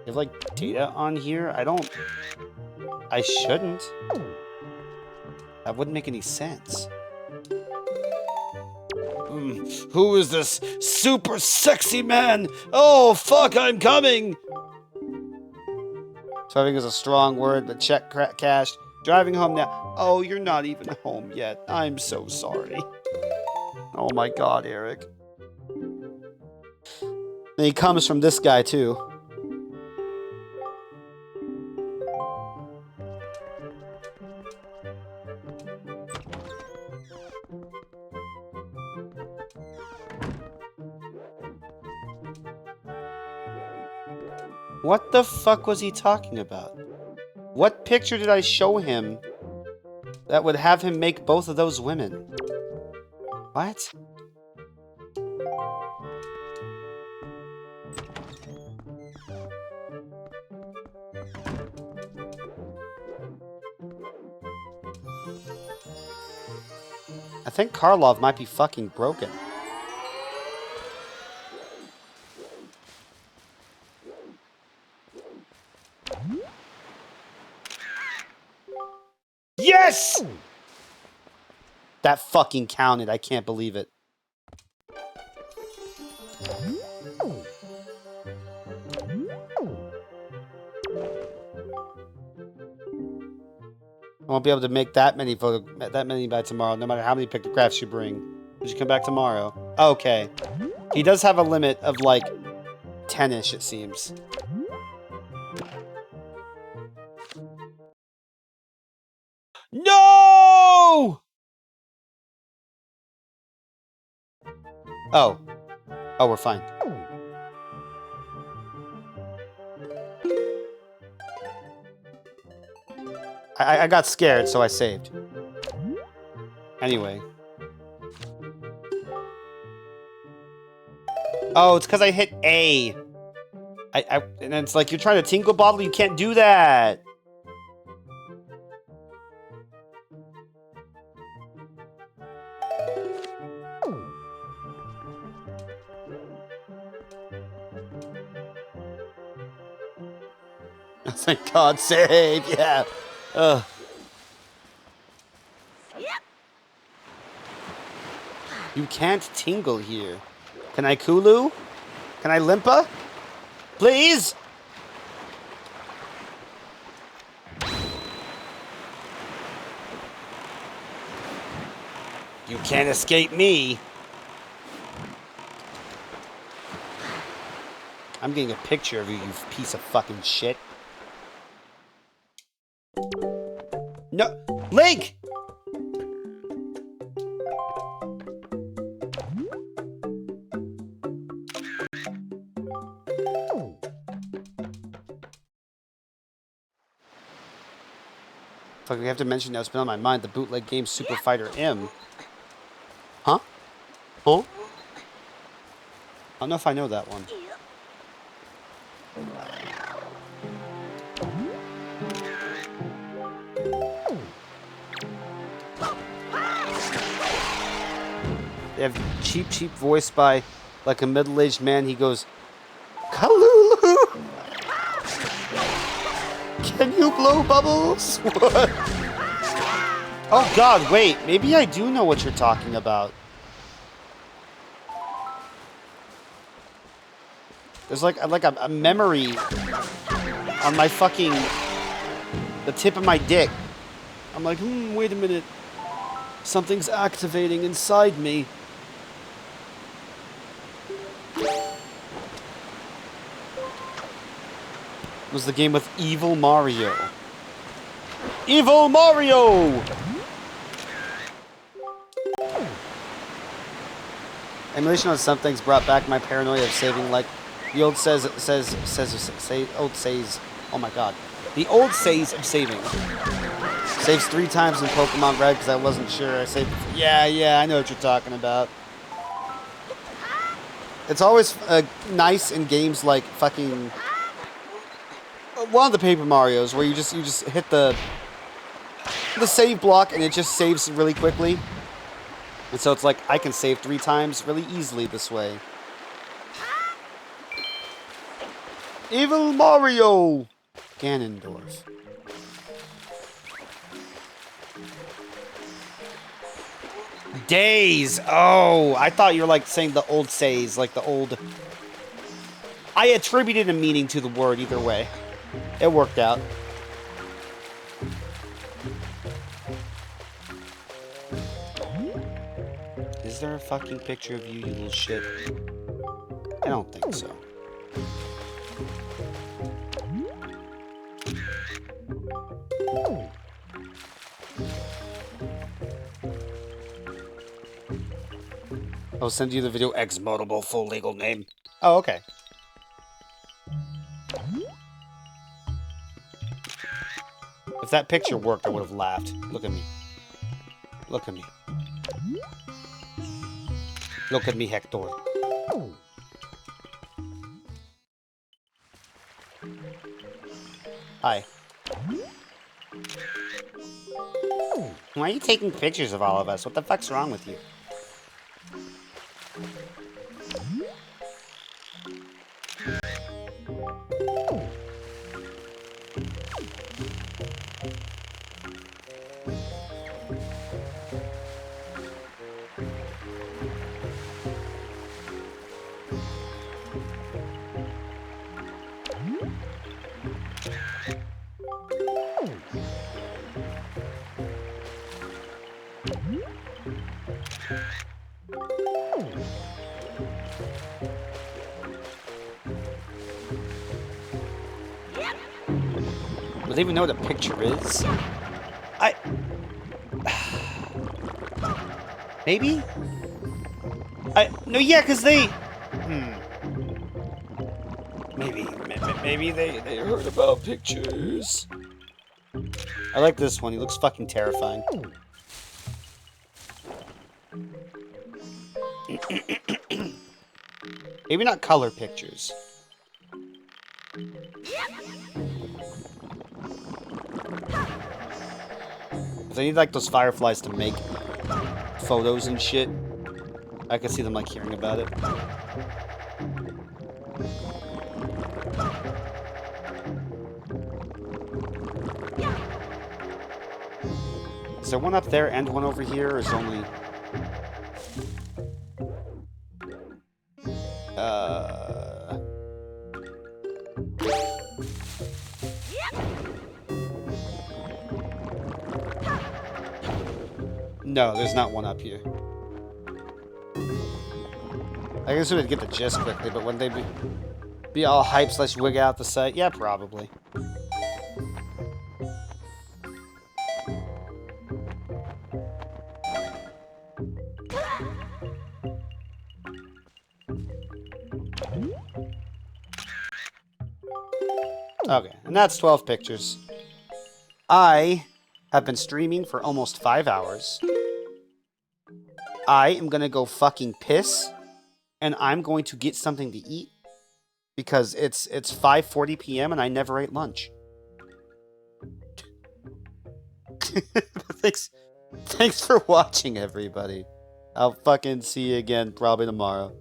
You have, like, data on here? I shouldn't. That wouldn't make any sense. Who is this super sexy man? Oh, fuck, I'm coming! Driving is a strong word, but check cashed. Driving home now. Oh, you're not even home yet. I'm so sorry. Oh my god, Eric. And he comes from this guy, too. What the fuck was he talking about? What picture did I show him that would have him make both of those women? What? I think Karlov might be fucking broken. Yes! That fucking counted. I can't believe it. I won't be able to make that many by tomorrow, no matter how many pictographs you bring. Did you come back tomorrow? Okay. He does have a limit of like 10-ish, it seems. No! Oh. Oh, we're fine. I got scared, so I saved. Anyway. Oh, it's because I hit A. And it's like, you're trying to Tingle Bottle? You can't do that! Thank God, save, yeah. Ugh. You can't tingle here. Can I Kulu? Can I Limpa? Please? You can't escape me. I'm getting a picture of you, you piece of fucking shit. No, Link! Fuck, we have to mention now, it's been on my mind, the bootleg game Super Fighter M. Huh? Huh? I don't know if I know that one. They have cheap voice by like a middle-aged man. He goes, Kalulu! Can you blow bubbles? What? Oh God, wait. Maybe I do know what you're talking about. There's like a memory on my fucking, the tip of my dick. I'm like, wait a minute. Something's activating inside me. It was the game with Evil Mario. Evil Mario! Emulation on some things brought back my paranoia of saving, like the old says, oh my God. The old says of saving. Saves 3 times in Pokemon Red because I wasn't sure. I saved, yeah, I know what you're talking about. It's always nice in games like fucking one of the Paper Marios where you just hit the save block and it just saves really quickly. And so it's like I can save 3 times really easily this way. Evil Mario! Ganondorf. Days! Oh, I thought you were like saying the old says, like the old... I attributed a meaning to the word either way. It worked out. Is there a fucking picture of you, you little shit? I don't think so. I'll send you the video. Exmo, full legal name. Oh, okay. If that picture worked, I would have laughed. Look at me. Look at me. Look at me, Hector. Hi. Why are you taking pictures of all of us? What the fuck's wrong with you? Do they even know what a picture is? Maybe? No, yeah, because they... Maybe they heard about pictures. I like this one. He looks fucking terrifying. Maybe not color pictures. If they need like those fireflies to make photos and shit, I can see them like hearing about it. Is there one up there and one over here, or is only... No, there's not one up here. I guess we would get the gist quickly, but wouldn't they be all hype / wig out the site? Yeah, probably. Okay, and that's 12 pictures. I have been streaming for almost 5 hours. I am gonna go fucking piss, and I'm going to get something to eat because it's 5:40 p.m. and I never ate lunch. Thanks for watching, everybody. I'll fucking see you again probably tomorrow.